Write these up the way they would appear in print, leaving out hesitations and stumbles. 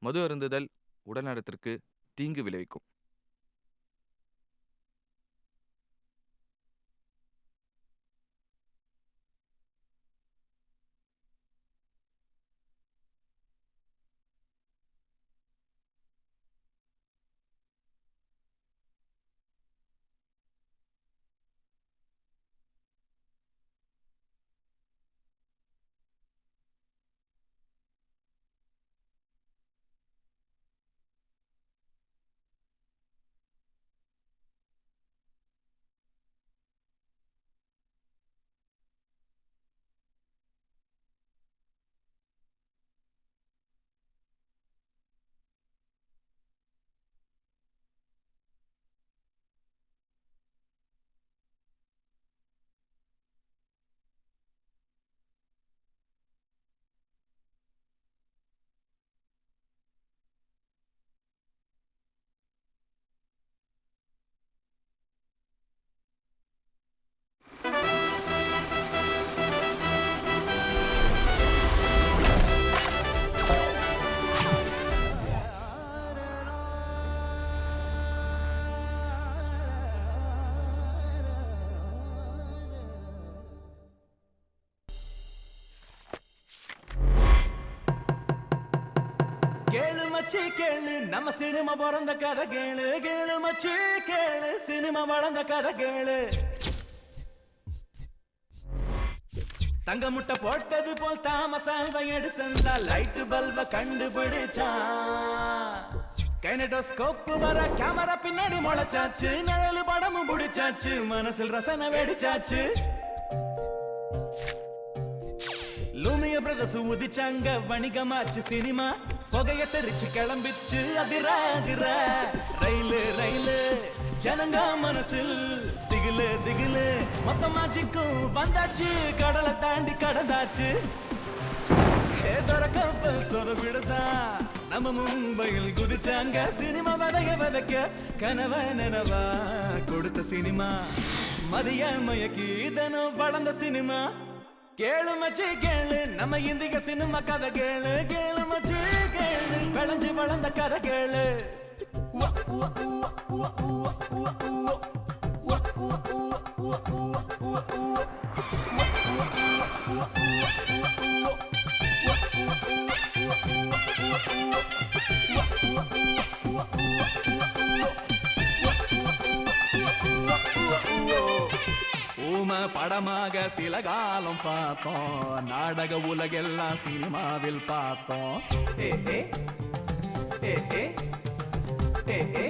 மது அருந்துதல் உடல்நலத்திற்கு தீங்கு விளைவிக்கும். கேளு மச்சி கேளு நம்ம சினிமா பிறந்த கதை கேளு. கேளு மச்சி கேளு சினிமா வளர்ந்த கதை கேளு. தங்க முட்டை போட்டது போல் தாமசால்வ எடுசந்தா லைட் பல்ப கண்டுபிடிச்சான். கைனடோஸ்கோப் வர கேமரா பின்னாடி முளைச்சாச்சு. நிழலு படமும் பிடிச்சாச்சு. மனசில் ரசனை வெடிச்சாச்சு. லூமிய பிரதர்ஸ் உதிச்சாங்க. வணிகமாச்சு சினிமா. புகைய தெரிச்சு கிளம்பிச்சு. அதிர அதிர ரயிலு ரயிலு ஜனங்க மனசில் திகிலு திகிலு. மொத்தமாச்சிக்கும் வந்தாச்சு. கடலை தாண்டி கடந்தாச்சு. சொதவிடுதா நம்ம மும்பையில் குதிச்சாங்க. சினிமா வதைய வதைக்க கனவ நனவா கொடுத்த சினிமா. மதிய மயக்கி இதனும் வளர்ந்த சினிமா. கேளு மச்சி கேளு நம்ம இந்திய சினிமா கதை கேளு. கேளு மச்சி கேளு விளைஞ்சு வளர்ந்த கதை கேளு. ஊம படமாக சில காலம் பார்த்தோம். நாடக உலகெல்லாம் சினிமாவில் பார்த்தோம். ஏ ஏ ஏ ஏ ஏ ஏ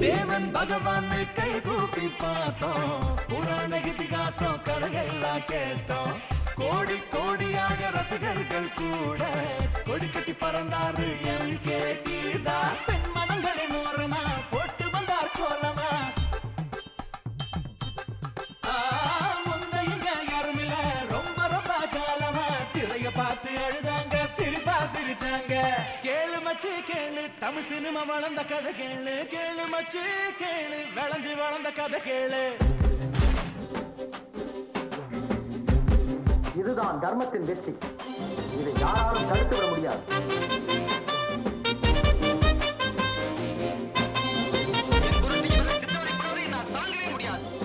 தேவன் பகவான் கை கூப்பி பார்த்தோம். புராண இதிகாசம் கதையெல்லாம் கேட்டோம். கோடி கோடியாக ரசிகர்கள் கூட கொடி கட்டி பறந்தாரு MKT தான். பெண் மனங்களின் ஓரமா போட்டு வந்தார் கோலமா. முந்தைய யாரும் இல்ல ரொம்ப ரொம்ப காலமா. திரைய பார்த்து அழுதாங்க சிரிப்பா சிரிச்சாங்க. கேளு மச்சி கேளு தமிழ் சினிமா வளர்ந்த கதை கேளு. கேளு மச்சி கேளு விளைஞ்சு வளர்ந்த கதை கேளு. இதுதான் தர்மத்தின் வெற்றி. இதை யாராலும் தடுத்து விட முடியாது.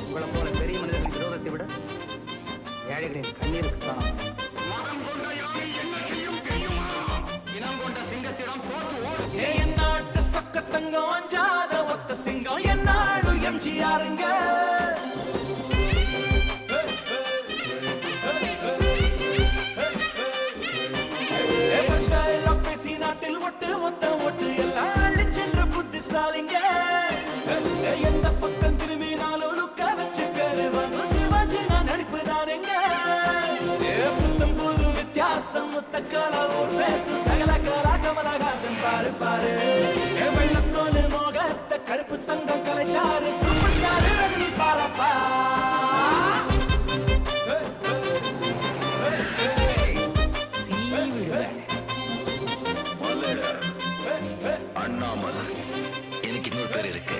உங்களை போல பெரிய மனிதர்களின் விரோதத்தை விட ஏழைகளின் கண்ணீருக்கு காரணம். என் நாட்டு சொக்கத்தங்கம் அஞ்சாத ஒத்த சிங்கம் என்னாடு MGRங்க. நாட்டில் ஒட்டு மொத்த ஒட்டு எல்லாம் அழிச்சென்ற புத்திசாலிங்க. எந்த பக்கம் திரும்பினாலும் லுக்க வச்சு கருவாங்க. சிவாஜி நான் நடிப்புதானுங்க. புத்தம் புது வித்தியாசம் முத்த கலா ஒரு பேசு சகல கலா கமலஹாசன் பாரு பாரு. வெள்ளத்தோடு மோகத்த கருப்பு தங்கம் கலைச்சாரு சூப்பர் ஸ்டார் ரஜினி பாரப்பா. அண்ணாமலை எனக்கு இன்னொரு பேர் இருக்கு.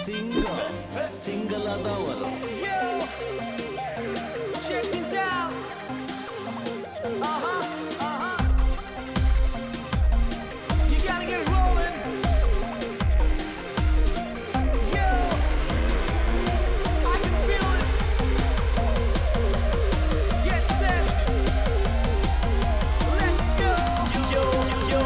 சிங்கம் சிங்கலா தான் வரும். check this out. You gotta get rolling. Yo, I can feel it. Get set. Let's go. Yo, yo,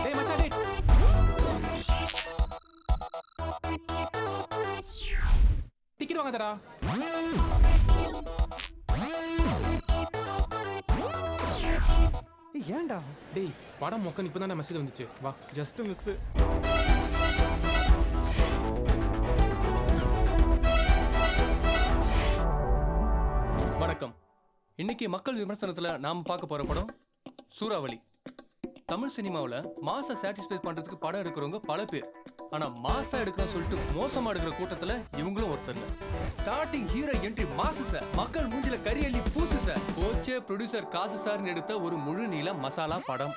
டேய் மச்சான் டேய். டிக்கெட் வாங்காதடா. ஏன்டா டேய் படம் மொக்கன் இப்பதான் மெசேஜ் வந்துச்சு. வா. Just miss. வணக்கம். இன்னைக்கு மக்கள் விமர்சனத்துல நாம பார்க்க போற படம் சூறாவளி. தமிழ் சினிமாவில் மாசை சாட்டிஸ்ஃபை பண்றதுக்கு படம் எடுக்கிறவங்க பல பேர். ஆனா மாசா எடுக்கிறோம் சொல்லிட்டு மோசமா எடுக்கிற கூட்டத்துல இவங்களும் ஒருத்தர். ஸ்டார்டிங் ஹீரோ என்ட்ரி மாசு சார், மக்கள் மூஞ்சில கறி அள்ளி பூசு சார். கோச்சே ப்ரொடியூசர் காசு சார்னு எடுத்த ஒரு முழு நீள மசாலா படம்.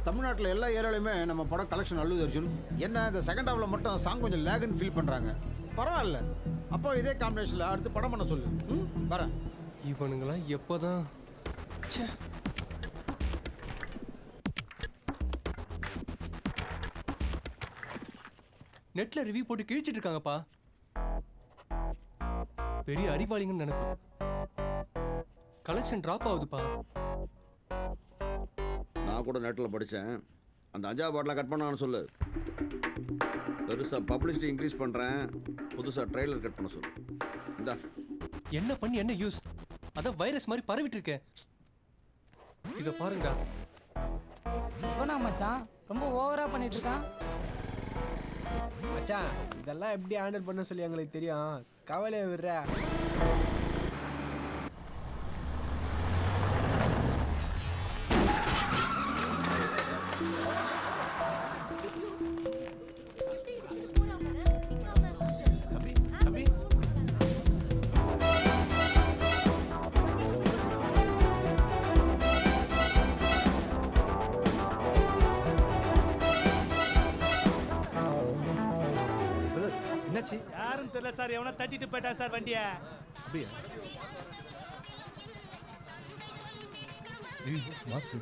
தமிழ்நாட்டில் எல்லா ஏரியாலையுமே நம்ம படம் கலெக்ஷன் அள்ளுது அர்ஜுன். என்ன இந்த செகண்ட் ஹாஃபில் மட்டும் சாங் கொஞ்சம் லேகுன்னு ஃபீல் பண்ணுறாங்க. பரவாயில்ல, அப்போ இதே காம்பினேஷனில் அடுத்து படம் பண்ண சொல்லு. வரேன். இவனுங்களாம் எப்போதான் நெட்ல ரிவ்யூ போட்டு கிழிச்சிட்டு இருக்காங்கப்பா. பெரிய அறிவாளிங்கன்னு நினைப்பு. கலெக்ஷன் டிராப் ஆகுதுப்பா. நான் கூட நெட்டில் படித்தேன். அந்த 5 பாட்டில் கட் பண்ணான்னு சொல்லு. பெருசாக பப்ளிசிட்டி இன்க்ரீஸ் பண்ணுறேன். புதுசாக ட்ரெய்லர் கட் பண்ண சொல்லு. இந்தா. என்ன பண்ணி என்ன யூஸ்? அதான் வைரஸ் மாதிரி பரவிட்டு இருக்கேன். இதை பாருங்க. இவனா மச்சான் ரொம்ப ஓவரா பண்ணிட்டு இருக்கான். மச்சான் இதெல்லாம் எப்படி ஹேண்டில் பண்ண சொல்லி எங்களுக்கு தெரியும். கவலையை விடுற. என்னாச்சு? யாரும் தெரியல சார், எவனா தட்டிட்டு போயிட்டா சார் வண்டிய. அப்படியா? மாசு.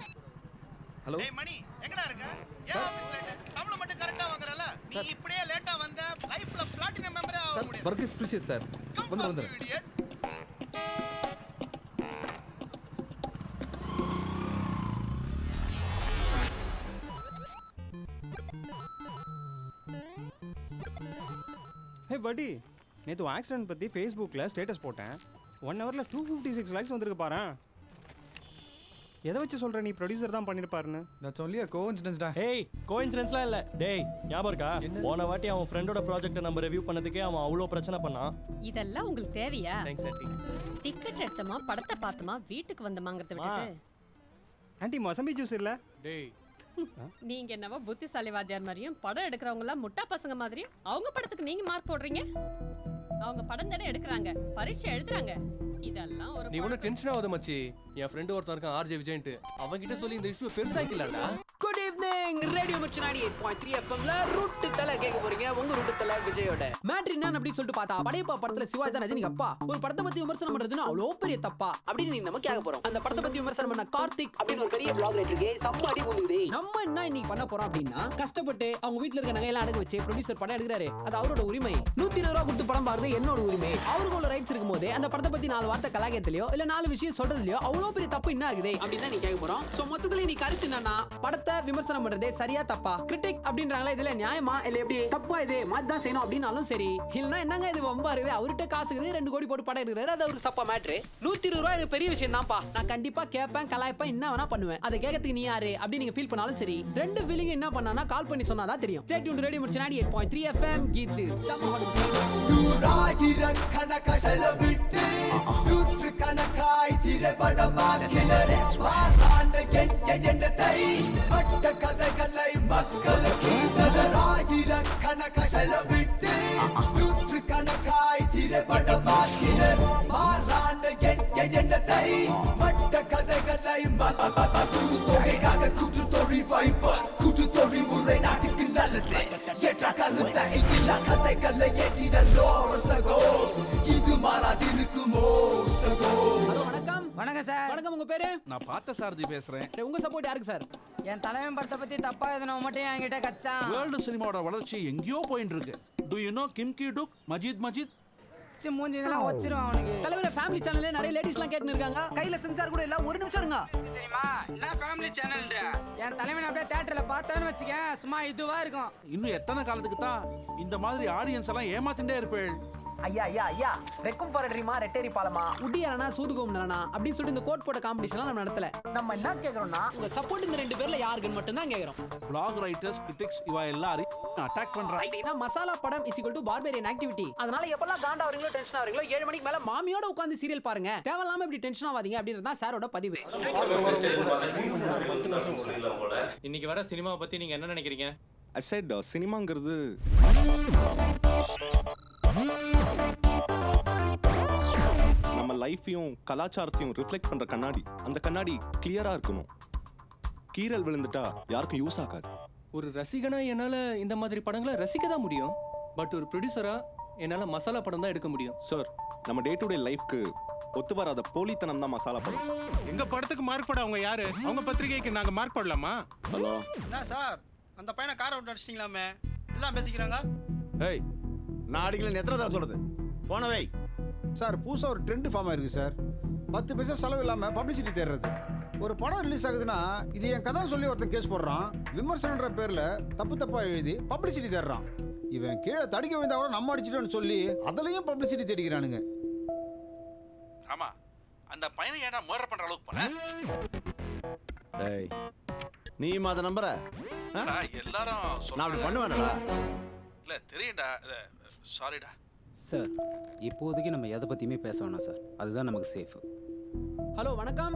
ஹலோ. டேய் மணி, எங்கடா இருக்க? ஏன் ஆபீஸ்ல சம்பளம் மட்டும் கரெக்ட்டா வாங்குறல? நீ இப்படியே லேட்டா வந்த லைஃப்ல பிளாட்டினம் மெம்பரே ஆக முடியாது. Work is precious sir. வந்து. ஹே பட்டி, நேற்று ஆக்சிடென்ட் பற்றி ஃபேஸ்புக்கில் ஸ்டேட்டஸ் போட்டேன். 1 ஹவரில் 256 லைக்ஸ் வந்திருக்கு பாரு. எதை வச்சு சொல்ற நீ ப்ரொடியூசர் தான் பண்ணிருப்பாருன்னு? தட்ஸ் ஒன்லி a coincidence டா. ஏய் கோஇன்சிடென்ஸ்லாம் இல்ல. டேய் ஞாபகம் இருக்கா? போன வாட்டி அவன் ஃப்ரெண்டோட ப்ராஜெக்ட்டை நம்ம ரிவ்யூ பண்ணதுக்கே அவன் அவ்வளோ பிரச்சனை பண்ணான். இதெல்லாம் உங்களுக்கு தேவையா? Thanks aunty. டிக்கெட் எடுத்தமா படத்தை பார்த்தமா வீட்டுக்கு வந்தமாங்கறத விட்டுட்டு ஆண்டி மொசம்பி ஜூஸ் இல்ல? டேய் நீங்க என்னவோ புத்திசாலி வாத்தியார் மாதிரியும் படம் எடுக்கிறவங்க எல்லாம் முட்டா பசங்க மாதிரியும் அவங்க படத்துக்கு நீங்க மார்க் போடுறீங்க. அவங்க படம் தானே எடுக்கிறாங்க, பரீட்சை எழுதுறாங்க. இதெல்லாம் ஒரு நீ ஒன்றும் டென்ஷன் ஆகாத மச்சி. என் ஃப்ரெண்டு ஒருத்தன் இருக்கான் ஆர்ஜே விஜய்ன்ட்டு. அவன்கிட்ட சொல்லி இந்த இஷ்யூ பெருசாக்கலாம்டா. Good evening. ரேடியோ மிர்ச்சி 98.3 எஃப்எம்ல ரூட் தல கேட்க போறீங்க. உங்க ரூட் தல விஜயோட மேட்ரி என்ன அப்படி சொல்லிட்டு பார்த்தா படையப்பா படத்துல சிவாஜி தான் ரஜினிக்கு அப்பா. ஒரு படத்தை பத்தி விமர்சனம் பண்றதுன்னா அவ்வளோ பெரிய தப்பா அப்படின்னு நீ நம்ம கேட்க போறோம். அந்த படத்தை பத்தி விமர்சனம் பண்ண கார்த்திக் அப்படின்னு ஒரு பெரிய vlog ரைட்டருக்கு செம்ம அடி விழுகுது. நம்ம என்ன இன்னைக்கு பண்ண போறோம் அப்படின்னா, கஷ்டப்பட்டு அவங்க வீட்ல இருக்க நகையெல்லாம் அடகு வச்சு ப்ரொடியூசர் படம் எடுக்கிறாரு. அது அவரோட உரிமை. 120 ரூபா கொடுத்து படம் பாருது என்னோட உரிமை. அவரோட ரைட்ஸ் இருக்கும்போது அந்த படத்தை பத்தி 4 வார்த்தை கலாயத்திலயோ இல்ல 4 விஷயம் சொல்றதுலயோ அவ்வளோ பெரிய தப்பு என்ன இருக்குது அப்படின்னு தான் நீ கேட்க போறோம். சோ மொத்தத்துல நீ கருத்து என்னன்னா, படத்தை விமர்சனம் பண்றதே சரியா தப்பா? கிரிட்டிக் அப்படின்றாங்களா, இதுல நியாயமா இல்ல எப்படி தப்பா? இது மாதிரி தான் செய்யணும் அப்படின்னாலும் சரி. இல்லனா என்னங்க இது வம்பா இருக்குது, அவர்கிட்ட காசு இருக்குது 2 கோடி போட்டு படம் எடுக்கிறாரு, அது ஒரு தப்பா மேட்ரு. 120 ரூபாய் எனக்கு பெரிய விஷயம் தான்ப்பா. நான் கண்டிப்பா கேட்பேன், கலாய்ப்பேன், என்ன வேணா பண்ணுவேன். அதை கேட்கறதுக்கு நீ யாரு அப்படி நீங்க ஃபீல் பண்ணாலும் சரி. 2 ஃபீலிங் என்ன பண்ணானா கால் பண்ணி சொன்னாதான் தெரியும். Stay tune radio Mirchi 98.3 FM. இது கணக்கா செலவிட்டு நூற்று கணக்காய் திரைப்படமாக்கினர் ஸ்வாராண்ட எண்ணத்தை பட்ட கதைகளை மக்களுக்கு ஆயிரக்கணக்கா செலவிட்டு நூற்று கணக்காய் திரைப்படமாக்கினர் மாறாண்ட எண்ணத்தை பட்ட கதைகளை தொகைக்காக கூட்டுத்தொழில் வைப்பர் கூட்டுத்தொழில் முறை நாட்டுக்கு நல்லது ஏற்ற கருத்தை இல்லா கதைகளை ஏற்றிட லோரசகோ இது மாறாதிருக்குமோ சகோ. வணக்கம். வணக்கம் சார். வணக்கம். உங்க பேரு? நான் பார்த்த சாரதி பேசுறேன். உங்க சப்போர்ட் யாருக்கு சார்? என் தலைவன் படத்தை பத்தி தப்பா எதுவும் மட்டும் என்கிட்ட கச்சான். வேர்ல்டு சினிமாவோட வளர்ச்சி எங்கேயோ போயிட்டு இருக்கு. டு யூ நோ கிம் கி டுக் மஜித்? மூஞ்சி இதெல்லாம் வச்சிருவான் அவனுக்கு. தலைவர ஃபேமிலி சேனல்ல நிறைய லேடிஸ்லாம் கேட்டுன்னு இருக்காங்க. கையில சென்சார் கூட இல்ல. ஒரு நிமிஷம் இருங்க. தெரியுமா என்ன ஃபேமிலி சேனல்ன்ற? என் தலைவன் அப்படியே தியேட்டர்ல பார்த்தான்னு வச்சுக்க சும்மா இதுவா இருக்கும். இன்னும் எத்தனை காலத்துக்கு தான் இந்த மாதிரி ஆடியன்ஸ் எல்லாம் ஏமாத்திட்டே இருப்பேள்? ஐயா ஐயா ஐயா ரெக்கும் ஃபார் ட்ரீமா ரெட்டேரி பாலமா உடியானா சூதுகோம்னா அப்படின்னு சொல்லி இந்த கோட் போட்ட காம்படிஷன்லாம் நம்ம நடத்தல. நம்ம என்ன கேக்குறோம்னா, உங்க சப்போர்ட் இந்த 2 பேர்ல யாருக்குன்னு மட்டும் தான் கேக்குறோம். vlog ரைட்டர்ஸ், கிரிட்டிக்ஸ் இவ எல்லாரும் அட்டாக் பண்றாங்க. ஏன்னா மசாலா படம் is equal to barbarian activity. அதனால எப்பலாம் காண்டா வரீங்களோ டென்ஷன் ஆவீங்களோ 7 மணிக்கு மேல மாமியோட உட்கார்ந்து சீரியல் பாருங்க. தேவையில்லாம இப்படி டென்ஷன் ஆவாதீங்க அப்படின்றது தான் சாரோட பதிவு. இன்னைக்கு வர சினிமா பத்தி நீங்க என்ன நினைக்கிறீங்க? I said சினிமாங்கிறது நம்ம லைஃபையும் கலாச்சாரத்தையும் ரிஃப்ளெக்ட் பண்ற கண்ணாடி. அந்த கண்ணாடி கிளியரா இருக்கணும். கீரல் விழுந்துட்டா யாருக்கும் யூஸ் ஆகாது. ஒரு ரசிகனா என்னால இந்த மாதிரி படங்களை ரசிக்க தான் முடியும். பட் ஒரு ப்ரொடியூசரா என்னால மசாலா படம் தான் எடுக்க முடியும். சார், நம்ம டே டு டே லைஃப்க்கு ஒத்து வராத போலித்தனம் தான் மசாலா படம். எங்க படத்துக்கு மார்க் போட அவங்க யாரு? அவங்க பத்திரிகைக்கு நாங்க மார்க் போடலாமா? ஹலோ என்ன சார், அந்த பையனை காரை விட்டு அடிச்சிட்டீங்களாமே, எல்லாம் பேசிக்கிறாங்க. ஏய், நான் அடிக்கல எத்தனை தடவை சொல்றது? போன வை சார். புதுசா ஒரு ட்ரெண்ட் ஃபார்ம் ஆயிருக்கு சார். 10 பைசா செலவு இல்லாம பப்ளிசிட்டி தேடுறது. ஒரு படம் ரிலீஸ் ஆகுதுன்னா இது என் கதை சொல்லி ஒருத்தன் கேஸ் போடுறான். விமர்சனன்ற பேர்ல தப்பா எழுதி பப்ளிசிட்டி தேடுறான். இவன் கீழே தடிக்க விழுந்தா கூட நம்ம அடிச்சிட்டோன்னு சொல்லி அதுலயும் பப்ளிசிட்டி தேடிக்கிறானுங்க. ஆமா, அந்த பையனை ஏன்டா மர்டர் பண்ற அளவுக்கு போன? ஏய், நீ மாத நம்பற? எல்லாரும் நான் அப்படி பண்ணுவேன்டா. இல்ல தெரியும்டா. சாரிடா சார். இப்போதைக்கு நம்ம எதை பத்தியுமே பேச வேணாம் சார். அதுதான் நமக்கு சேஃப். ஹலோ வணக்கம்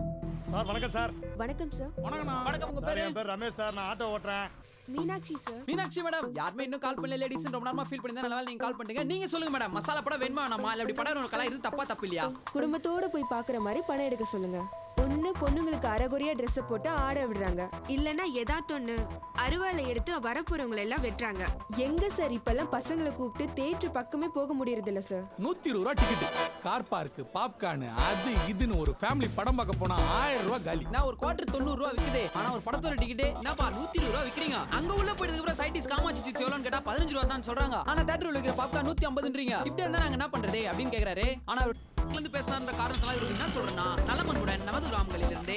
சார். வணக்கம் சார். வணக்கம் சார். வணக்கம். உங்க பேரு? என் பேர் ரமேஷ் சார். நான் ஆட்டோ ஓட்டுறேன். மீனாட்சி சார். மீனாட்சி மேடம், யாருமே இன்னும் கால் பண்ணல. லேடிஸ் ரொம்ப நேரமா ஃபீல் பண்ணி தான் நல்லா நீங்க கால் பண்ணுங்க. நீங்க சொல்லுங்க மேடம், மசாலா படம் வேணுமா வேணாமா? இல்ல அப்படி படம் கலா இது தப்பு இல்லையா? குடும்பத்தோட போய் பாக்குற மாதிரி படம் எடுக்க சொல்லுங்க. ஒண்ணு பொண்ணுங்களுக்கு அரைகுறையா ட்ரெஸ் போட்டு ஆட விடுறாங்க, இல்லனா ஏதாத்தொன்னு அருவாளை எடுத்து வரப்போறவங்களை எல்லாம் வெட்டுறாங்க. எங்க சார் இப்பெல்லாம் பசங்களை கூப்பிட்டு தேட்டர் பக்கமே போக முடியறது இல்ல சார். 120 ரூபா டிக்கெட், கார் பார்க், பாப்கார்ன், அது இதுன்னு ஒரு ஃபேமிலி படம் பார்க்க போனா 1000 ரூபா காலி. நான் ஒரு குவார்டர் 90 ரூபா விக்குது. ஆனா ஒரு படத்தோட டிக்கெட் என்னப்பா 120 ரூபா விக்கிறீங்க? அங்க உள்ள போயிட்டு அப்புறம் சைடிஸ் காமாச்சி சித்தி எவ்வளவுன்னு கேட்டா 15 ரூபா தான் சொல்றாங்க. ஆனா தியேட்டர்ல இருக்கிற பாப்கார்ன் 150ன்றீங்க. இப்படி இருந்தா நாங்க என்ன பண்றது அப்படின்னு கேக்குறாரு. ஆனா நாக்குல இருந்து பேசினான்ற காரணத்தால இவருக்கு என்ன சொல்றேன்னா நலமன்புடன் நமது கிராமங்களிலிருந்து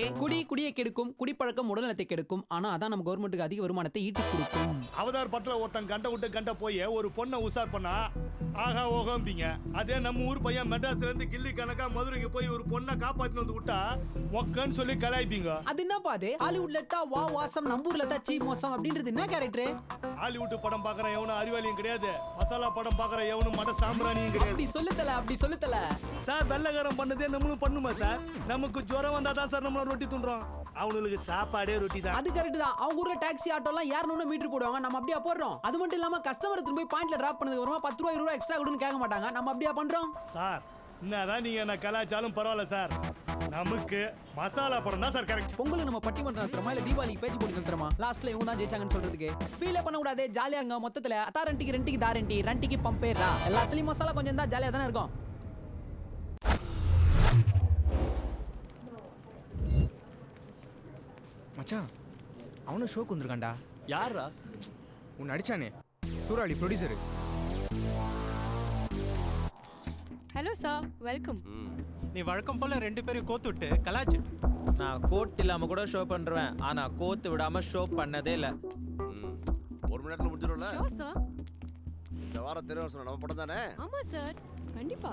குடியை கெடுக்கும் குடிப்பழக்கம் உடல்நலத்தை கெடுக்கும் ஆனா அதான் நம்ம கவர்மெண்ட்டுக்கு அதிக வருமானத்தை ஈட்டி கொடுக்கும். அவதார் படத்துல ஒருத்தன் கண்ட விட்டு கண்ட போய் ஒரு பொண்ணை உசார் பண்ணா ஆகா ஓகம்பிங்க. அதே நம்ம ஊர் பையன் மெட்ராஸ்ல இருந்து கில்லி கணக்கா மதுரைக்கு போய் ஒரு பொண்ணை காப்பாத்தின்னு வந்து விட்டா ஒக்கன்னு சொல்லி கலாய்ப்பீங்க. அது என்னப்பா அது? ஹாலிவுட்ல தா வா வாசம், நம்பூர்ல தா சீ மோசம் அப்படின்றது என்ன கேரக்டர்? ஹாலிவுட் படம் பாக்குற எவனும் அறிவாளியும் கிடையாது, மசாலா படம் பாக்குற எவனும் மட சாம்பிராணியும் கிடையாது. அப்படி சொல்லுத்தல சார் வெள்ளக்காரன் பண்ணதே நம்மளும் பண்ணுமா சார்? நமக்கு ஜுரம் வந்தா தான் சார் நம்மள ரொட்டி துண்டுறோம், அவனுக்கு சாப்பாடே ரொட்டி தான். அது கரெக்ட் தான். அவங்க ஊர்ல டாக்ஸி ஆட்டோ எல்லாம் ஏறணும்னு மீட்டர் போடுவாங்க, நம்ம அப்படியே போடுறோம். அது மட்டும் இல்லாம கஸ்டமர் திரும்பி பாயிண்ட்ல டிராப் பண்ணதுக்கு அப்புறமா 10 ரூபாய் 20 ரூபாய் எக்ஸ்ட்ரா கொடுன்னு கேட்க மாட்டாங்க, நம்ம அப்படியே பண்றோம். சார் என்னதான் நீங்க என்ன கலாச்சாரம் பரவாயில்ல சார், நமக்கு மசாலா படம் தான் சார் கரெக்ட். பொங்கல் நம்ம பட்டிமன்றம் நடத்துறோமா இல்ல தீபாவளிக்கு பேச்சு போட்டு நடத்துறோமா? லாஸ்ட்ல இவங்க தான் ஜெயிச்சாங்கன்னு சொல்றதுக்கு ஃபீலே பண்ண கூடாது, ஜாலியா இருங்க. மொத்தத்துல அத்தாரண்டிக்கு ரெண்டிக்கு தாரண்டி ரண்டிக்கு பம்பேரா எல்லாத்துலயும் மசாலா கொஞ்சம் தான் ஜாலியா தானே இருக்கும். மச்சான் அவனும் ஷோக்கு வந்திருக்கான்டா. யாரா? உன்னை அடிச்சானே சூறாவளி ப்ரொடியூசரு. Hello sir, welcome. நீ வழக்கம் போல 2 பேரும் கோத்து விட்டு கலாச்சு. நான் கோட் இல்லாம கூட ஷோ பண்றேன், ஆனா கோத்து விடாம ஷோ பண்ணதே இல்ல. 1 மணி நேரத்துல முடிஞ்சிடும்ல? Show sir. இந்த வாரம் திரைவசனம் நம்ம படம் தானே? ஆமா சார், கண்டிப்பா.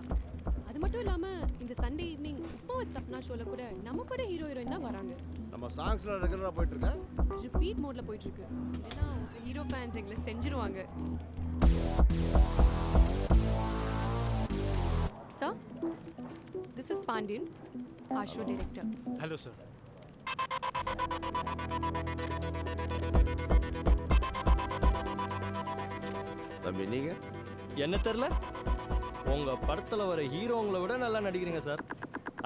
அது மட்டும் இல்லாம இந்த Sunday evening upma with Sapna ஷோல கூட நம்ம கூட ஹீரோ ஹீரோயின் தான் வராங்க. நம்ம சாங்ஸ்ல ரெகுலரா போயிட்டு இருக்கா? ரிப்பீட் மோட்ல போயிட்டு இருக்கு. ஏன்னா ஹீரோ ஃபேன்ஸ் எங்களை செஞ்சிருவாங்க. Sir, this is Pandian, our show director. Hello sir. தம்பி நீங்க என்ன தெரியல, உங்க படத்துல வர ஹீரோங்களை விட நல்லா நடிக்கிறீங்க sir.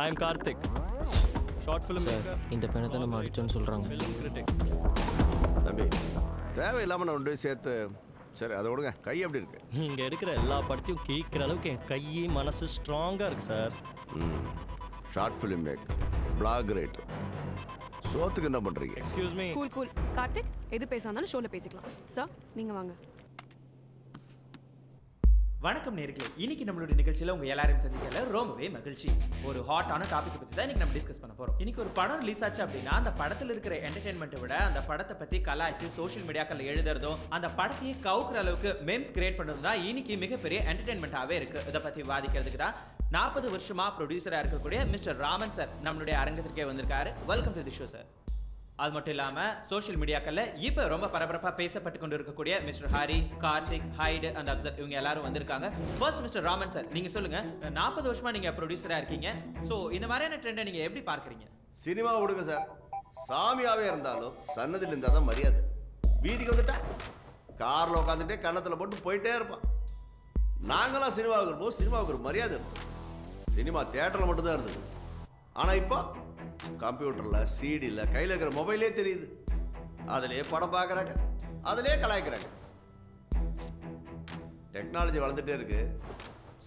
I am Karthik, short film. இந்த பணத்தை நம்ம அடிச்சோன்னு சொல்றாங்க. Film critic. தம்பி தேவையில்லாம நான் 2 சேர்த்து சரி அதை விடுங்க. கை எப்படி இருக்கு? நீங்க எடுக்கிற எல்லா படத்தையும் கேட்கிற அளவுக்கு என் கை மனசு ஸ்ட்ராங்கா இருக்கு சார். ஷார்ட் ஃபிலிம் மேக், பிளாக் ரேட், சோத்துக்கு என்ன பண்றீங்க? Excuse me. கூல் கார்த்திக், எது பேசாதாலும் ஷோல பேசிக்கலாம். சார் நீங்க வாங்க. வணக்கம் நேர்களே, இன்னைக்கு நம்மளுடைய நிகழ்ச்சியில் உங்க எல்லாரையும் சந்திக்கல ரொம்பவே மகிழ்ச்சி. ஒரு ஹாட்டான டாபிக் பத்தி தான் இன்னைக்கு நம்ம டிஸ்கஸ் பண்ண போறோம். இன்னைக்கு ஒரு படம் ரிலீஸ் ஆச்சு அப்படின்னா அந்த படத்துல இருக்கிற என்டர்டைன்மெண்ட்டை விட அந்த படத்தை பத்தி கலாய்ச்சி சோஷியல் மீடியாக்கள்ல எழுதுறதும் அந்த படத்தையே கவுக்குற அளவுக்கு மேம்ஸ் கிரியேட் பண்றதும் தான் இன்னைக்கு மிகப்பெரிய என்டர்டைன்மெண்ட்டாவே இருக்கு. இதை பத்தி வாதிக்கிறதுக்கு தான் 40 வருஷமா ப்ரொடியூசரா இருக்கக்கூடிய மிஸ்டர் ராமன் சார் நம்மளுடைய அரங்கத்திற்கே வந்திருக்காரு. Welcome to the show sir. அது மட்டும் இல்லாம சோஷியல் மீடியாக்கள்ல இப்ப ரொம்ப பரபரப்பா பேசப்பட்டு கொண்டு இருக்கக்கூடிய mister Hari, Karthik, hide and Afsar இவங்க எல்லாரும் வந்திருக்காங்க. ஃபர்ஸ்ட் மிஸ்டர் ராமன் சார், நீங்க சொல்லுங்க, 40 வருஷமா நீங்க ப்ரொடியூசரா இருக்கீங்க. சோ இந்த மாதிரியான ட்ரெண்டை நீங்க எப்படி பார்க்கறீங்க? சினிமா விடுங்க சார், சாமியாவே இருந்தாலும் சன்னதியில் இருந்தால் தான் மரியாதை. வீதிக்கு வந்துட்டா காரில் உட்காந்துட்டே கன்னத்தில் போட்டு போயிட்டே இருப்பான். நாங்களாம் சினிமாவுக்கு இருப்போம், சினிமாவுக்கு ஒரு மரியாதை இருக்கும். சினிமா தியேட்டரில் மட்டும்தான் இருந்தது. ஆனால் இப்போ கம்ப்யூட்டரில், சிடியில், கையில் இருக்கிற மொபைலே தெரியுது. அதிலே படம் பார்க்குறாங்க, அதிலே கலாய்க்கிறாங்க. டெக்னாலஜி வளர்ந்துட்டே இருக்கு,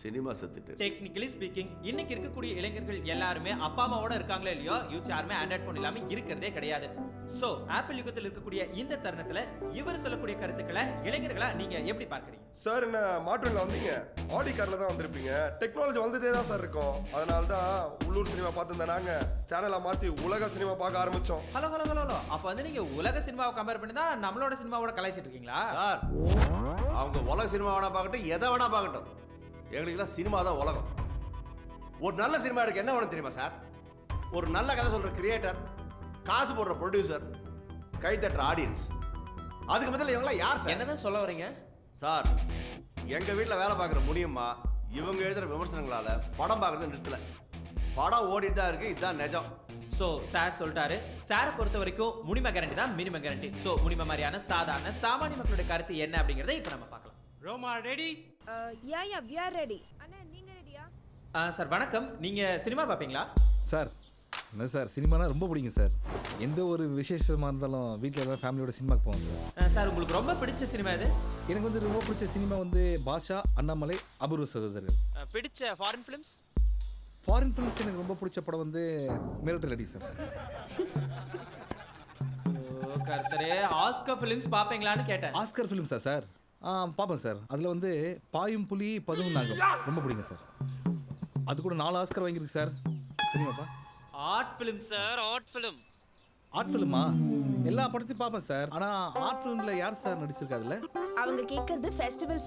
சினிமா செத்துட்டு. டெக்னிக்கலி ஸ்பீக்கிங் இன்னைக்கு இருக்கக்கூடிய இளைஞர்கள் எல்லாருமே அப்பா அம்மாவோட இருக்காங்களே இல்லையோ, யூத் யாருமே ஆண்ட்ராய்ட் ஃபோன் இல்லாம இருக்கிறதே கிடையாது. சோ ஆப்பிள் யுகத்தில் இருக்கக்கூடிய இந்த தருணத்துல இவர் சொல்லக்கூடிய கருத்துக்களை இளைஞர்களா நீங்க எப்படி பார்க்கறீங்க? சார் என்ன மாட்டுல வந்தீங்க, ஆடி கார்ல தான் வந்திருப்பீங்க. டெக்னாலஜி வந்துட்டே தான் சார் இருக்கும். அதனால தான் உள்ளூர் சினிமா பார்த்துருந்தா நாங்க சேனலை மாத்தி உலக சினிமா பார்க்க ஆரம்பிச்சோம். ஹலோ ஹலோ ஹலோ ஹலோ, அப்ப வந்து நீங்க உலக சினிமாவை கம்பேர் பண்ணி தான் நம்மளோட சினிமாவோட கலாய்ச்சிட்டு இருக்கீங்களா? சார் அவங்க உலக சினிமா வேணா பார்க்கட்டும், எதை வேணா பார்க்கட்டும், எங்களுக்கு தான் சினிமா தான் உலகம். ஒரு நல்ல சினிமா எடுக்க என்ன வேணும் தெரியுமா சார்? ஒரு நல்ல கதை சொல்ற கிரியேட்டர், காசு போடுற ப்ரொடியூசர், கை தட்டுற ஆடியன்ஸ். அதுக்கு பதில் இவங்களாம் யார் சார்? என்னதான் சொல்ல வரீங்க சார்? எங்க வீட்டில் வேலை பார்க்குற முடியுமா இவங்க எழுதுற விமர்சனங்களால படம் பார்க்கறது நிறுத்தல. படம் ஓடிட்டு தான் இருக்கு, இதுதான் நிஜம். சோ சார் சொல்லிட்டாரு, சாரை பொறுத்த வரைக்கும் முனிம கேரண்டி தான் மினிமம் கேரண்டி. சோ முனிம மாதிரியான சாதாரண சாமானிய மக்களுடைய கருத்து என்ன அப்படிங்கறத இப்ப நம்ம பார்க்கலாம். Roma ready? Yeah we are ready. அண்ணா நீங்க ரெடியா? சார் வணக்கம், நீங்க சினிமா பார்ப்பீங்களா? சார் என்ன சார், சினிமானா ரொம்ப பிடிக்கும் சார். எந்த ஒரு விசேஷமாக இருந்தாலும் வீட்டில் எல்லாம் ஃபேமிலியோட சினிமாக்கு போவோம் சார். சார் உங்களுக்கு ரொம்ப பிடிச்ச சினிமா எது? எனக்கு வந்து ரொம்ப பிடிச்ச சினிமா வந்து பாஷா, அண்ணாமலை, அபூர்வ சகோதரர்கள். பிடிச்ச ஃபாரின் ஃபிலிம்ஸ்? ஃபாரின் ஃபிலிம்ஸ் எனக்கு ரொம்ப பிடிச்ச படம் வந்து மிரட்டல் அடி சார். கர்த்தரே, ஆஸ்கர் ஃபிலிம்ஸ் பார்ப்பீங்களான்னு கேட்டேன். ஆஸ்கர் ஃபிலிம்ஸா சார்? பார்ப்பேன் சார். அதில் வந்து பாயும் புலி பதுவும் நாகம் ரொம்ப பிடிக்கும் சார். அது கூட 4 ஆஸ்கர் வாங்கியிருக்கு சார். தெரியுமாப்பா? Art film sir, art film. Art ஃபிலிமா? எல்லா படத்தையும் பார்ப்பேன் சார். ஆனா ஆர்ட் ஃபிலிம்ல யார் சார் நடிச்சிருக்கா அதுல? அவங்க கேக்குறது ஃபெஸ்டிவல்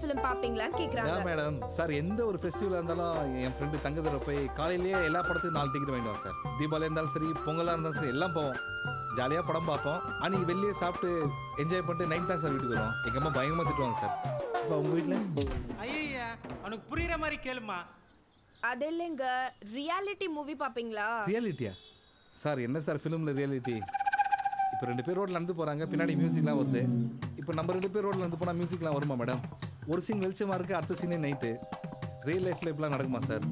ஃபிலிம் பாப்பீங்களான்னு கேக்குறாங்க. மேடம் சார், எந்த ஒரு ஃபெஸ்டிவலா இருந்தாலும் என் ஃப்ரெண்டு தங்கதர போய் காலையிலேயே எல்லா படத்துக்கும் 4 டிக்கெட் வாங்கிடுவான் சார். தீபாவளி இருந்தாலும் சரி, பொங்கலா இருந்தாலும் சரி, எல்லாம் போவோம். ஜாலியா படம் பார்ப்போம். அன்னைக்கு வெளியே சாப்பிட்டு என்ஜாய் பண்ணிட்டு நைட் தான் சார் வீட்டுக்கு வரோம். எங்க அம்மா பயங்கரமா திட்டுவாங்க சார். இப்போ உங்க வீட்டுல? ஐயா உனக்கு புரியுற மாதிரி கேளுமா. அது இல்லைங்க, ரியாலிட்டி மூவி பாப்பீங்களா? ரியாலிட்டியா? சார் என்ன சார் ஃபிலிமில் ரியாலிட்டி? இப்போ 2 பேர் ரோட்டில் நடந்து போகிறாங்க, பின்னாடி மியூசிக்லாம் வருது. இப்போ நம்ம 2 பேர் ரோட்டில் நடந்து போனால் மியூசிக்லாம் வருமா மேடம்? ஒரு சீன் வெளிச்சமாக இருக்குது, அடுத்த சீனே நைட்டு. ரியல் லைஃப்பில் இப்படிலாம் நடக்குமா சார்?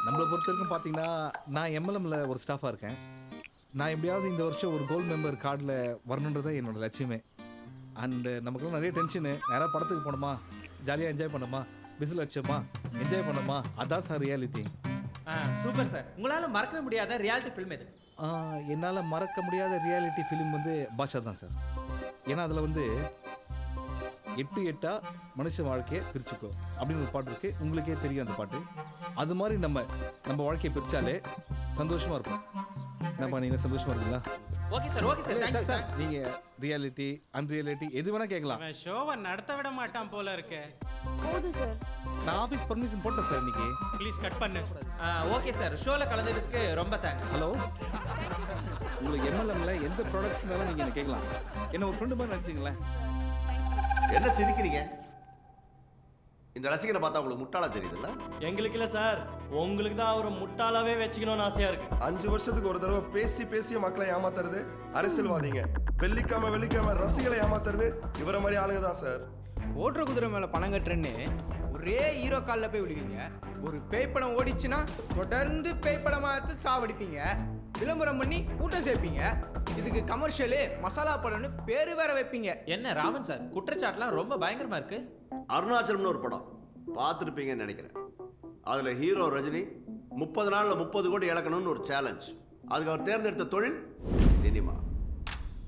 நம்மளை பொறுத்த வரைக்கும் பார்த்தீங்கன்னா, நான் எம்எல்எம்ல ஒரு ஸ்டாஃபாக இருக்கேன். நான் எப்படியாவது இந்த வருஷம் ஒரு கோல்டு மெம்பர் கார்டில் வரணுன்றது தான் என்னோடய லட்சியமே. அண்டு நமக்குலாம் நிறைய டென்ஷனு. நேராக படத்துக்கு போனோமா, ஜாலியாக என்ஜாய் பண்ணோமா, விசில் அடிச்சோமா, என்ஜாய் பண்ணோமா, அதான் சார் ரியாலிட்டி. Super sir. உங்களால் மறக்கவே முடியாத ரியாலிட்டி ஃபிலிம் எது? என்னால் மறக்க முடியாத ரியாலிட்டி ஃபிலிம் வந்து பாஷா தான் சார். ஏன்னா அதில் வந்து 8 மனுஷ வாழ்க்கையை பிரிச்சுக்கோ அப்படின்னு ஒரு பாட்டு இருக்குது. உங்களுக்கே தெரியும் அந்த பாட்டு. அது மாதிரி நம்ம வாழ்க்கையை பிரித்தாலே சந்தோஷமாக இருக்கும். என்னப்பா நீங்கள் சந்தோஷமாக இருக்கீங்களா? Okay sir, okay sir. Thank you sir. நீங்கள் ரியாலிட்டி அன்ரியாலிட்டி எது வேணால் கேட்கலாம். ஷோவை நடத்த விட மாட்டான் போல இருக்கு. போது சார். நான் ஆஃபீஸ் பர்மிஷன் போட்டேன் சார் இன்னைக்கு. ப்ளீஸ் கட் பண்ணு. ஓகே சார், ஷோவில் கலந்ததுக்கு ரொம்ப தேங்க்ஸ். ஹலோ, உங்களுக்கு எம்எல்எம்ல எந்த ப்ராடக்ட்ஸ் இருந்தாலும் நீங்கள் என்ன கேட்கலாம். என்ன ஒரு ஃப்ரெண்டு மாதிரி நினச்சிங்களேன். என்ன சிரிக்கிறீங்க? இந்த ரசிகரை பார்த்தா உங்களுக்கு முட்டாளா தெரியுதுல்ல? எங்களுக்கு இல்லை சார், உங்களுக்கு தான் அவரை முட்டாளாவே வச்சுக்கணும்னு ஆசையாக இருக்கு. 5 வருஷத்துக்கு ஒரு தடவை பேசி மக்களை ஏமாத்துறது அரசியல்வாதிங்க. வெள்ளிக்கிழமை ரசிகளை ஏமாத்துறது இவரை மாதிரி ஆளுங்க தான் சார். ஓட்டுற குதிரை மேலே பணம் கட்டுறேன்னு ஒரே ஹீரோ காலில் போய் விடுவீங்க. ஒரு பேய் படம் ஓடிச்சுன்னா தொடர்ந்து பேய் படமாக எடுத்து சாவடிப்பீங்க. விளம்பரம் பண்ணி கூட்டம் சேர்ப்பீங்க. இதுக்கு கமர்ஷியலு மசாலா படம்னு பேரு வேற வைப்பீங்க. என்ன ராமன் சார், குற்றச்சாட்டுலாம் ரொம்ப பயங்கரமா இருக்கு. அருணாச்சலம்னு ஒரு படம் பார்த்துருப்பீங்கன்னு நினைக்கிறேன். அதில் ஹீரோ ரஜினி 30 நாளில் 30 கோடி இழக்கணும்னு ஒரு சேலஞ்ச். அதுக்கு அவர் தேர்ந்தெடுத்த தொழில் சினிமா.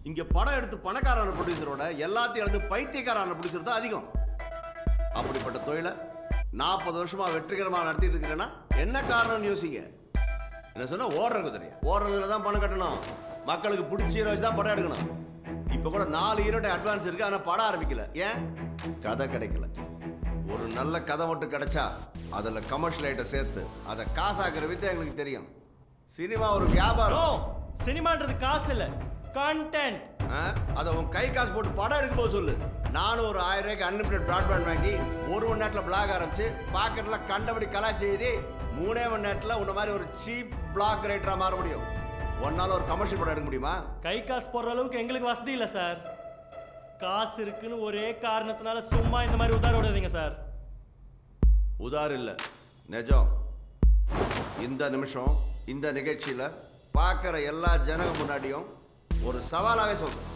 இங்கே படம் எடுத்து பணக்காரான ப்ரொடியூசரோட எல்லாத்தையும் இழந்து பைத்தியக்காரான ப்ரொடியூசர் தான் அதிகம். அப்படிப்பட்ட தொழிலை 40 வருஷமாக வெற்றிகரமாக நடத்திட்டு இருக்கிறேன்னா என்ன காரணம்னு யோசிங்க. என்ன சொன்னால் ஓடுற குதிரை தான் பணம் கட்டணும். மக்களுக்கு பிடிச்ச ஹீரோ வச்சு தான் படம் எடுக்கணும். இப்போ கூட 4 ஹீரோட்ட அட்வான்ஸ் இருக்கு, ஆனால் படம் ஆரம்பிக்கல. ஏன்? கதை கிடைக்கல. ஒரு நல்ல கதை மட்டும் கிடைச்சா அதில் கமர்ஷியல் ஐட்டம் சேர்த்து அதை காசாக்குற வித்தை எங்களுக்கு தெரியும். சினிமா ஒரு வியாபாரம். சினிமான்றது காசு இல்லை, கண்டென்ட். அதை உன் கை காசு போட்டு படம் எடுக்கும் போது சொல்லு. நானும் ஒரு 1000 ரூபாய்க்கு அன்லிமிட்டட் ப்ராட்பேண்ட் வாங்கி 1 மணி நேரத்தில் பிளாக் ஆரம்பிச்சு பாக்கெட்டில் கண்டபடி கலாச்சி எழுதி 3 மணி நேரத்தில் உன்ன மாதிரி ஒரு சீப் பிளாக் ரைட்டராக மாற முடியும். ஒன்னால ஒரு கமர்ஷியல் படம் எடுக்க முடியுமா? கை காசு போடுற அளவுக்கு எங்களுக்கு வசதி இல்லை சார். காசு இருக்குன்னு ஒரே காரணத்தினால சும்மா இந்த மாதிரி உதார விடாதீங்க சார். உதார் இல்லை, நிஜம். இந்த நிமிஷம் இந்த நிகழ்ச்சியில் பார்க்குற எல்லா ஜனங்க முன்னாடியும் ஒரு சவாலாகவே சொல்கிறேன்.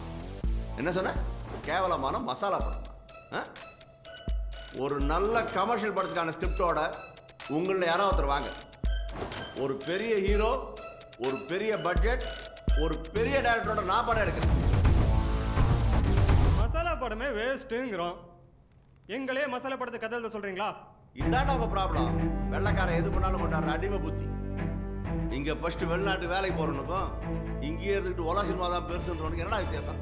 என்ன சொன்ன? கேவலமான மசாலா படம் தான். ஒரு நல்ல கமர்ஷியல் படத்துக்கான ஸ்கிரிப்டோட உங்களில் யாரோ ஒருத்தர் வாங்க. ஒரு பெரிய ஹீரோ, ஒரு பெரிய பட்ஜெட், ஒரு பெரிய டைரக்டரோட நான் படம் எடுக்கிறேன். மசாலா படமே வேஸ்ட்டுங்கிறோம். எங்களே மசாலா படத்தை கதை எழுத சொல்றீங்களா? இதாண்டா உங்க ப்ராப்ளம். வெள்ளைக்காரன் எது பண்ணாலும் கொண்டாடுற அடிமை புத்தி. இங்க ஃபர்ஸ்ட் வெளிநாட்டு வேலைக்கு போறவனுக்கும் இங்கேயே இருந்துக்கிட்டு ஒலா சினிமா தான் பெருசுன்றவனுக்கு என்னடா வித்தியாசம்?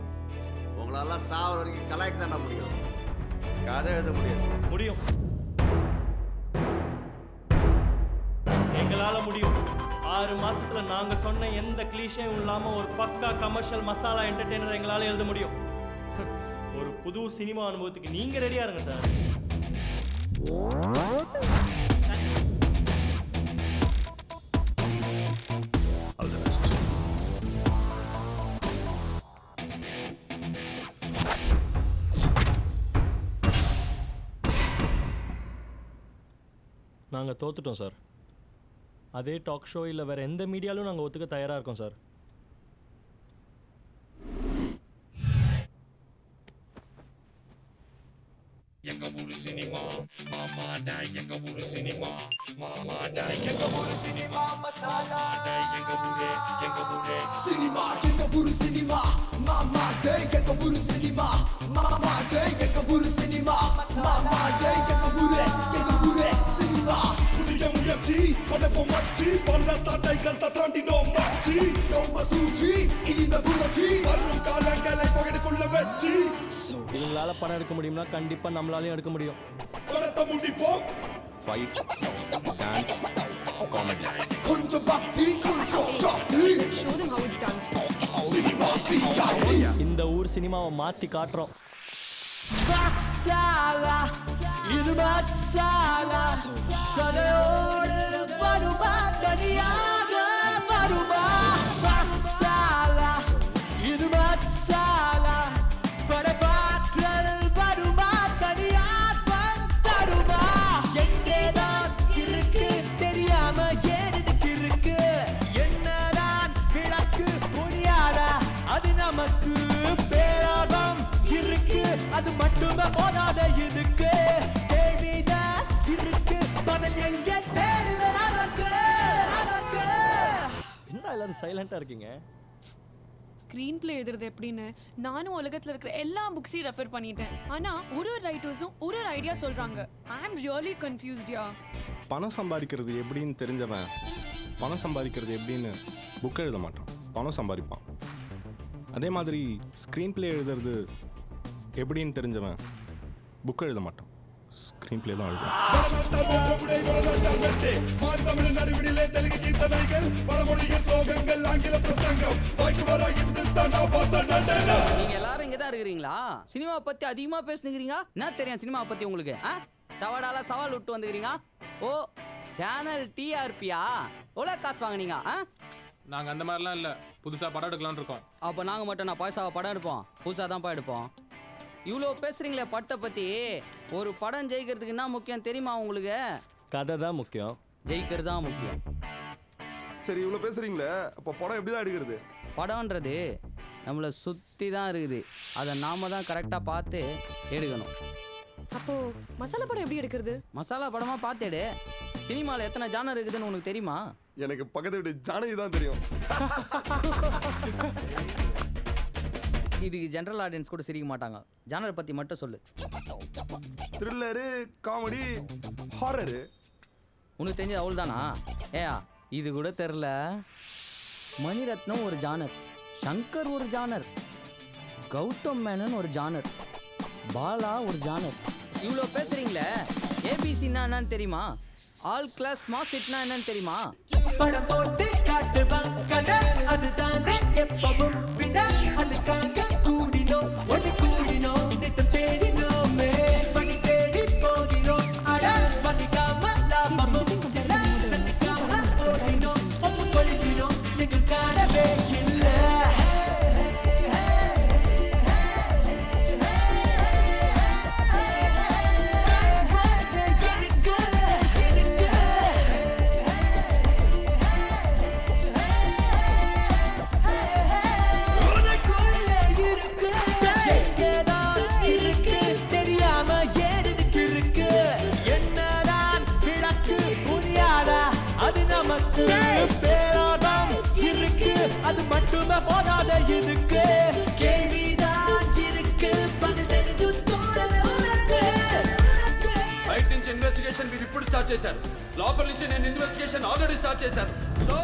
உங்களெல்லாம் சாவர வரைக்கும் கலாய்க்கு தானே முடியும், கதை எழுத முடியும். எங்களால முடியும். 6 மாசத்துல நாங்க சொன்ன எந்த கிளீஷேயும் இல்லாம ஒரு பக்கா கமர்ஷியல் மசாலா என்டர்டெய்னர் எங்களால எழுத முடியும். ஒரு புது சினிமா அனுபவத்துக்கு நீங்க ரெடியா இருங்க சார். நாங்கள் தோத்துட்டோம் சார். அதே டாக் ஷோ இல்லை வேறு எந்த மீடியாலும் நாங்கள் ஒத்துக்க தயாராக இருக்கோம் சார். எங்க ஊரு சினிமா மாமாடா, எங்க ஊரு சினிமா மாமாடா, எங்க ஊரு சினிமா மசாலாடா, எங்க ஊரே சினிமா, எங்க ஊரு சினிமா மாமாடா, எங்க ஊரு சினிமா மாமாடா, எங்க ஊரு சினிமா மாமாடா, எங்க ஊரே சினிமா. புதிய மச்சி படப்போ மச்சி பல்ல தட்டைகள் தாண்டினோம் மச்சி நம்ம சூச்சி இனிமே புரட்சி வரும் காலங்களை பகடுக்குள்ள வச்சு இவங்களால படம் எடுக்க முடியும்னா கண்டிப்பா நம்மளாலையும் எடுக்க முடியும். படத்தை முடிப்போம். Fight, dance, comedy. கொஞ்சம் பக்தி கொஞ்சம் சக்தி. Show them how it's done. Cinema cinema. இந்த ஊர் சினிமாவை மாத்தி காட்டுறோம். மசாலா இது மசாலா கதையோடு வருமா தனியாக வருமா மசாலா இது மசாலா படபாற்றல் வருமா தனியாக தருமா எங்கேதான் இருக்கு தெரியாம ஏறதுக்கு இருக்கு என்னதான் விளக்கு புரியாதா அது நமக்கு பேராகம் இருக்கு அது மட்டுமே போதாத இதுக்கு கேள்விதான் இருக்கு பதில் எங்க தேடுது நமக்கு என்ன எல்லாரும் சைலண்டா இருக்கீங்க? ஸ்க்ரீன் பிளே எழுதுறது எப்படின்னு நானும் உலகத்துல இருக்கிற எல்லா புக்ஸையும் ரெஃபர் பண்ணிட்டேன். ஆனா ஒரு ரைட்டர்ஸும் ஒரு ஐடியா சொல்றாங்க. ஐ அம் ரியலி கன்ஃபியூஸ்ட் யா. பணம் சம்பாதிக்கிறது எப்படின்னு தெரிஞ்சவன் பணம் சம்பாதிக்கிறது எப்படின்னு புக் எழுத மாட்டான், பணம் சம்பாதிப்பான். அதே மாதிரி ஸ்க்ரீன் பிளே எழுதுறது எப்படின்னு தெரிஞ்சவன் புக் எழுத மாட்டான், ஸ்க்ரீன் பிளே தான் எழுதுவான். நீங்க எல்லாரும் இங்க தான் இருக்கிறீங்களா? சினிமா பத்தி அதிகமா பேசுனீங்க. என்ன தெரியும் சினிமா பத்தி உங்களுக்கு? சவாடால சவால் விட்டு வந்துக்கிறீங்க. ஓ சேனல் டிஆர்பியா? எவ்வளோ காசு வாங்குனீங்க? நாங்க அந்த மாதிரிலாம் இல்ல, புதுசா படம் எடுக்கலாம்னு இருக்கோம். அப்போ நாங்க மட்டும் நான் பைசாவை படம் எடுப்போம், புதுசாக தான் எடுப்போம். இவ்வளோ பேசுறீங்களே படத்தை பத்தி. ஒரு படம் ஜெயிக்கிறதுக்கு என்ன முக்கியம் தெரியுமா உங்களுக்கு? கதை தான் முக்கியம், ஜெயிக்கிறது தான் முக்கியம். சரி இவ்வளோ பேசுறீங்களே, அப்போ படம் எப்படி தான் எடுக்கிறது? படம்ன்றது நம்மளை சுற்றி தான் இருக்குது, அதை நாம தான் கரெக்டாக பார்த்து எடுக்கணும். அப்போ மசாலா படம் எப்படி எடுக்கிறது? மசாலா படமா பார்த்துடு. சினிமாவில் எத்தனை ஜானர் இருக்குதுன்னு உனக்கு தெரியுமா? எனக்கு பக்கத்து வீட்டு ஜானகி தான் தெரியும். இதுக்கு ஜென்ரல் ஆடியன்ஸ் கூட சிரிக்க மாட்டாங்க. ஜானர் பற்றி மட்டும் சொல்லு. Thriller, comedy, horror. உனக்கு தெரிஞ்சது அவள் தானா? ஏயா இது கூட தெரில. மணிரத்னம் ஒரு ஜானர், சங்கர் ஒரு ஜானர், கௌதம் மேனன் ஒரு ஜானர், பாலா ஒரு ஜானர். இவ்வளோ பேசுறீங்களே, ஏபிசின்னா என்னன்னு தெரியுமா? ஆல் கிளாஸ் மாஸ் ஹிட்னா என்னன்னு தெரியுமா? படம் போட்டு காட்டுவான் கதை அதுதானே எப்பவும் விட அதுக்காக கூடினோம் ஒன்று கூடினோம் நித்தம் தேடினோமே பணி தேடி போகிறோம் அட பண்ணிக்காம லாபமும் சந்திக்காம ஓடினோம் ஒன்று கொள்கிறோம் எங்கள் காணவே இல்லை. நமக்கு பேராதான் இருக்கு அது மட்டுமே போதாத இதுக்கு கேள்விதான் இருக்கு பதில் தெரிஞ்சு தோணல உனக்கு. బయట నుంచి ఇన్వెస్టిగేషన్ మీరు ఇప్పుడు స్టార్ట్ చేశారు, లోపల నుంచి నేను ఇన్వెస్టిగేషన్ ఆల్రెడీ స్టార్ట్ చేశాను. So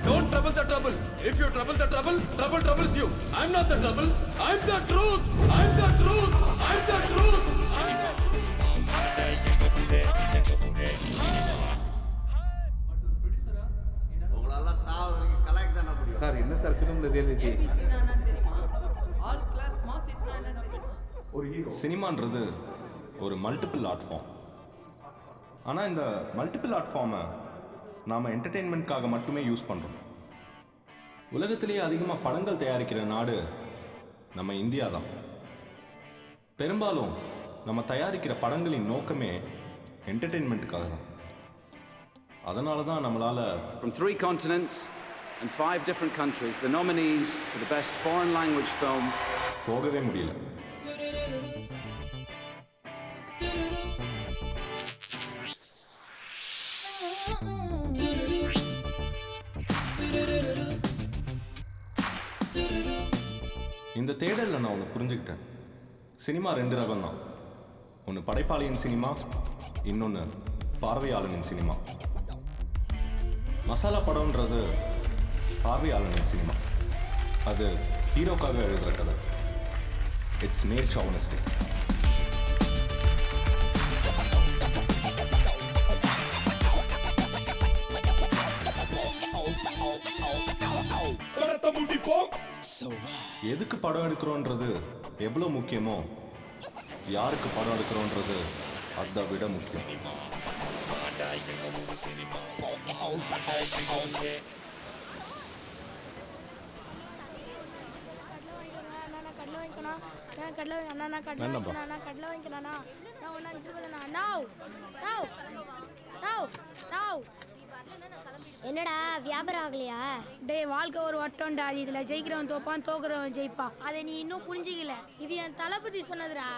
don't trouble the trouble. If you trouble the trouble, trouble troubles you. I am not the trouble, I am the truth, I am the truth, I am the truth. உங்களெல்லாம் சாவ வரைக்கும் கலாய்க்கு தானே முடியும். Sir என்ன sir ஃபிலிமில் reality? All class mass ஹிட்னா என்னன்னு தெரியுமா? சினிமான்றது ஒரு மல்டிபிள் ஆர்ட் ஃபார்ம். ஆனால் இந்த மல்டிபிள் ஆர்ட் ஃபார்மை நாம் என்டர்டெயின்மெண்ட்காக மட்டுமே யூஸ் பண்ணுறோம். உலகத்திலேயே அதிகமாக படங்கள் தயாரிக்கிற நாடு நம்ம இந்தியா தான். பெரும்பாலும் நம்ம தயாரிக்கிற படங்களின் நோக்கமே என்டர்டெயின்மெண்ட்டுக்காக தான். அதனால தான் நம்மளால் From 3 continents and 5 different countries, the nominees for the best foreign language film போகவே முடியல. இந்த தேடலில் நான் ஒன்று புரிஞ்சுக்கிட்டேன். சினிமா 2 ரகம் தான். ஒன்று படைப்பாளியின் சினிமா, இன்னொன்று பார்வையாளனின் சினிமா. மசாலா படம்ன்றது பார்வையாளர்கள் சினிமா. அது ஹீரோக்காக எழுதுகிற கதை. இட்ஸ் மேல் ஷாவனிஸ்டிக். எதுக்கு படம் எடுக்கிறோன்றது எவ்வளோ முக்கியமோ, யாருக்கு படம் எடுக்கிறோன்றது அதை விட முக்கியம். என்னடா வியாபாரம் ஆகலையா? டேய், வாழ்க்கை ஒரு வட்டம்டா. இதுல ஜெயிக்கிறவன் தோப்பான், தோக்குறவன் ஜெயிப்பான். அதை நீ இன்னும் புரிஞ்சிக்கல. இது என் தளபதி சொன்னதுடா.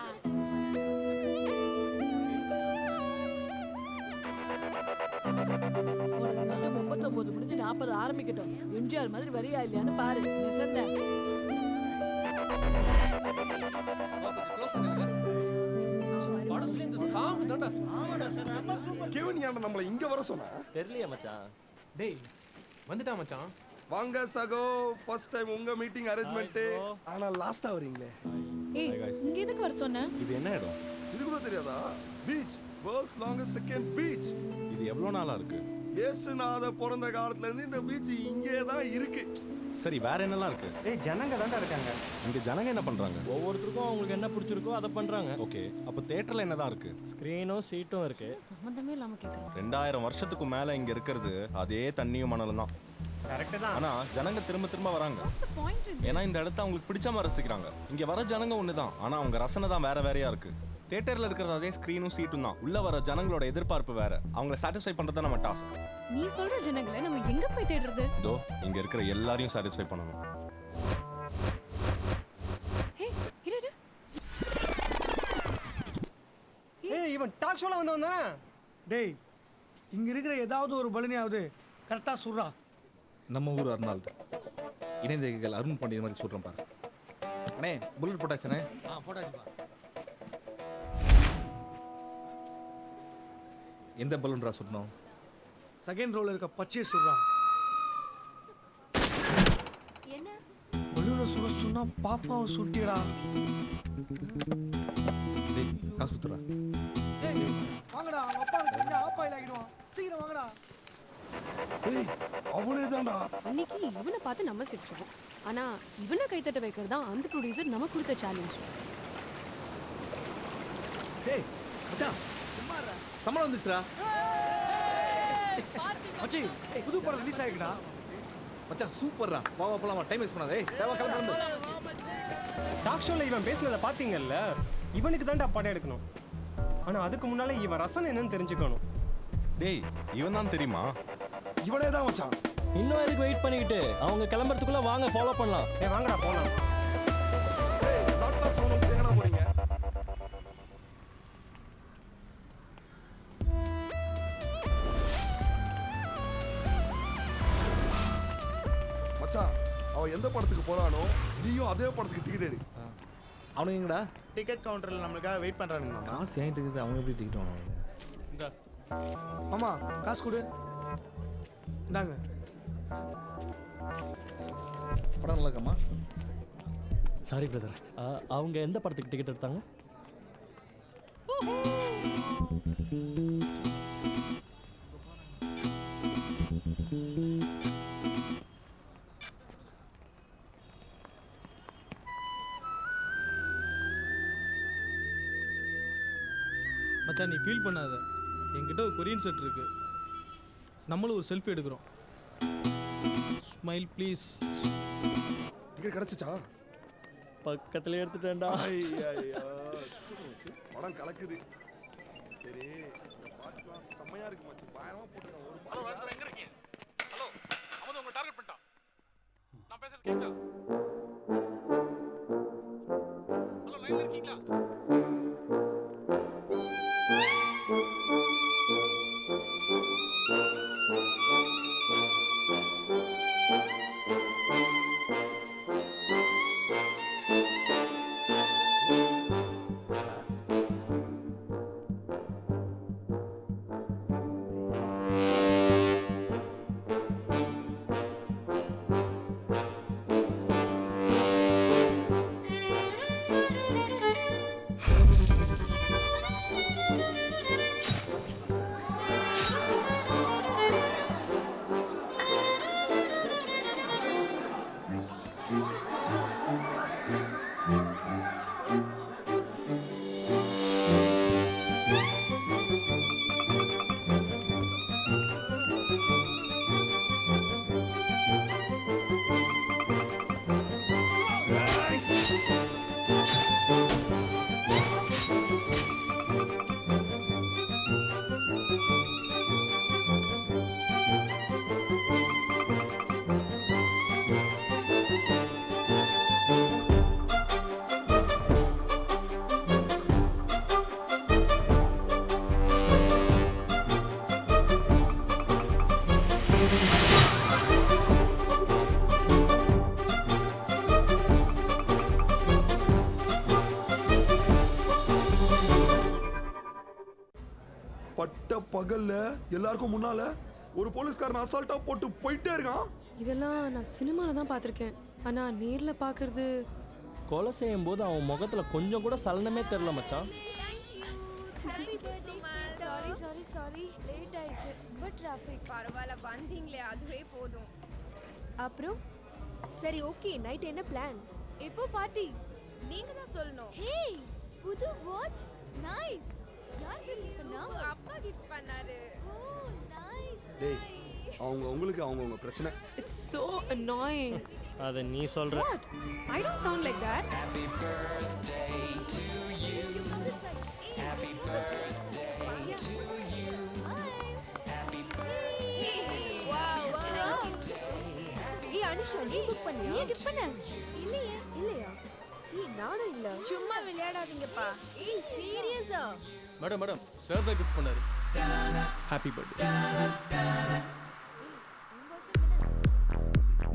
ஒரு 39 முடிஞ்சு 40 ஆரம்பிக்கட்டும். எம்ஜிஆர் மாதிரி வரியா இல்லையான்னு பாரு. நம்மள இங்க வர சொன்னா தெரியலையா மச்சான்? டேய் வந்துட்டா மச்சான். வாங்க சகோ, ஃபர்ஸ்ட் டைம் உங்க மீட்டிங் அரேஞ்ச்மென்ட். ஆனா லாஸ்டா வரீங்களே. ஏய், இங்க எதுக்கு வர சொன்ன? இது என்ன இடம்? இது கூட தெரியாதா? Beach, world's longest second beach. இது எவ்வளோ நாளா இருக்கு? இயேசுநாத பிறந்த காலத்துல இருந்து இந்த பீச் இங்கே தான் இருக்கு. சரி, வேற என்னலாம் இருக்கு? ஏய், ஜனங்க தான்டா இருக்காங்க. இங்க ஜனங்க என்ன பண்றாங்க? ஒவ்வொருத்தருக்கும் அவங்களுக்கு என்ன பிடிச்சிருக்கோ அதை பண்றாங்க. ஓகே, அப்ப தியேட்டர்ல என்னதான் இருக்கு? ஸ்கிரீனும் சீட்டும் இருக்கு. சம்பந்தமே இல்லாம கேக்குறோம். 2000 வருஷத்துக்கு மேல இங்க இருக்கிறது அதே தண்ணியும் மணலும் தான். கரெக்ட் தான். ஆனா ஜனங்க திரும்ப திரும்ப வராங்க. ஏன்னா இந்த இடத்த அவங்களுக்கு பிடிச்ச மாதிரி ரசிக்கிறாங்க. இங்க வர ஜனங்க ஒண்ணுதான், ஆனா அவங்க ரசனை தான் வேற வேறையா இருக்கு. தியேட்டர்ல இருக்கிறது அதே ஸ்கிரீனும் சீட்டும் தான். உள்ள வர ஜனங்களோட எதிர்பார்ப்பு வேற. அவங்கள சாட்டிஸ்ஃபை பண்றது நம்ம டாஸ்க். நீ சொல்ற ஜனங்களை நம்ம எங்க போய் தேடுறது? தோ இங்க இருக்கிற எல்லாரையும் சாட்டிஸ்ஃபை பண்ணணும். ஏய், இவன் டாக் ஷோல வந்தவன் தானே? டேய், இங்க இருக்கிற ஏதாவது ஒரு பலனியாவது கரெக்டா சொல்றா. நம்ம ஊர் அர்னால்டு இணைந்தேகள் அருண் பாண்டியன் மாதிரி சொல்கிறேன் பாரு. அண்ணே, புல்லட் போட்டாச்சுண்ணே. போட்டாச்சுப்பா. எந்த பலூன்ரா சுடணும்? செகண்ட் ரோல இருக்க பச்சையை சொல்றா. என்ன பலூனை சுட சொன்னா பாப்பாவை சுட்டிடா. டேய், காசு குத்துறா. ஏய், வாங்கடா, அவங்க அப்பா தெரிஞ்சா ஆப்பாயில் ஆகிடுவான். சீக்கிரம் வாங்கடா. ஏய், அவனே தான்டா. அன்னைக்கு இவனை பார்த்து நம்ம சிரிச்சோம். ஆனா இவனை கைத்தட்ட வைக்கிறது தான் அந்த ப்ரொடியூசர் நமக்கு கொடுத்த சேலஞ்ச். டேய் மச்சான், சம்பளம் வந்துச்சுடா. மச்சி, புது படம் ரிலீஸ் ஆகிடுடா. மச்சான் சூப்பர்ரா. வா வா போலாம். டைம் வேஸ்ட் பண்ணாதே. தேவா கிளம்பு. டாக் ஷோல இவன் பேசினதை பாத்தீங்கல்ல? இவனுக்கு தான்டா படம் எடுக்கணும். ஆனா அதுக்கு முன்னால இவன் ரசனை என்னன்னு தெரிஞ்சுக்கணும். டேய், இவன் தான் தெரியுமா? இவனே தான் மச்சான். இன்னும் எதுக்கு வெயிட் பண்ணிக்கிட்டு? அவங்க கிளம்புறதுக்குள்ள வாங்க, ஃபாலோ பண்ணலாம். ஏய் வாங்கடா போலாம். ஏய், நாட் சவுண்ட் எங்கடா போறீங்க? மச்சான், அவன் எந்த படத்துக்கு போறானோ நீயும் அதே படத்துக்கு டிக்கெட் எடு. அவனுங்க எங்கடா? டிக்கெட் கவுண்டர்ல நம்மளுக்காக வெயிட் பண்றானுங்க. காசு ஏன்ட்டு இருக்குது. அவங்க எப்படி டிக்கெட் வாங்குவாங்க? மாமா, காசு கொடு. இந்தாங்க. படம் நல்லா இருக்காமா? சாரி பிரதர், அவங்க எந்த படத்துக்கு டிக்கெட் எடுத்தாங்க? மச்சான், நீ ஃபீல் பண்ணாத. என்கிட்ட ஒரு கொரியன் செட் இருக்கு. நம்மளும் ஒரு செல்ஃபி எடுக்கிறோம். Smile please. டிக்கெட் கிடைச்சிச்சா? பக்கத்துல எடுத்துட்டேன்டா. ஐயா, படம் கலக்குது. சரி, இந்த பாட்டுலாம் செம்மையா இருக்கு மச்சி. பயமா போட்டுருக்கான். ஒரு ஹலோ ராஜ், எங்க இருக்கீங்க? ஹலோ, அவன் உங்க டார்கெட் பண்ணிட்டான். நான் பேசுறது கேக்குதா? ஹலோ, லைன்ல இருக்கீங்களா? பட்ட பகல்ல எல்லாருக்கும் முன்னால ஒரு போலீஸ்காரன் அசால்ட்டா போட்டு போயிட்டே இருக்கான். இதெல்லாம் நான் சினிமால தான் பார்த்துருக்கேன், ஆனா நேர்ல பார்க்கறது. கொலை செய்யும் போது அவன் முகத்துல கொஞ்சம் கூட சலனமே தெரியல மச்சான். சாரி சாரி சாரி லேட் ஆயிடுச்சு. பட் டிராஃபிக் பரவாயில்ல, வந்தீங்களே அதுவே போதும். அப்புறம் சரி ஓகே, நைட் என்ன பிளான்? எப்போ பார்ட்டி? நீங்க தான் சொல்லணும். ஹே புது வாட்ச் நைஸ். யார் கிஃப்ட் பண்ணா? அப்பா கிஃப்ட் பண்ணாரு. ஓ நைஸ். டேய் அவங்க உங்களுக்கு அவங்கவங்க பிரச்சனை. It's so annoying. அத நீ சொல்ற. What? I don't sound like that. Happy birthday to you. Happy birthday to you. Happy birthday. Wow wow. ஏய் அனிஷா, நீ புக் பண்ணியா? நீ கிஃப்ட் பண்ண? இல்லையே. இல்லையா? ஏய் நானும் இல்ல. சும்மா விளையாடாதீங்கப்பா. ஏய் சீரியஸா? மேடம் சார் தான் கிஃப்ட் பண்ணாரு. Happy birthday.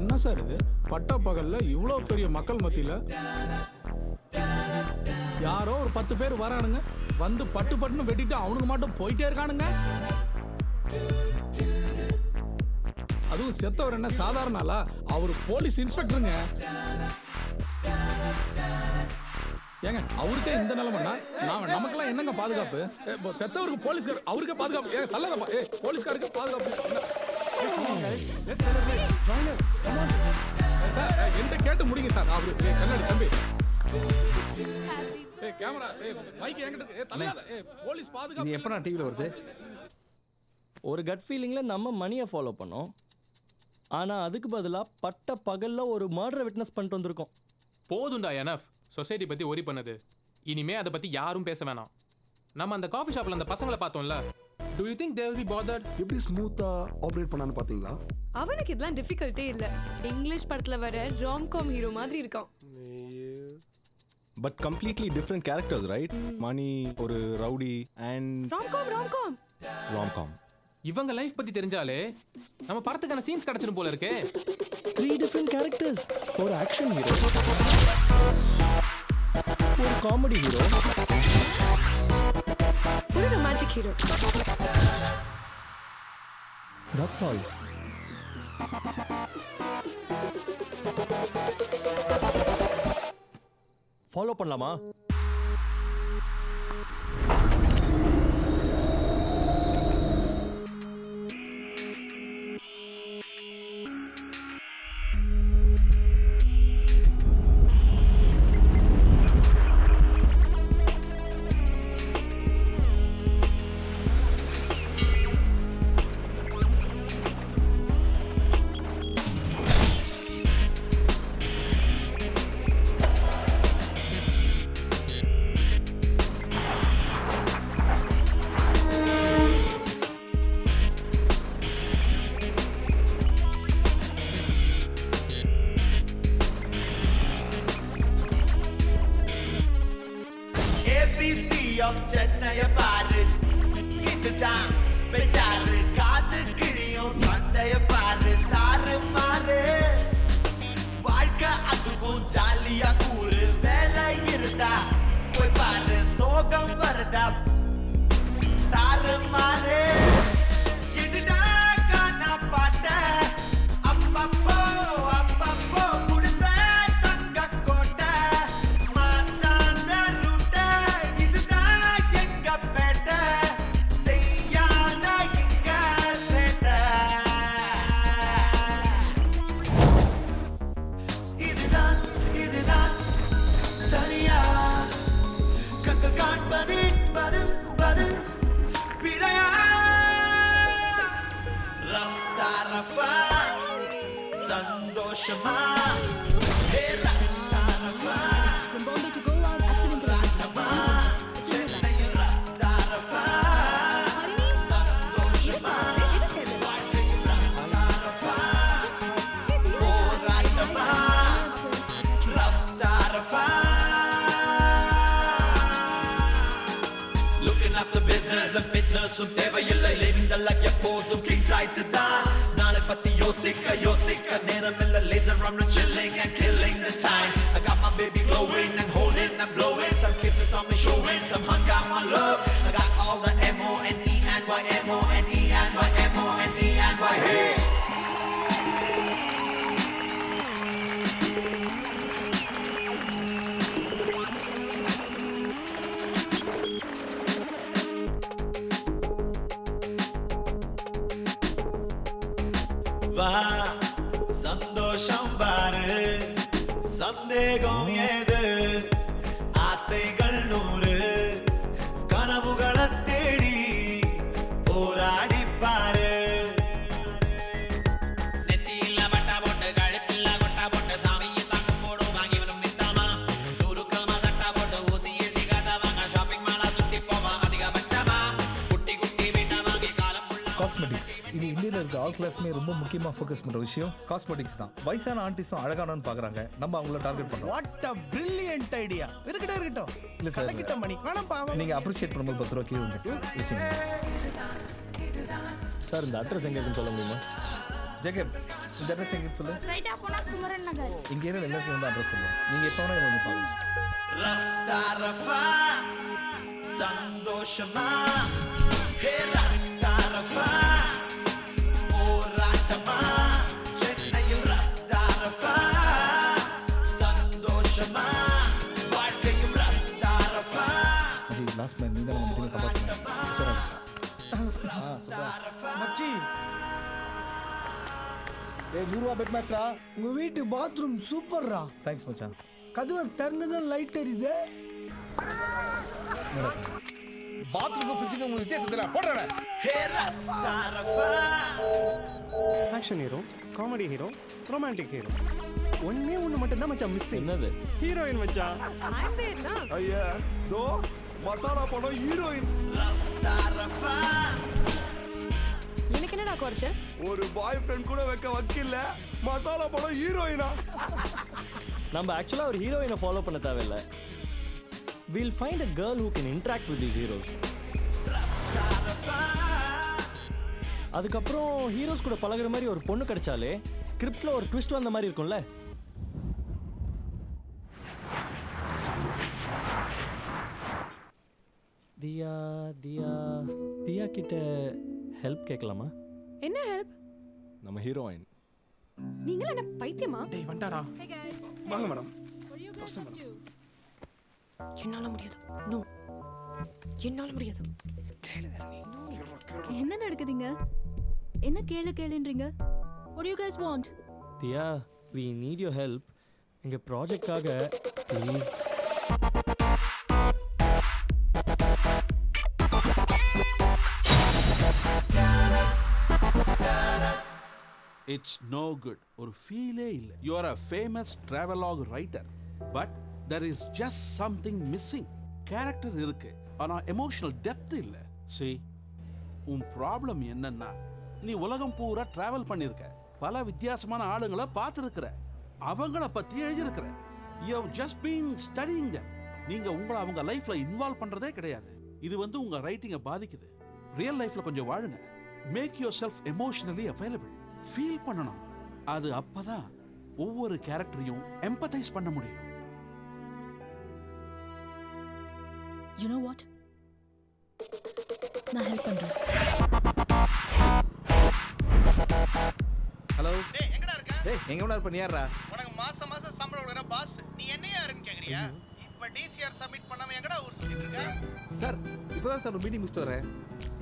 என்ன சார் இது? பட்ட பகல்ல இவ்வளோ பெரிய மக்கள் மத்தியில் யாரோ ஒரு 10 பேர் வரானுங்க, வந்து பட்டு பட்டுன்னு வெட்டிட்டு அவனுக்கு மட்டும் போயிட்டே இருக்கானுங்க. அதுவும் செத்தவர் என்ன சாதாரண ஆளா? அவர் போலீஸ் இன்ஸ்பெக்டருங்க. ஏங்க அவருக்கே இந்த நிலைமைன்னா நமக்கெல்லாம் என்னங்க பாதுகாப்பு? செத்தவருக்கு போலீஸ்கார் அவருக்கே பாதுகாப்பு. தள்ளதப்பா, போலீஸ்காருக்கு பாதுகாப்பு. சார் என்கிட்ட கேட்டு முடிங்க சார். அவரு கண்ணாடி தம்பி, கேமரா மைக் என்கிட்ட தள்ளாத. போலீஸ் பாதுகாப்பு. இது எப்போ நான் டிவியில் வருது? ஒரு கட் ஃபீலிங்ல நம்ம மணியை ஃபாலோ பண்ணோம், ஆனா அதுக்கு பதிலா பட்ட பகல்ல ஒரு மர்டரை விட்னஸ் பண்ணிட்டு வந்திருக்கோம். போதுண்டா எனஃப் சொசைட்டி பத்தி ஒரி பண்ணது. இனிமே அதை பத்தி யாரும் பேச வேணாம். நம்ம அந்த காஃபி ஷாப்ல அந்த பசங்களை பார்த்தோம்ல, do you think they will be bothered? எப்படி ஸ்மூத்தா ஆபரேட் பண்ணான்னு பாத்தீங்களா? அவனுக்கு இதெல்லாம் டிஃபிகல்ட்டே இல்ல. இங்கிலீஷ் படத்துல வர ராம்காம் ஹீரோ மாதிரி இருக்கான். But completely different characters right? Mani ஒரு ரவுடி அண்ட் ராம்காம். இவங்க லைஃப் பத்தி தெரிஞ்சாலே நம்ம படத்துக்கான சீன்ஸ் கிடைச்சிடும் போல இருக்கே. 3 டிஃபரெண்ட் கேரக்டர்ஸ். ஒரு ஆக்ஷன் ஹீரோ, ஒரு காமெடி ஹீரோ, ஒரு romantic hero. That's all. Follow பண்ணலாமா? of சென்னைய பாரு, இதுதான் பெஜாரு, காது கிழியும் சண்டைய பாரு, தாறு மாறு வாழ்க்கை அதுவும் ஜாலியா கூறு, வேலை இருந்தா போய் பாரு, சோகம் வருதா தாறு மாறு இதுடா காணா பாட்ட அப்பப்போ அப்பப்போ குடிச தங்க கோட்டை மாத்தாண்ட ரூட்ட இதுதான் எங்க பேட்டை செய்யாத இங்க சேட்டை இதுதான் இதுதான் சரியா கக்க காண்பது பதில் பதில் பிழையா ரஃப்தா ரஃபா சந்தோஷமா ரஃப்தா ரஃபா From Bombay to Goa, accidental. ரஃப்தா சென்னை ரஃப்தா ரஃபா சந்தோஷமா வாழ்க்கையில் ரஃப்தா ரஃபா போராட்டமா ரஃப்தா ரஃபா Looking after business and fitness um தேவையில்லை living the life எப்போதும் king size தான் நாளை பத்தி யோசிக்க நேரமில்லை laser on and chilling and killing the time I got my baby glowing and holding and blowing some kisses on me showing some hung out my love I got all the M-O-N-E and Y-M-O-N-E-N-Y-M-O-N-E-N-Y. Hey! வா சந்தோஷம் பாரு சந்தேகம் ஏது ஆசைகள் 100 கனவுகளை தேடி போராடி பாரு நெத்தியில பட்டா போட்டு கழுத்தில கொட்டா போட்டு சாமியை தாங்கும் போடும் வாங்கி வரும் நித்தாமா சுருக்கமா சட்டா போட்டு ஊசியை சிகாத வாங்க ஷாப்பிங் மாலா சுத்தி போவா அதிகபட்சமா குட்டி குட்டி வீட்டை வாங்கி காலம் காஸ்மெட்டிக்ஸ் இது இந்தியாவில் இருக்க ஆல் கிளாஸ்மே ரொம்ப முக்கியமாக ஃபோக்கஸ் பண்ணுற விஷயம் காஸ்மெட்டிக்ஸ் தான். வயசான ஆண்டிஸும் அழகானு பார்க்குறாங்க, நம்ம அவங்கள டார்கெட் பண்ணுறோம். What a brilliant idea. இருக்கட்டும் இல்லை சார், கிட்ட மணி வேணாம்ப்பா. நீங்கள் அப்ரிஷியேட் பண்ணும்போது 10 ரூபா கீழே வச்சுங்க சார். இந்த அட்ரஸ் எங்கே இருக்குன்னு சொல்ல முடியுமா? ஜெகப், இந்த அட்ரஸ் எங்கே சொல்லு. ரைட்டா போனா குமரன் நகர். இங்கே ஏரியாவில் எல்லாத்தையும் வந்து அட்ரஸ் சொல்லுவோம். நீங்கள் எப்போ வேணால் வந்து பாருங்க. ரஃப்தா ரஃபா சந்தோஷமா ஹே ரஃப்தா ரஃபா போராட்டமா சென்னையில் ரஃப்தா ரஃபா சந்தோஷமா வாழ்க்கையும் ரஃப்தா ரஃபா அது லாஸ்ட் மேன் நீங்கள் நம்ம மீட்டிங்கை காப்பாற்றுங்க. மச்சி ஏய் 100 ரூபா பெட் மேட்ச்ரா. உங்க வீட்டு பாத்ரூம் சூப்பர்ரா. தேங்க்ஸ் மச்சான். கதவை திறந்ததும் லைட் எரியுது. பாத்ரூம் ஃபிட்சிங் உங்களுக்கு வித்தியாசம் தெரியல. போடுறேன். ஹே ரஃப்தா ரஃபா action hero, comedy hero, romantic hero. ஒண்ணே ஒன்று மட்டும் தான் மச்சான் மிஸ். என்னது? ஹீரோயின் மச்சான். ஐயா தோ மசாலா படம் ஹீரோயின். ரஃப்தா ரஃபா எனக்கு என்னடா குறைச்சல்? ஒரு பாய் ஃப்ரெண்ட் கூட வைக்க வக்கில்ல, மசாலா படம் ஹீரோயினா. நம்ம ஆக்சுவலாக ஒரு ஹீரோயினை ஃபாலோ பண்ண தேவையில்லை. We'll find a girl who can interact with these heroes. அதுக்கப்புறம் ஹீரோஸ் கூட பழகுற மாதிரி ஒரு பொண்ணு கிடைச்சாலே ஸ்கிரிப்ட்ல ஒரு ட்விஸ்ட் வந்த மாதிரி இருக்கும்ல. தியா தியா தியா கிட்ட ஹெல்ப் கேட்கலாமா? என்ன ஹெல்ப்? நம்ம ஹீரோயின். நீங்களா என்ன பைத்தியமா? டேய் வண்டாடா. வாங்க மேடம். என்னால முடியாது. நோ, என்னால முடியாது. என்ன நடக்குதுங்க? என்ன கேளுன்றீங்க? What do you guys want? Diya, we need your help. எங்க ப்ராஜெக்ட்காக ப்ளீஸ். It's no good. ஒரு ஃபீலே இல்லை. You are a famous travelogue writer, but there is just something missing. Character இருக்கு, ஆனா எமோஷனல் டெப்த் இல்லை. see, உன் ப்ராப்ளம் என்னன்னா, நீ உலகம் பூரா டிராவல் பண்ணிருக்க, பல வித்தியாசமான ஆளுங்களை பார்த்துருக்கிற, அவங்கள பத்தி எழுதியிருக்கிற. you have just been studying them. நீங்க உங்களை அவங்க லைஃப்ல இன்வால்வ் பண்றதே கிடையாது. இது உங்க ரைட்டிங்கை பாதிக்குது. ரியல் லைஃப்ல கொஞ்சம் வாழுங்க. Make yourself emotionally available. Feel பண்ணணும். அது அப்பதான் ஒவ்வொரு கேரக்டரையும் எம்பத்தைஸ் பண்ண முடியும். You know what? நான் ஹெல்ப் பண்றேன். ஹலோ. டேய் எங்கடா இருக்க? டேய் எங்க வேணா இருப்ப, நீ யாரா? உனக்கு மாசம் சம்பளம் கொடுக்குற பாஸ். நீ என்ன யாருன்னு கேக்குறியா? இப்ப டிசிஆர் சப்மிட் பண்ணாம எங்கடா ஊர் சுத்திட்டு இருக்க? சார் இப்போதான் சார் ஒரு மீட்டிங் முடிச்சுட்டு வரேன்.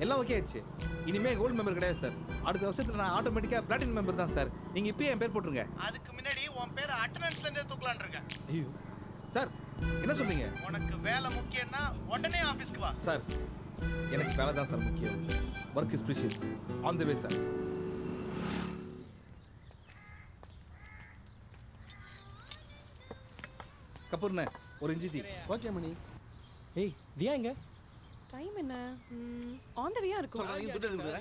எல்லாம் ஓகே ஆயிடுச்சு. இனிமே கோல்டு மெம்பர் கிடையாது சார். அடுத்த வருஷத்துல நான் ஆட்டோமேட்டிக்கா பிளாட்டினம் மெம்பர் தான் சார். நீங்க இப்பயே என் பேர் போட்டுருங்க. அதுக்கு முன்னாடி உன் பேர் அட்டெண்டன்ஸ்ல இருந்தே தூக்கலாம்னு இருக்கேன். ஐயோ சார், என்ன சொல்றீங்க? உனக்கு வேலை முக்கியம்னா உடனே ஆபீஸ்க்கு வா. சார் எனக்கு வேலை தான் சார் முக்கியம். Work is precious. On the way sir. கபூர்ண்ணே ஒரு இஞ்சி டீ. ஓகே மணி. ஏய் தியா எங்க? டைம் என்ன? ஆன் தி வேயா இருக்கும். சொல்றீங்க துட்டு இருக்குது.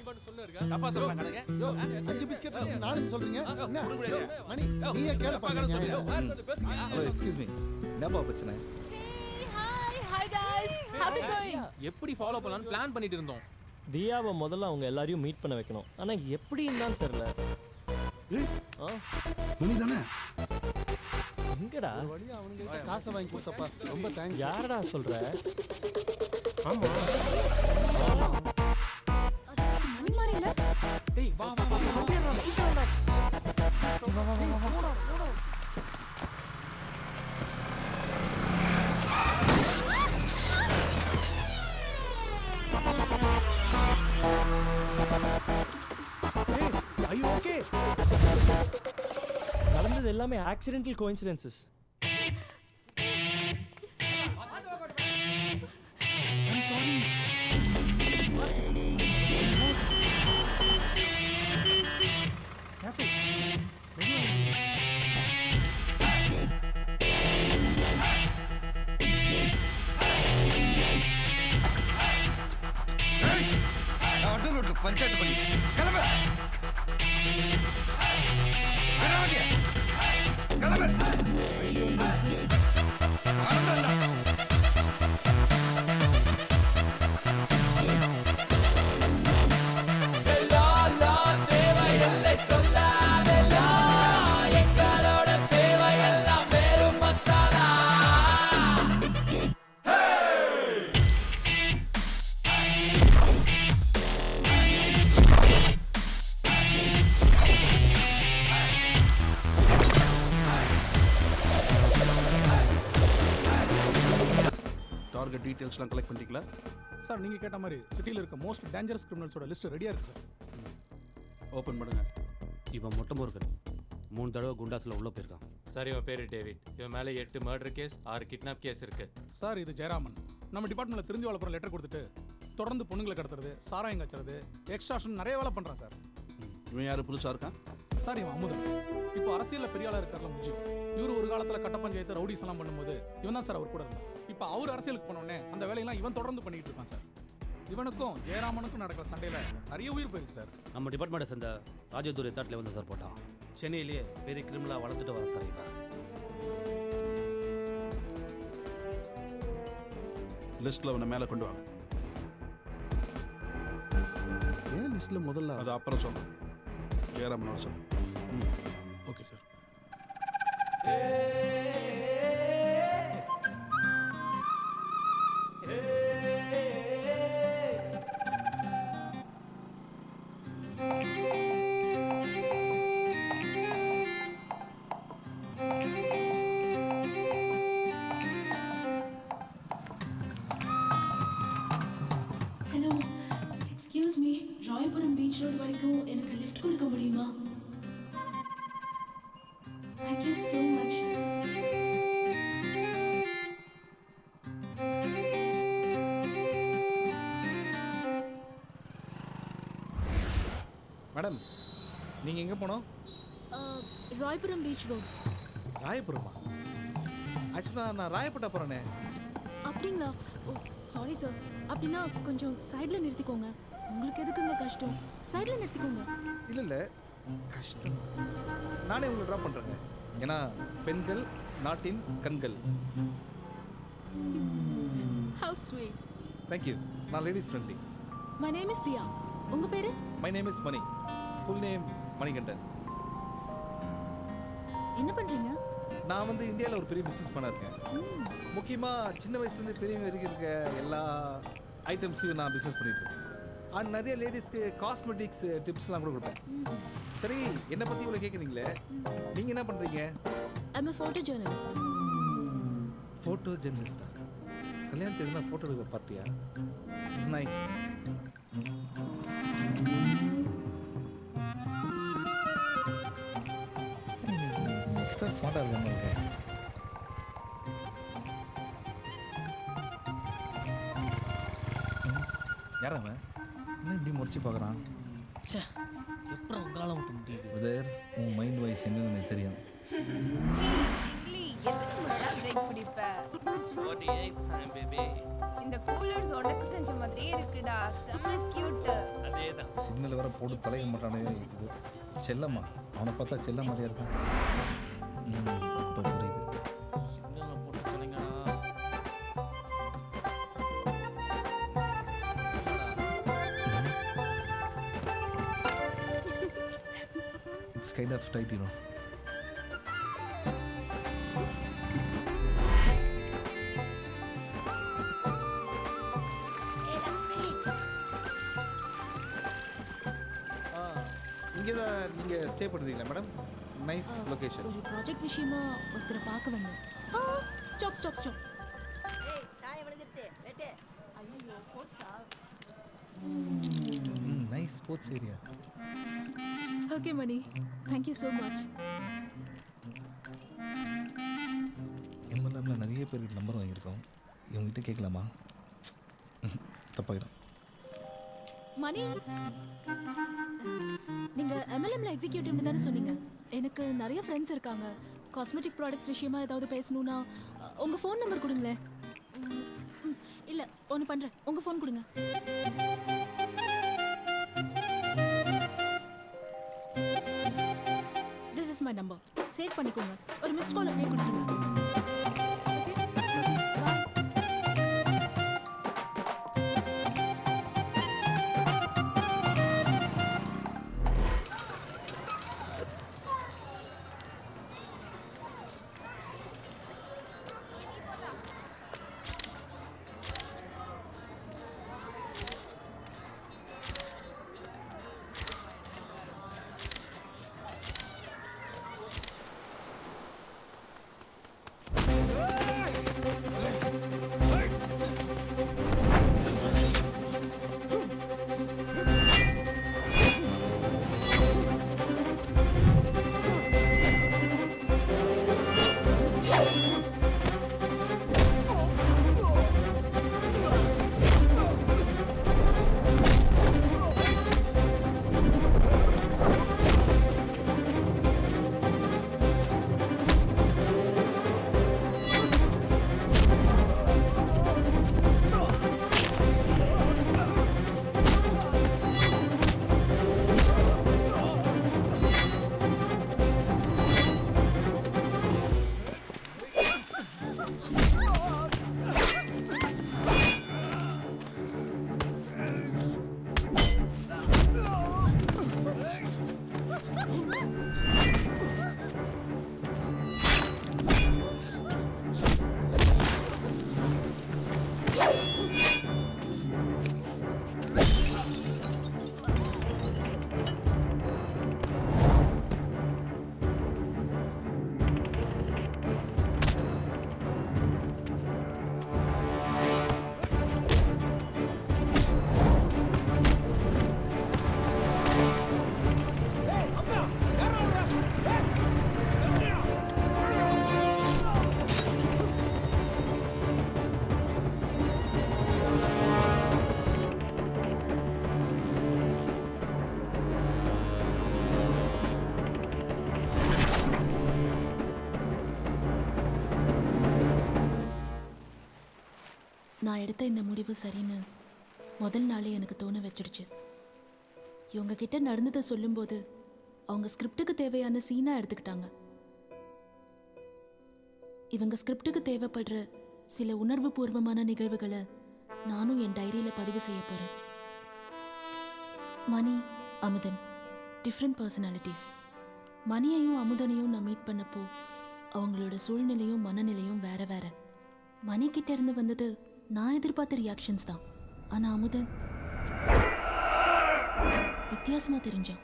தப்பா சொல்றாங்க கணக்கு. யோ 5 பிஸ்கட் நானும் சொல்றீங்க. என்ன மணி நீயே கேள பாருங்க. Hello excuse me. என்னப்பா பிரச்சனை? Hi guys. How's it going? எப்படி ஃபாலோ பண்ணலாம்னு பிளான் பண்ணிட்டு இருந்தோம். தியாவை முதல்ல அவங்க எல்லாரையும் மீட் பண்ண வைக்கணும். ஆனா எப்படி இருந்தான்னு தெரியல. மணி தானே? எங்கடா? வழியா அவனுங்க காசை வாங்கி கொடுத்தப்பா. ரொம்ப தேங்க்ஸ். யாரடா சொல்ற? ஆமா. ஐயோ ஓகே நடந்தது எல்லாமே accidental coincidences. I'm sorry. Careful. Panchayat பண்ணி கிளம்பு டார்கெட் டீடைல்ஸ்லாம் கலெக்ட் பண்ணிட்டீங்களா? சார் நீங்கள் கேட்ட மாதிரி சிட்டியில் இருக்க மோஸ்ட் டேஞ்சரஸ் கிரிமினல்ஸோட லிஸ்ட் ரெடியாக இருக்குது சார். ஓப்பன் பண்ணுங்க. இவன் மொட்டை முருகன் 3 தடவை குண்டாஸில் உள்ளே போயிருக்கான். சார் இவன் பேர் டேவிட். இவன் மேலே 8 மர்டர் கேஸ் 6 கிட்னாப் கேஸ் இருக்கு. சார் இது ஜெயராமன். நம்ம டிபார்ட்மெண்ட்டில் தெரிஞ்சு வளப்புறம் லெட்டர் கொடுத்துட்டு தொடர்ந்து பொண்ணுங்களை கடத்துறது, சாராயம் கச்சுறது, எக்ஸ்ட்ராஷன் நிறைய வேலை பண்ணுறான் சார். இவன் யார் புதுசாக இருக்கான்? சார் இவன் அமுதன். இப்போ அரசியலில் பெரிய ஆளாக இருக்கார்ல முஜிப். இவர் ஒரு காலத்தில் கட்ட பஞ்சாயத்து ரவுடிஸ் எல்லாம் பண்ணும்போது இவன் தான் சார் அவர் கூட இருந்தான். இப்போ அவர் அரசியலுக்கு போனோடனே அந்த வேலையெல்லாம் இவன் தொடர்ந்து பண்ணிட்டு இருக்கான் சார். இவனுக்கும் ஜெயராமனுக்கும் நடக்கிற சண்டையில் நிறைய உயிர் போயிருக்கு சார். நம்ம டிபார்ட்மெண்ட்டை சேர்ந்த ராஜதுரை தாட்டில் வந்து சார் போட்டான். சென்னையிலேயே பெரிய கிரிமினலாக வளர்ந்துட்டு வர சார் இவன். லிஸ்ட்டில் அவனை மேலே கொண்டு வாங்க. ஏன் லிஸ்ட்டில் முதல்ல? அது அப்புறம் சொல்லுங்கள். ஜெயராமனோட சொல்லு. Okay sir. Hello, excuse me, Royapuram beach road வரைக்கும் எனக்கு லிஃப்ட் கொடுக்க முடியுமா? Thank you so much. Madam நீங்கள் எங்கே போனோம்? Royapuram beach road. ராயபுரமா? ஆக்சுவலாக நான் ராயப்பட்டா போகிறேனே. அப்படிங்களா? Oh sorry sir. அப்படின்னா கொஞ்சம் சைடில் நிறுத்திக்கோங்க. உங்களுக்கு எதுக்குங்க கஷ்டம்? சைடில் நிறுத்திக்கோங்க. இல்லை இல்லை கஷ்டம். நானே உங்களை ட்ராப் பண்ணுறேங்க. ஏன்னா பெண்கள் நாட்டின் கண்கள். How sweet. தேங்க்யூ. நான் ladies friendly. My name is Diya. உங்கள் பேர்? My name is Mani. Full name Manikandan. என்ன பண்ணுறீங்க? நான் வந்து இந்தியாவில் ஒரு பெரிய பிஸ்னஸ் பண்ண இருக்கேன். முக்கியமாக சின்ன வயசுலேருந்து பெரியவங்க வரைக்கும் இருக்க எல்லா ஐட்டம்ஸையும் நான் பிஸ்னஸ் பண்ணிட்டு இருக்கேன். அண்ட் நிறைய லேடிஸ்க்கு காஸ்மெட்டிக்ஸ் டிப்ஸ்லாம் கூட கொடுப்பேன். சரி, என்னை பற்றி இவ்வளோ கேட்குறீங்களே, நீங்கள் என்ன பண்ணுறீங்க? I'm a photo journalist. Photo ஜெர்னலிஸ்டா? கல்யாணத்துக்கு எதுனா ஃபோட்டோ எடுக்கிற பார்ட்டியா? நைஸ். எக்ஸ்ட்ரா ஸ்மார்ட்டாக இருக்காங்க இருக்கேன். யார் அவன்? என்ன இப்படி முடிச்சு பார்க்குறான்? ச்சே, எப்படி உங்களால் விட்டு முடியுது? உதர், உன் மைண்ட் வாய்ஸ் என்னன்னு எனக்கு தெரியும். இந்த கூலர்ஸ் உனக்கு செஞ்ச மாதிரியே இருக்குடா. செம்ம கியூட். அதேதான். சிக்னல் வர போட்டு தலைய மாட்டானே. செல்லம்மா, அவனை பார்த்தா செல்ல மாதிரியா இருக்கான். இப்போ புரியுது. சிக்னலை போட்டு சொன்னீங்கன்னா it's kind of tight, you know. இங்கே தான் நீங்கள் ஸ்டே பண்ணுறீங்களா மேடம்? Nice location. ஒரு ப்ராஜெக்ட் விஷயமா ஒருத்தரை பார்க்க வந்தேன். Stop stop stop. Nice sports area. Okay Mani, thank you so much. எம்எல்எம்ல நிறைய பேருக்கு நம்பர் வாங்கியிருக்கோம். இவங்ககிட்ட கேட்கலாமா? தப்பாயிடும். மணி, நீங்க எம்எல்எம்ல எக்ஸிக்யூட்டிவ்னு தானே சொன்னீங்க? எனக்கு நிறைய ஃப்ரெண்ட்ஸ் இருக்காங்க. காஸ்மெட்டிக் ப்ராடக்ட்ஸ் விஷயமா ஏதாவது பேசணும்னா உங்க ஃபோன் நம்பர் கொடுங்களேன். இல்லை ஒன்று பண்ணுறேன், உங்கள் ஃபோன் கொடுங்க. This is my number, save பண்ணிக்கோங்க. ஒரு மிஸ்ட் கால் அப்படியே கொடுத்துருங்க. நான் எடுத்த இந்த முடிவு சரின்னு முதல் நாளே எனக்கு தோண வச்சிடுச்சு. இவங்க கிட்ட நடந்ததை சொல்லும்போது அவங்க ஸ்கிரிப்டுக்கு தேவையான சீனாக எடுத்துக்கிட்டாங்க. இவங்க ஸ்கிரிப்டுக்கு தேவைப்படுற சில உணர்வு பூர்வமான நிகழ்வுகளை நானும் என் டைரியில் பதிவு செய்ய போகிறேன். மணி, அமுதன், டிஃப்ரெண்ட் பர்சனாலிட்டிஸ். மணியையும் அமுதனையும் நான் மீட் பண்ணப்போ அவங்களோட சூழ்நிலையும் மனநிலையும் வேற வேற. மணிக்கிட்ட இருந்து வந்தது நான் எதிர்பார்த்த ரியாக்ஷன்ஸ் தான். ஆனால் அமுதன் வித்தியாசமாக தெரிஞ்சான்.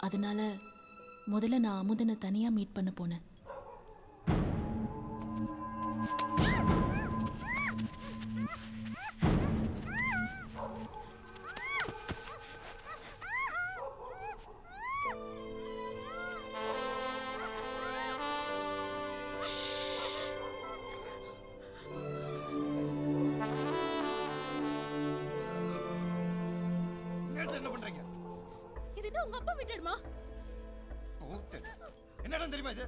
அதனால முதல்ல நான் அமுதனை தனியாக மீட் பண்ண போனேன். உங்க அப்பா விட்டுடுமா? என்னடா தெரியுமா இது?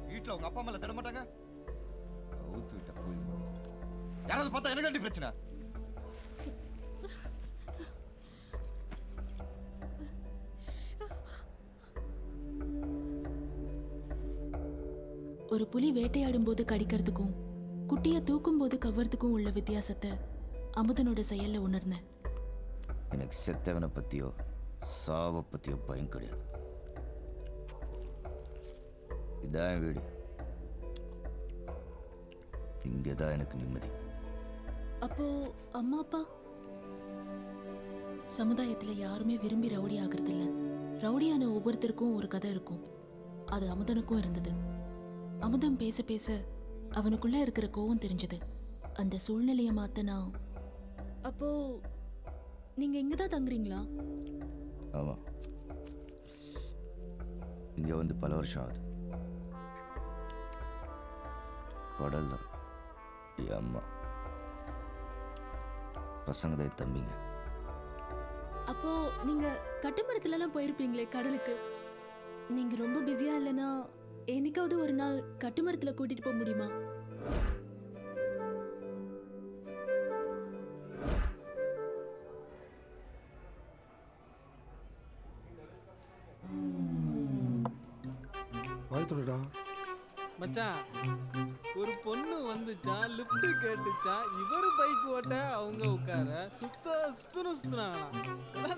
வீட்டுல உங்க அப்பா மேல திட மாட்டாங்க. யாராவது பார்த்தா எனக்கு பிரச்சனை. ஒரு புலி வேட்டையாடும் போது கடிக்கிறதுக்கும் குட்டியை தூக்கும் போது கவர்றதுக்கும் உள்ள வித்தியாசத்தை அமுதனோட செயல்ல உணர்ந்தேன். எனக்கு செத்தவனை பத்தியோ சாவை பத்தியோ பயம் கிடையாது. இதான் வீடு, இங்கதான் எனக்கு நிம்மதி. அப்போ அம்மா அப்பா? சமுதாயத்தில் யாருமே விரும்பி ரவுடி ஆகிறதில்ல. ரவுடியான ஒவ்வொருத்தருக்கும் ஒரு கதை இருக்கும். அது அமுதனுக்கும் இருந்தது. அமுதன் பேச பேச அவனுக்குள்ள இருக்கிற கோவம் தெரிஞ்சது. அந்த சூழ்நிலையை மாத்த நான். அப்போ நீங்க இங்க தான் தங்குறீங்களா? ஆமாம், இங்கே வந்து பல வருஷம் ஆகுது. கடல் தான் என் அம்மா, பசங்க தான் தம்பிங்க. அப்போ நீங்க கட்டுமரத்துல எல்லாம் போயிருப்பீங்களே கடலுக்கு. நீங்க ரொம்ப பிஸியா இல்லைன்னா என்னைக்காவது ஒரு நாள் கட்டுமரத்துல கூட்டிட்டு போக முடியுமா? வாய்த்தோடா மச்சான், ஒரு பொண்ணு வந்துச்சான், லிஃப்ட் கேட்டுச்சான், இவரு பைக் ஓட்ட அவங்க உட்கார சுத்துனாங்களாம்.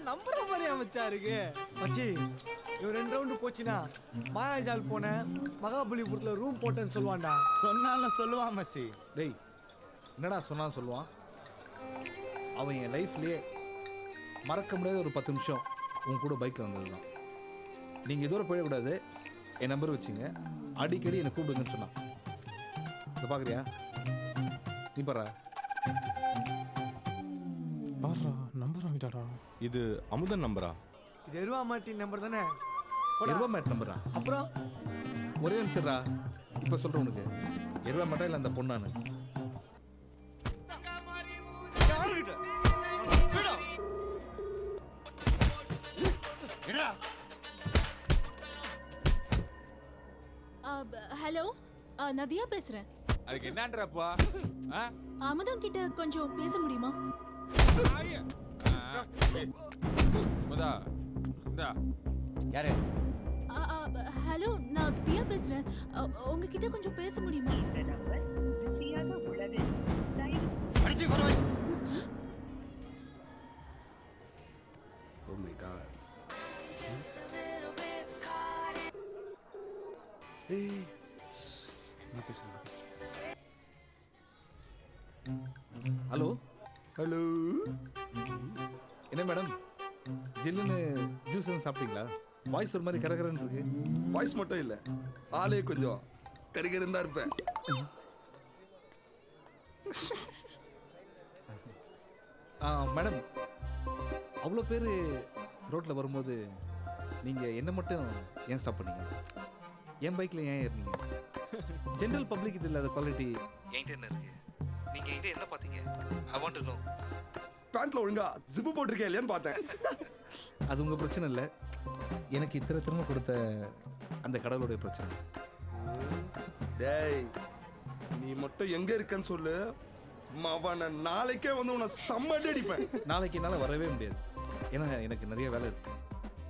நம்புற மாதிரியா மச்சான் இருக்கு? மச்சி, இவன் 2 ரவுண்டு போச்சுன்னா மாயாஜால் போனேன், மகாபலிபுரத்துல ரூம் போட்டேன்னு சொல்லுவான்டா. சொன்னாலும் சொல்லுவான் மச்சி. டேய், என்னடா சொன்னாலும் சொல்லுவான். அவன் என் லைஃப்லேயே மறக்க முடியாத ஒரு 10 நிமிஷம் உன் கூட பைக்கில் வந்தது தான். நீங்கள் இதோட போயிடக்கூடாது, என் நம்பர் வச்சுங்க, அடிக்கடி என்னை கூப்பிடுங்கன்னு சொன்னான். இதை பார்க்குறியா? நீ பாரு நம்பர் வாங்கிட்டாடா. இது அமுதன் நம்பரா? இது எருவா மாட்டி நம்பர் தானே? எருவா மேட் நம்பரா? அப்புறம் ஒரே நிமிஷம்டா, இப்போ சொல்கிறேன் உனக்கு. எருவா மேட்டா இல்லை அந்த பொண்ணானு? ஹலோ, நதியா பேசுறேன். அதுக்கு என்னன்றப்பா? அமுதன் கிட்ட கொஞ்சம் பேச முடியுமா? முதா இந்தா. யாரு? ஹலோ, நான் தியா பேசுறேன். உங்ககிட்ட கொஞ்சம் பேச முடியுமா? Oh my god. ஏய், நான் பேசுறேன். Hello hello. என்ன மேடம், ஜில்லுன்னு ஜூஸ் எதுவும் சாப்பிட்டீங்களா? வாய்ஸ் ஒரு மாதிரி கரகரன்னு இருக்கு. வாய்ஸ் மட்டும் இல்லை, ஆளே கொஞ்சம் கரிகரன் தான் இருப்பேன். மேடம், அவ்வளோ பேர் ரோட்டில் வரும்போது நீங்கள் என்ன மட்டும் ஏன் ஸ்டாப் பண்ணீங்க? என் பைக்கில் ஏன் ஏறினீங்க? ஜென்ரல் பப்ளிக் இல்லாத குவாலிட்டி என்கிட்ட என்ன இருக்கு? நீங்கள் என்கிட்ட என்ன பார்த்தீங்க? I want to know. பேண்ட்ல ஒழுங்கா ஜிப்பு போட்டிருக்கேன் இல்லையான்னு பார்த்தேன். அது உங்கள் பிரச்சனை இல்லை, எனக்கு இத்தனை திறமை கொடுத்த அந்த கடவுளுடைய பிரச்சனை. டேய், நீ மட்டும் எங்க இருக்கன்னு சொல்லு, அவனை நாளைக்கே வந்து உன்னை செம்மடி அடிப்பேன். நாளைக்கு என்னால் வரவே முடியாது, ஏன்னா எனக்கு நிறைய வேலை இருக்கு.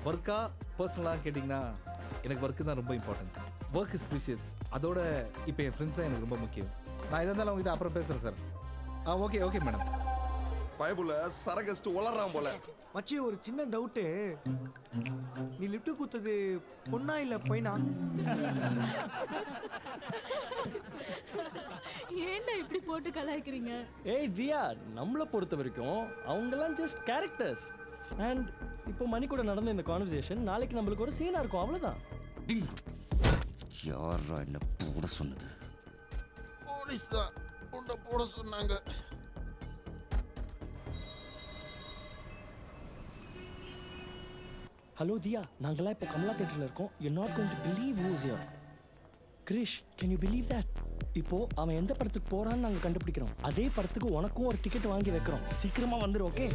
ஒர்க்கா பர்சனலாக கேட்டிங்கன்னா எனக்கு ஒர்க்கு தான் ரொம்ப இம்பார்ட்டன்ட். Work is precious. அதோட இப்போ என் ஃப்ரெண்ட்ஸ் தான் எனக்கு ரொம்ப முக்கியம். நான் இதாக இருந்தாலும் அவங்ககிட்ட அப்புறம் பேசுகிறேன் சார். Okay okay madam. பயபுல சரகஸ்ட்டு வளர்றான் போல. மச்சி, ஒரு சின்ன டவுட்டு. நீ லிஃப்ட் குத்தது பொண்ணா இல்ல பையனா? ஏன்டா இப்படி போட்டு கலாய்க்கிறீங்க? ஏய் தியா, நம்மளை பொறுத்த வரைக்கும் அவங்கெல்லாம் ஜஸ்ட் கேரக்டர்ஸ். அண்ட் இப்போ மணி கூட நடந்த இந்த கான்வர்சேஷன் நாளைக்கு நம்மளுக்கு ஒரு சீனாக இருக்கும், அவ்வளோதான். யாரா என்ன போட சொன்னது? போலீஸ் தான் உன்னை போட சொன்னாங்க. ஹலோ தியா, நாங்களாம் இப்போ கமலா தேட்டரில் இருக்கோம். You not going to believe who is here. Krish, can you believe that? இப்போ அவன் எந்த படத்துக்கு போறான்னு நாங்கள் கண்டுபிடிக்கிறோம். அதே படத்துக்கு உனக்கும் ஒரு டிக்கெட் வாங்கி வைக்கிறோம். சீக்கிரமா வந்துரு. ஓகே?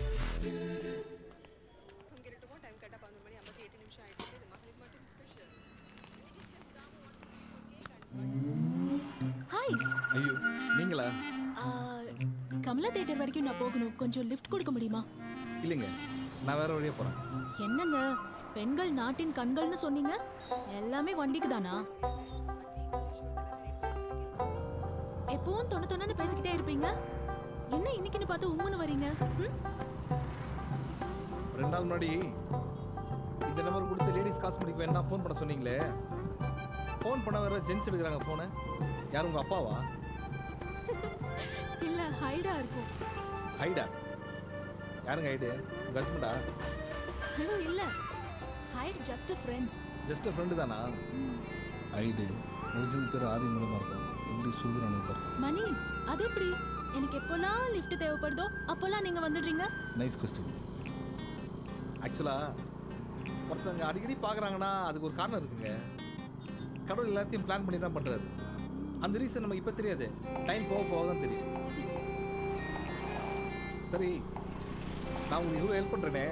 ஹாய். ஐயோ, நீங்களா? கமலா தியேட்டர் வரைக்கும் நான் போகணும், கொஞ்சம் லிஃப்ட் கொடுக்க முடியுமா? இல்லைங்க, நான் வேற வழியாக போகிறேன். என்னங்க, பெண்கள் நாட்டின் கண்கள்னு சொன்னீங்க, எல்லாமே வண்டிக்கு தானா? எப்பவும் தொண்ணு பேசிக்கிட்டே இருப்பீங்க, என்ன இன்னைக்குன்னு பார்த்து உம்முன்னு வரீங்க? 2 நாள் முன்னாடி இந்த நம்பர் கொடுத்து லேடிஸ் காஸ்மெட்டிக் வேணா ஃபோன் பண்ண சொன்னீங்களே, ஃபோன் பண்ண வேற ஜென்ஸ் எடுக்கிறாங்க ஃபோனை. யார், உங்கள் அப்பாவா? இல்ல, ஹைடா இருக்கும். ஹைடா? யாருங்க ஐடு உங்கள் ஹஸ்பண்டா? ஹலோ இல்லை, ஹைட் just a friend. Just friend தானா? ஐடு ஒரிஜினல் பேர் ஆதி மூலமாக இருக்கும். எப்படி சொல்லுறானு பாரு. மணி, அது எப்படி? எனக்கு எப்போல்லாம் லிஃப்ட் தேவைப்படுதோ அப்போல்லாம் நீங்கள் வந்துடுறீங்க. Nice question. ஆக்சுவலாக ஒருத்தவங்க அடிக்கடி பார்க்குறாங்கன்னா அதுக்கு ஒரு காரணம் இருக்குங்க. கடவுள் எல்லாத்தையும் பிளான் பண்ணி தான் பண்ணுறாரு. அந்த ரீசன் நமக்கு இப்போ தெரியாது, டைம் போக போக தான் தெரியும். சரி, நான் உங்களுக்கு இவ்வளோ ஹெல்ப் பண்ணுறேனே,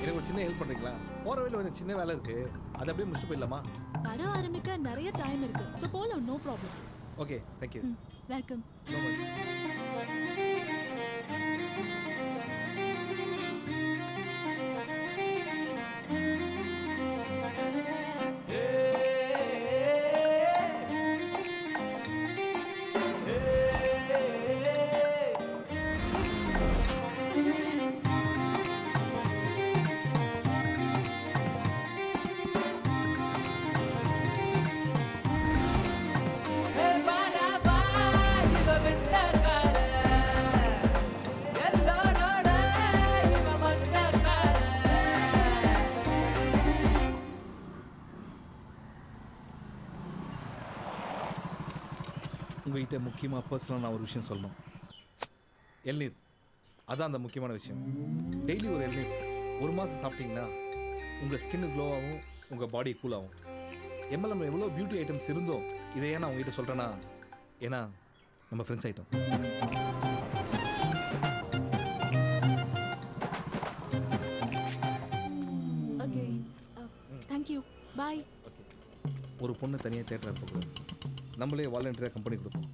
எனக்கு ஒரு சின்ன ஹெல்ப் பண்ணுறீங்களா? போகிற வழியில் ஒரு சின்ன வேலை இருக்குது, அதை அப்படியே முடிச்சுட்டு போயிடலாமா? படம் ஆரம்பிக்க நிறைய டைம் இருக்கு, ஸோ போகலாம், no problem. Okay, thank you. Welcome. So much. உங்கள்கிட்ட முக்கியமாக பர்சனலாக நான் ஒரு விஷயம் சொல்லணும். இளநீர் அதான் அந்த முக்கியமான விஷயம். டெய்லி ஒரு இளநீர் 1 மாதம் சாப்பிட்டீங்கன்னா உங்கள் ஸ்கின்னு க்ளோ ஆகும், உங்கள் பாடி கூல் ஆகும். எம்எல்எம் எவ்வளோ பியூட்டி ஐட்டம்ஸ் இருந்தோம், இதை ஏன் நான் உங்ககிட்ட சொல்கிறேன்னா, ஏன்னா நம்ம ஃப்ரெண்ட்ஸ் ஐட்டம். ஓகே, தேங்க்யூ, பாய். ஒரு பொண்ணு தனியாக தேட்டராக போகக்கூடாது, நம்மளே வாலண்டியராக கம்பெனி கொடுப்போம்.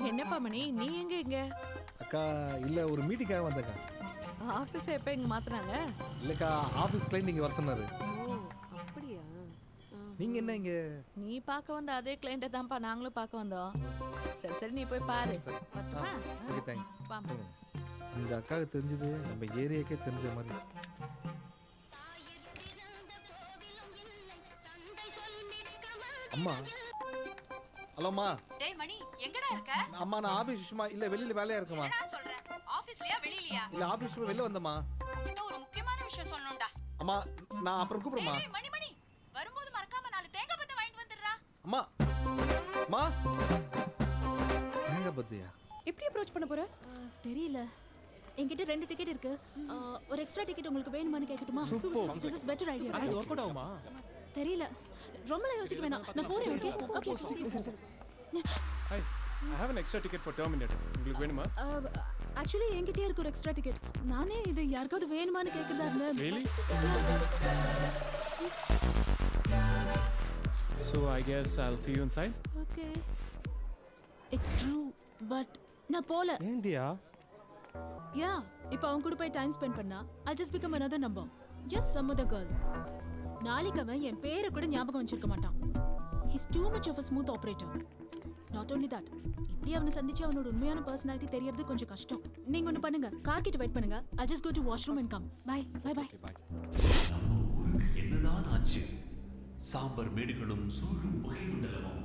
என்னப்பா மணி, நீ எங்க? அக்கா இல்லை, ஒரு மீட்டிங்காக வந்தேக்கா. ஆஃபீஸ் எப்போ இங்கே மாத்துறாங்க? இல்லைக்கா, ஆஃபீஸ் கிளைண்ட் இங்கே வர சொன்னார். ஓ அப்படியா? நீங்கள் என்ன இங்கே? நீ பார்க்க வந்த அதே கிளைண்ட்டை தான்ப்பா நாங்களும் பார்க்க வந்தோம். சரி சரி, நீ போய் பாரு. Okay, thanks. வாமா. இந்த அக்காவுக்கு தெரிஞ்சது நம்ம ஏரியாக்கே தெரிஞ்ச மாதிரி. அம்மா, ஹலோம்மா. டேய் மணி, எங்கடா இருக்க? அம்மா, நான் ஆபீஸ் விஷயமா இல்ல வெளியில வேலையா இருக்கமா? என்னடா சொல்ற? ஆபீஸ்லயா வெளியிலயா? இல்ல, ஆபீஸ் விஷயமா வெளில வந்தமா. உன்கிட்ட ஒரு முக்கியமான விஷயம் சொல்லணும்டா. அம்மா, நான் அப்புறம் கூப்பிடுறேம்மா. டேய் மணி மணி, வரும்போது மறக்காம 4 தேங்காய் பத்து வாங்கிட்டு வந்துடுறா. அம்மா, அம்மா, தேங்காய் பத்தியா? எப்படி அப்ரோச் பண்ண போற? தெரியல. என்கிட்ட 2 டிக்கெட் இருக்கு. ஒரு எக்ஸ்ட்ரா டிக்கெட் உங்களுக்கு வேணுமான்னு கேட்கட்டுமா? This is better idea. அது வொர்க் அவுட் ஆகுமா? தெரியல, ரொம்ப யோசிக்க வேணாம், நான் போறேன். Okay okay. Hi, I have an extra ticket for Terminator. உங்களுக்கு வேணுமா? ஆக்சுவலி என்கிட்டயே இருக்கு ஒரு எக்ஸ்ட்ரா டிக்கெட். நானே இது யாருக்காவது வேணுமான்னு கேட்கறதா இருந்தேன். Really? So I guess I'll see you inside. Okay, it's true, but நான் போல. ஏந்தியா? யா, இப்போ அவங்க கூட போய் டைம் ஸ்பெண்ட் பண்ணா I'll just become another number, just some other girl. நாளைக்கு அவன் என் பேரை கூட ஞாபகம் வச்சிருக்க மாட்டான். He's too much of a smooth operator. Not only that, இப்படி அவனை சந்திச்சு அவனோட உண்மையான பர்சனாலிட்டி தெரியறது கொஞ்சம் கஷ்டம். நீங்க ஒன்று பண்ணுங்க, கார் கிட்ட வெயிட் பண்ணுங்க. I'll just go to washroom and come. Bye. Bye bye. என்னதான் ஆச்சு? சாம்பர் மேடுகளும் சூழும் புகையுண்டலமும்.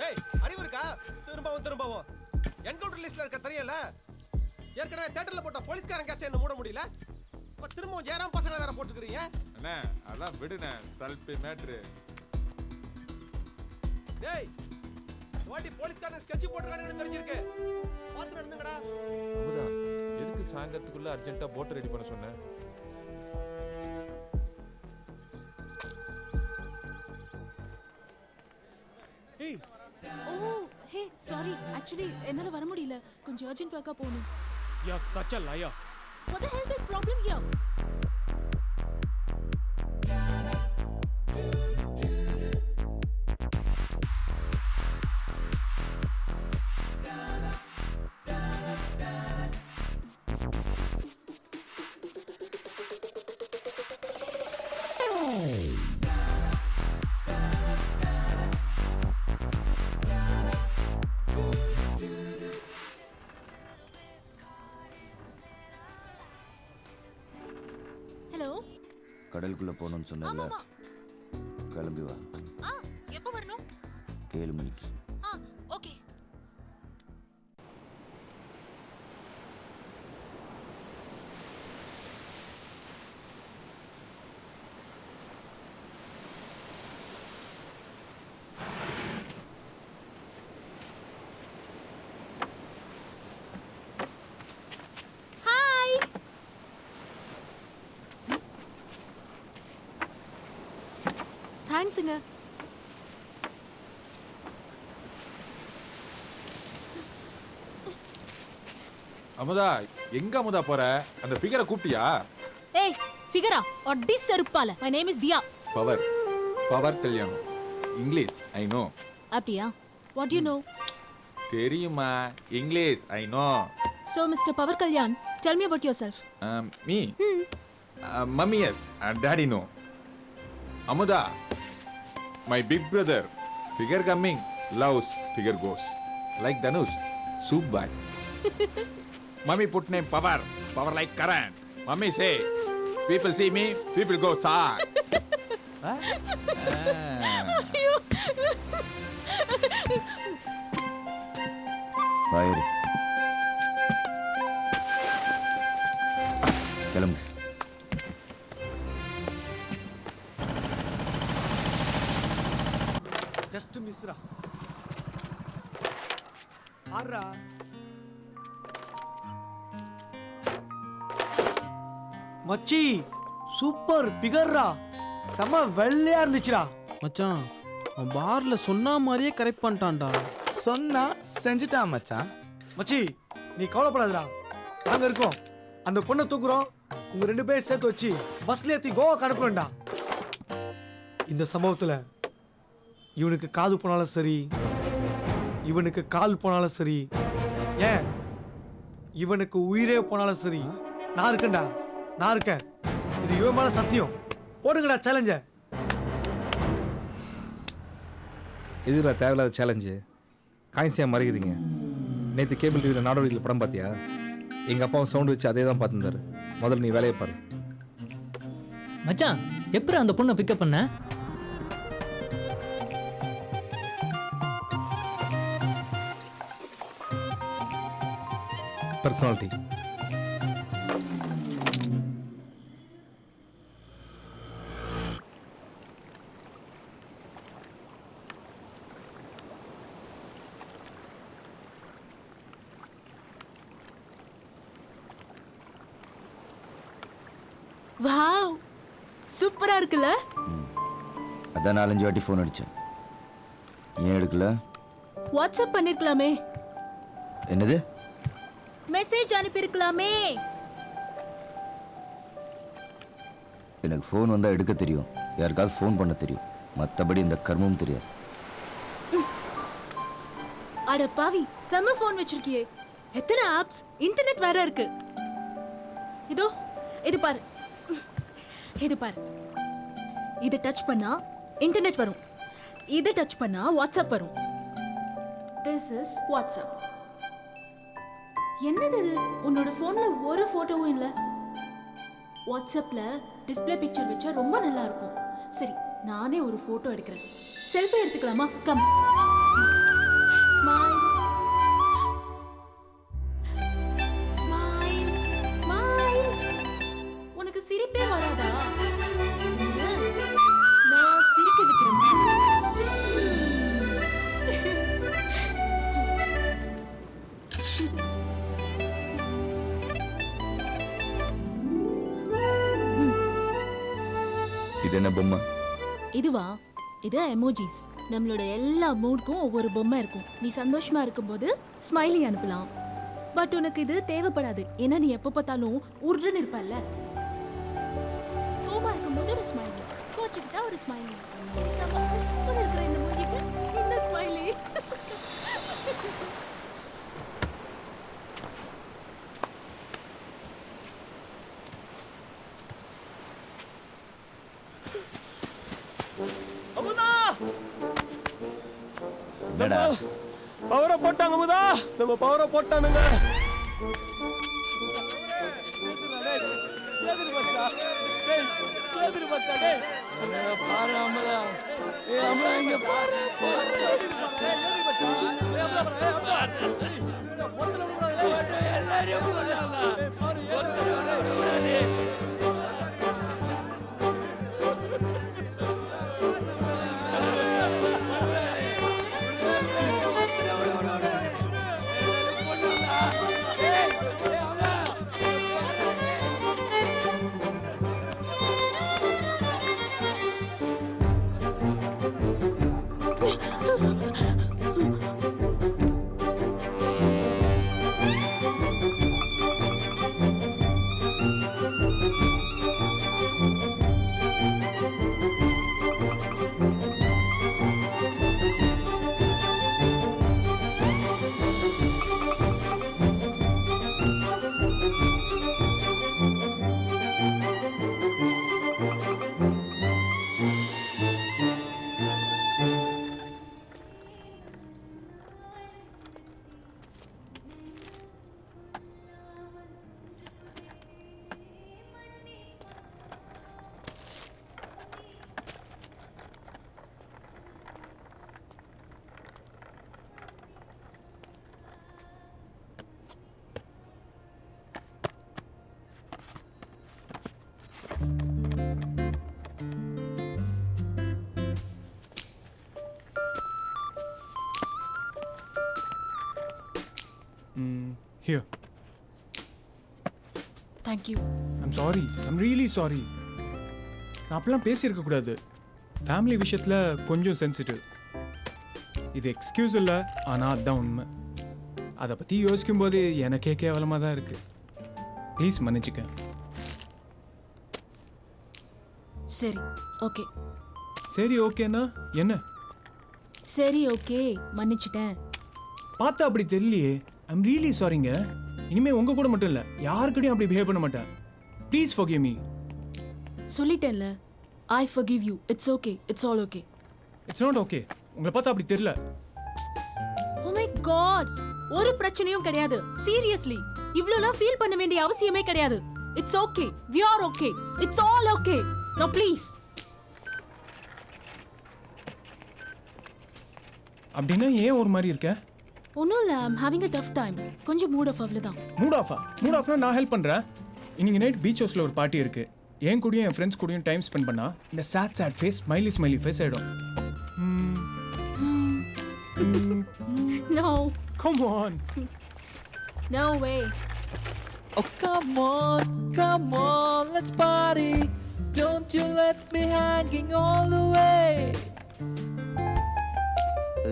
ஏய், அறிவு இருக்கா? திரும்பவும் என்கவுண்டர் லிஸ்ட்ல இருக்க தெரியல. ஏற்கனவே தியேட்டர்ல போட்ட போலீஸ்காரன் கேஸ் என்ன மூட முடியல. இப்ப திரும்பவும் ஜெயராம் பசங்க வேற போட்டுக்கிறீங்க. அண்ணா, அதெல்லாம் விடுண்ணே, சல்பி மேட்ரு. டேய், வாட்டி போலீஸ்காரன் ஸ்கெட்ச் போட்டுருக்கானுங்கன்னு தெரிஞ்சிருக்கு. பாத்து நடந்துங்கடா. அமுதா, எதுக்கு சாயங்காலத்துக்குள்ள அர்ஜென்ட்டா போட் ரெடி பண்ண சொன்னேன்? Hey. Oh, hey, sorry. Actually, என்னால வர முடியல. கொஞ்சம் urgent work போகணும். You're such a liar. What the hell big problem here? கடலுக்குள்ள போகணும்னு சொன்னல, கிளம்பி வா. எப்போ வரணும்? 7 மணிக்கு. தேங்க்ஸுங்க. அமுதா எங்க அமுதா போற? அந்த ஃபிகரை கூப்பிட்டியா? ஏய் ஃபிகரா அடி செருப்பால. My name is Diya. Power power கல்யாணம். English I know. அப்படியா? What you know? தெரியுமா English I know. So Mr. Power Kalyan, tell me about yourself. Me mummy yes daddy no. Amudha my big brother figure coming loves figure goes like Dhanush soup boy. Mummy put name Power. Power like current. Mummy say, people see me, people go sad. வாயிரு கிளம்பு. Just Mishra ஆறா. மச்சி super பிகர்ரா, செம வெள்ளையா இருந்துச்சுடா. மச்சான் அவன் பார்ல சொன்ன மாதிரியே கரெக்ட் பண்ணிட்டான்டா. சொன்னா செஞ்சுட்டான் மச்சான். மச்சி நீ கவலைப்படாதடா, நாங்க இருக்கோம். அந்த பொண்ணை தூக்குறோம், உங்க 2 பேரும் சேர்த்து வச்சு பஸ்ல ஏத்தி கோவாக்கு அனுப்புறேன்டா. இந்த சம்பவத்துல இவனுக்கு காது போனாலும் சரி, இவனுக்கு கால் போனாலும் சரி, ஏன் இவனுக்கு உயிரே போனாலும் சரி, நான் இருக்கேன்டா, நான் இருக்கேன். இது இவன் மேல சத்தியம். போடுங்கடா சேலஞ்ச. இதுடா தேவையில்லாத சேலஞ்சு. காயின்ஸியா மறைக்கிறீங்க. நேற்று கேபிள் டிவியில் நாடோடியில் படம் பார்த்தியா? எங்கள் அப்பாவும் சவுண்டு வச்சு அதே தான் பார்த்துருந்தாரு. முதல்ல நீ வேலையை பாரு. மச்சான் எப்படி அந்த பொண்ணை பிக்கப் பண்ண? பர்சனாலிட்டி. வாவ் சூப்பரா இருக்குல்ல? அதான் 4-5 வாட்டி ஃபோன் அடிச்சேன். ஏன் எடுக்கல? வாட்ஸ்அப் பண்ணிருக்கலாமே. என்னது? மெசேஜ் அனுப்பியிருக்கலாமே. எனக்கு ஃபோன் வந்தால் எடுக்க தெரியும், யாருக்காவது ஃபோன் பண்ண தெரியும், மற்றபடி இந்த கர்மம் தெரியாது. அட பாவி, செம்ம ஃபோன் வச்சிருக்கியே. எத்தனை ஆப்ஸ், இன்டர்நெட் வேற இருக்கு. இதோ இது பாரு, இது பாரு. இதை டச் பண்ணா இன்டர்நெட் வரும், இதை டச் பண்ணா வாட்ஸ்அப் வரும். This is WhatsApp. என்னது இது? உன்னோட ஃபோன்ல ஒரு போட்டோவும் இல்லை. வாட்ஸ்அப்ல டிஸ்ப்ளே பிக்சர் வச்சா ரொம்ப நல்லா இருக்கும். சரி, நானே ஒரு போட்டோ எடுக்கிறேன். செல்ஃபி எடுத்துக்கலாமா? கம். Smile smile smile. உனக்கு சிரிப்பே வராதா? நான் சிரிக்க வைக்கிறேன். இது என்ன பொம்மை? இதுவா? இது எமோஜிஸ். நம்மளோட எல்லா மூட்க்கும் ஒவ்வொரு பொம்மை இருக்கும். நீ சந்தோஷமா இருக்கும்போது ஸ்மைலி அனுப்பலாம். பட் உனக்கு இது தேவைப்படாது, ஏன்னா நீ எப்போ பார்த்தாலும் உருன்னு இருப்பல்ல. கோமா இருக்கும்போது ஒரு ஸ்மைலி, கோச்சுக்கிட்டா ஒரு ஸ்மைலி, சிரிக்காம இருக்கிற இந்த மூஞ்சிக்கு இந்த ஸ்மைலி. என்னடா? பவரை போட்டாங்க முதா, நம்ம பவரை போட்டானுங்க. பாரு அம்மதா, ஏ அம்மதா இங்க பாரு. எல்லாரையும் Here. Thank you. I'm sorry. I'm really sorry. நான் அப்படிலாம் பேசியிருக்கக்கூடாது. ஃபேமிலி விஷயத்தில் கொஞ்சம் சென்சிட்டிவ். இது எக்ஸ்கியூஸ் இல்லை, ஆனால் அதுதான் உண்மை. அதை பற்றி யோசிக்கும்போது எனக்கே கேவலமாக தான் இருக்குது. ப்ளீஸ் மன்னிச்சுக்க. சரி ஓகே. சரி ஓகேண்ணா என்ன? சரி ஓகே மன்னிச்சிட்டேன். பார்த்தா அப்படி தெரியலையே. ஐம் ரியலி சாரிங்க. இனிமேல் உங்கள் கூட மட்டும் இல்லை, யாருக்கிட்டையும் அப்படி பிஹேவ் பண்ண மாட்டேன். Please forgive me. சொல்லிட்டேன்ல, I forgive you. It's okay. It's all okay. It's not okay. உங்களை பார்த்தா அப்படி தெரியல. Oh my god. ஒரு பிரச்சனையும் கிடையாது. Seriously. இவ்ளோலாம் ஃபீல் பண்ண வேண்டிய அவசியமே கிடையாது. It's okay. We are okay. It's all okay. Now please. அப்படின்னா ஏன் ஒரு மாதிரி இருக்க? ஒன்றும் இல்லை, I'm having a tough time. கொஞ்சம் மூட் ஆஃப் அவ்வளோதான். மூட் ஆஃபா? மூட் ஆஃப்னா நான் ஹெல்ப் பண்ணுறேன். இன்னைக்கு நைட் பீச் ஹவுஸில் ஒரு பார்ட்டி இருக்குது. என் கூடயும் என் ஃப்ரெண்ட்ஸ் கூடயும் டைம் ஸ்பெண்ட் பண்ணா இந்த சேட் ஃபேஸ் ஸ்மைலி ஃபேஸ் ஆகிடும். No. Come on. No way. Oh come on, let's party. Don't you let me hanging all the way.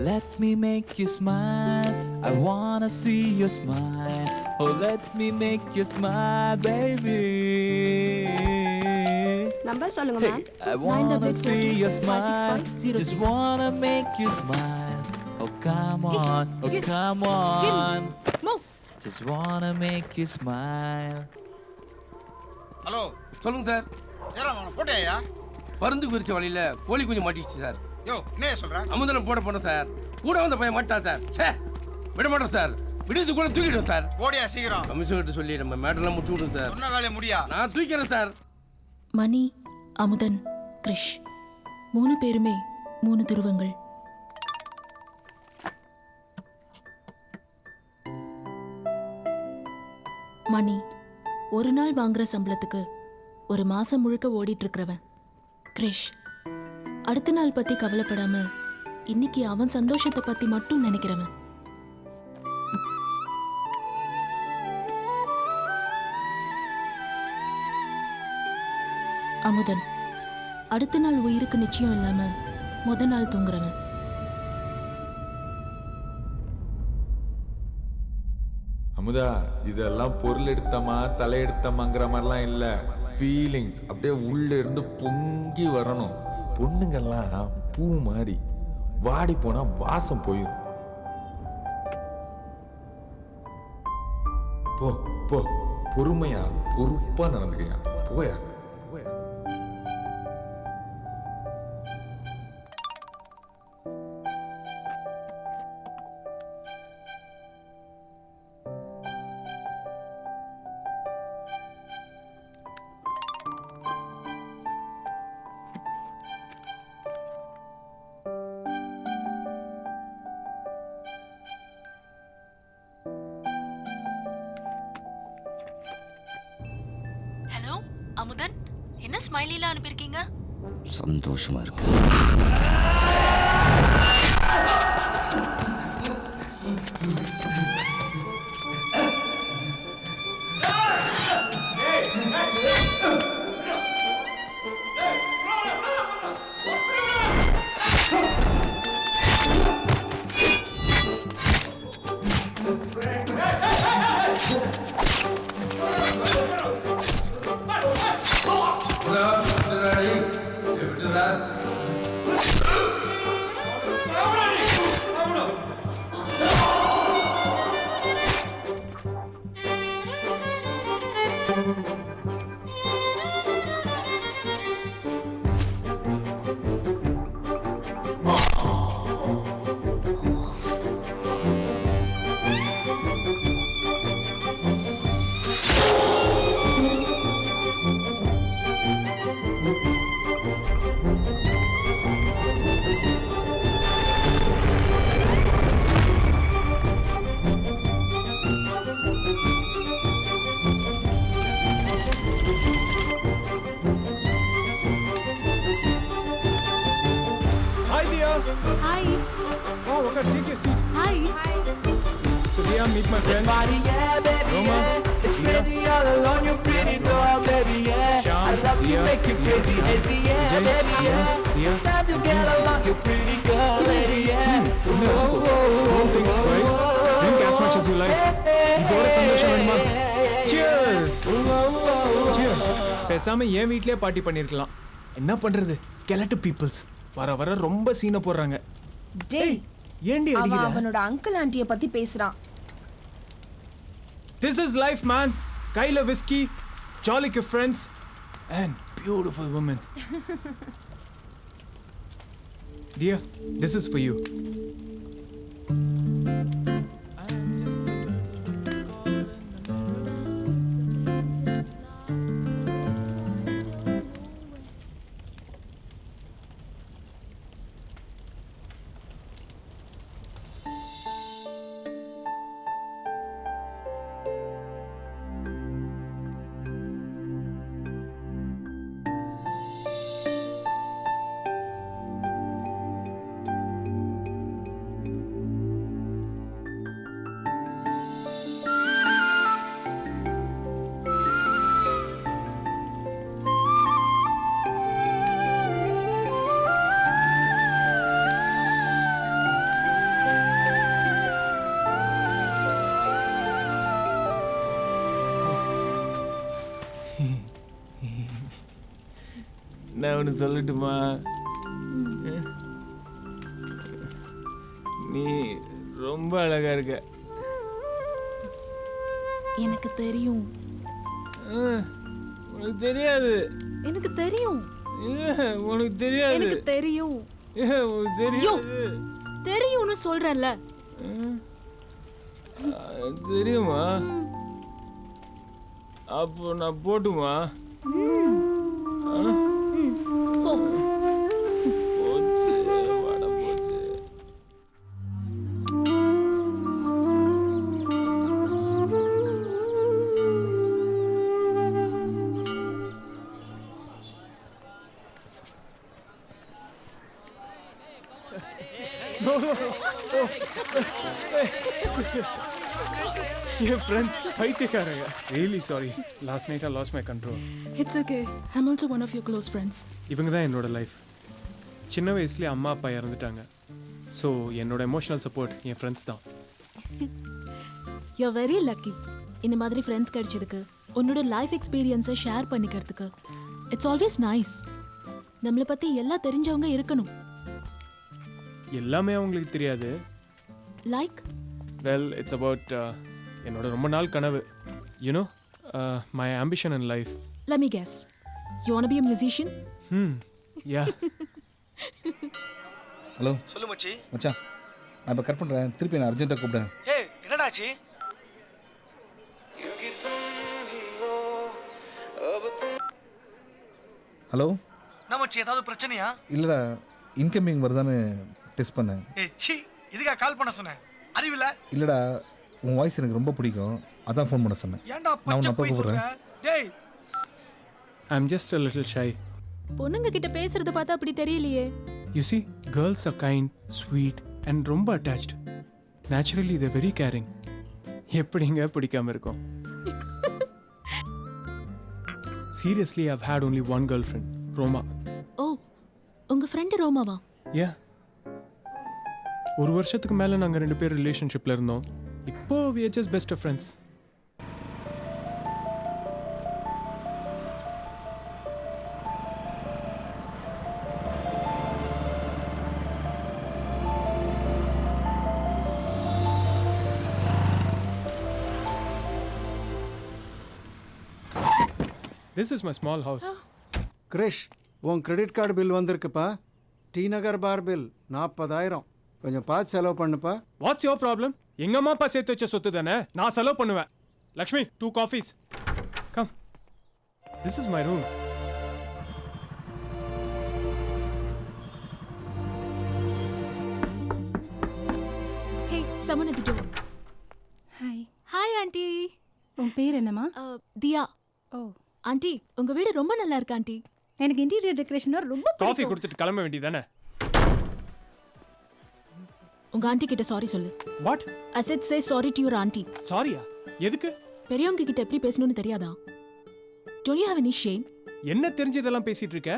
Let me make you smile. I wanna see your smile. Oh, let me make you smile, baby. Number சொல்லுங்க ma'am. I wanna see your smile. Just wanna make you smile. Oh come on, oh come on. Just wanna make you smile. Hello சொல்லுங்க sir. ஏறா அவன போட்டேயா? பருந்து குறிச்ச வழியில கோழி குஞ்சு மாட்டிடுச்சு sir. யோ என்ன சொல்ற? அமுதன போட போறேன் சார். கூட வந்த பையன் மாட்டான் சார். ச்சே விட மாட்டேன் சார். விடுது கூட தூக்கிடும் சார். போடியா சீக்கிரம். கமிஷன் கிட்ட சொல்லி நம்ம மேட்டர்லாம் முடிச்சு விடுங்க சார். என்ன வேலைய முடியா? நான் தூக்கிறேன் சார். மணி, அமுதன், கிரிஷ் 3 பேருமே 3 துருவங்கள். மணி ஒரு நாள் வாங்குற சம்பளத்துக்கு ஒரு மாசம் முழுக்க ஓடிட்டு இருக்கிறவன். கிரிஷ் அடுத்த நாள் பத்தி கவலைப்படாம இன்னைக்கு அவன் சந்தோஷத்தை பத்தி மட்டும் நினைக்கிறவன். அமுதன் அடுத்த நாள் உயிருக்கு நிச்சயம் இல்லாம முத நாள் தூங்குறவன். அமுதா இதெல்லாம் பொருள் எடுத்தமா தலையெடுத்தமாங்கிற மாதிரிலாம் இல்லை. ஃபீலிங்ஸ் அப்படியே உள்ள இருந்து பொங்கி வரணும். பொண்ணுங்கெல்லாம் பூ மாதிரி வாடி போனா வாசம் போயிடும். போ போ பொறுமையா பொறுப்பா நடந்துக்கையா. போயா. ஹலோ அமுதன், என்ன ஸ்மைலிலாம் அனுப்பியிருக்கீங்க? சந்தோஷமா இருக்கு. Hi. Hi. Oh, okay, take your seat. Hi. Sit. Dia, meet my friends. Party, yeah, baby, Roma, yeah. It's Dia. crazy all alone, your pretty doll, baby, yeah. Sham, I love Dia, to make you Dia, crazy, Dia, hazy, yeah, Vijay, baby, Dia, yeah. Dia. It's time to get along, you pretty girl, baby, yeah. Don't think twice. Drink as much as you like. இதோட சந்தோஷம் வேணுமா? Cheers. Cheers. பேசாம என் வீட்லயே party பண்ணிருக்கலாம். என்ன பண்றது? கெலட்டு peoples வர வர ரொம்ப சீனை போடுறாங்க. டேய், ஏண்டி அவன் அடிக்கிற? அவனோட அங்கிள் ஆண்டியை பத்தி பேசுறான். This is life, man. கையில whiskey, jolly friends and beautiful women. Dear, this is for you. நான் ஒன்று சொல்லட்டுமா? நீ ரொம்ப அழகா இருக்க. எனக்கு தெரியும். உனக்கு தெரியாது. எனக்கு தெரியும். உனக்கு தெரியாது. எனக்கு தெரியும். உனக்கு தெரியாது. தெரியும்னு சொல்றேன்ல. தெரியுமா? அப்போ நான் போட்டுமா? போ. போச்சு, வட போச்சு. என் ஃப்ரெண்ட்ஸ் பைத்தியக்காரங்க. Really sorry. Last night I lost my control. It's okay. I'm also one of your close friends. இவங்க தான் என்னோட லைஃப். சின்ன வயசுலேயே அம்மா அப்பா இறந்துட்டாங்க. ஸோ என்னோட எமோஷனல் சப்போர்ட் என் ஃப்ரெண்ட்ஸ் தான். You're very lucky. இந்த மாதிரி ஃப்ரெண்ட்ஸ் கிடைச்சதுக்கு, உன்னோட லைஃப் எக்ஸ்பீரியன்ஸை ஷேர் பண்ணிக்கிறதுக்கு. It's always nice. நம்மளை பற்றி எல்லாம் தெரிஞ்சவங்க இருக்கணும். எல்லாமே அவங்களுக்கு தெரியாது. லைக்? வெல், இட்ஸ் அபவுட் என்னோட ரொம்ப நாள் கனவு. You know my ambition in life. Let me guess. You want to be a musician? Yeah. Hello சொல்லு மச்சி. மச்சான், நான் இப்போ கட் பண்ணுறேன். திருப்பி நான் அர்ஜென்ட்டாக கூப்பிட்டேன். ஏய், என்னடாச்சு? ஹலோ. என்ன மச்சி, ஏதாவது பிரச்சனையா? இல்லைடா, இன்கமிங் வருதான்னு டெஸ்ட் பண்ணேன். ஏய் சி, இதுக்கா கால் பண்ண சொன்னேன்? அறிவில்ல? இல்லைடா, உன் வாய்ஸ் எனக்கு ரொம்ப பிடிக்கும், அதான் ஃபோன் பண்ண சொன்னேன். ஏன்டா நான் உன்னை பச்சை அப்பா போய் கூப்பிட்றேன். சொல்ற? டேய், I'm just a little shy. பொண்ணுங்க கிட்ட பேசுறத பார்த்தா அப்படி தெரியலையே. You see, girls are kind, sweet and ரொம்ப attached. Naturally, they're very caring. எப்படிங்க பிடிக்காம இருக்கும்? Seriously, I've had only one girlfriend, Roma. ஓ, உங்க ஃப்ரெண்ட் ரோமாவா? Yeah. ஒரு வருஷத்துக்கு மேல நாங்க ரெண்டு பேர் ரிலேஷன்ஷிப்ல இருந்தோம். இப்போ we are just best of friends. This is my small house. Girish, உன் கிரெடிட் கார்டு பில் வந்திருக்குப்பா. டி நகர் பார் பில் 40,000. கொஞ்சம் பார்த்து செலவு பண்ணுப்பா. What's your problem? எங்க அம்மா அப்பா சேர்த்து வச்ச சொத்து தானே, நான் செலவு பண்ணுவேன். Lakshmi, 2 coffees. Come. This is my room. Hey, someone at the door. Hi. Hi aunty. உன் பேர் என்னம்மா? தியா. ஓ. ஆண்டி, உங்க வீடு ரொம்ப நல்லா இருக்கு ஆண்டி. எனக்கு இன்டீரியர் டெக்கரேஷன் ரொம்ப காஃபி கொடுத்துட்டு கிளம்ப வேண்டியதானே? உங்க ஆண்டி கிட்ட சாரி சொல்லு. What? I said say sorry to your auntie. சாரியா? எதுக்கு? பெரியவங்க கிட்ட எப்படி பேசணும்னு தெரியாதா? Don't you have any shame? என்ன தெரிஞ்சு இதெல்லாம் பேசிட்டு இருக்க?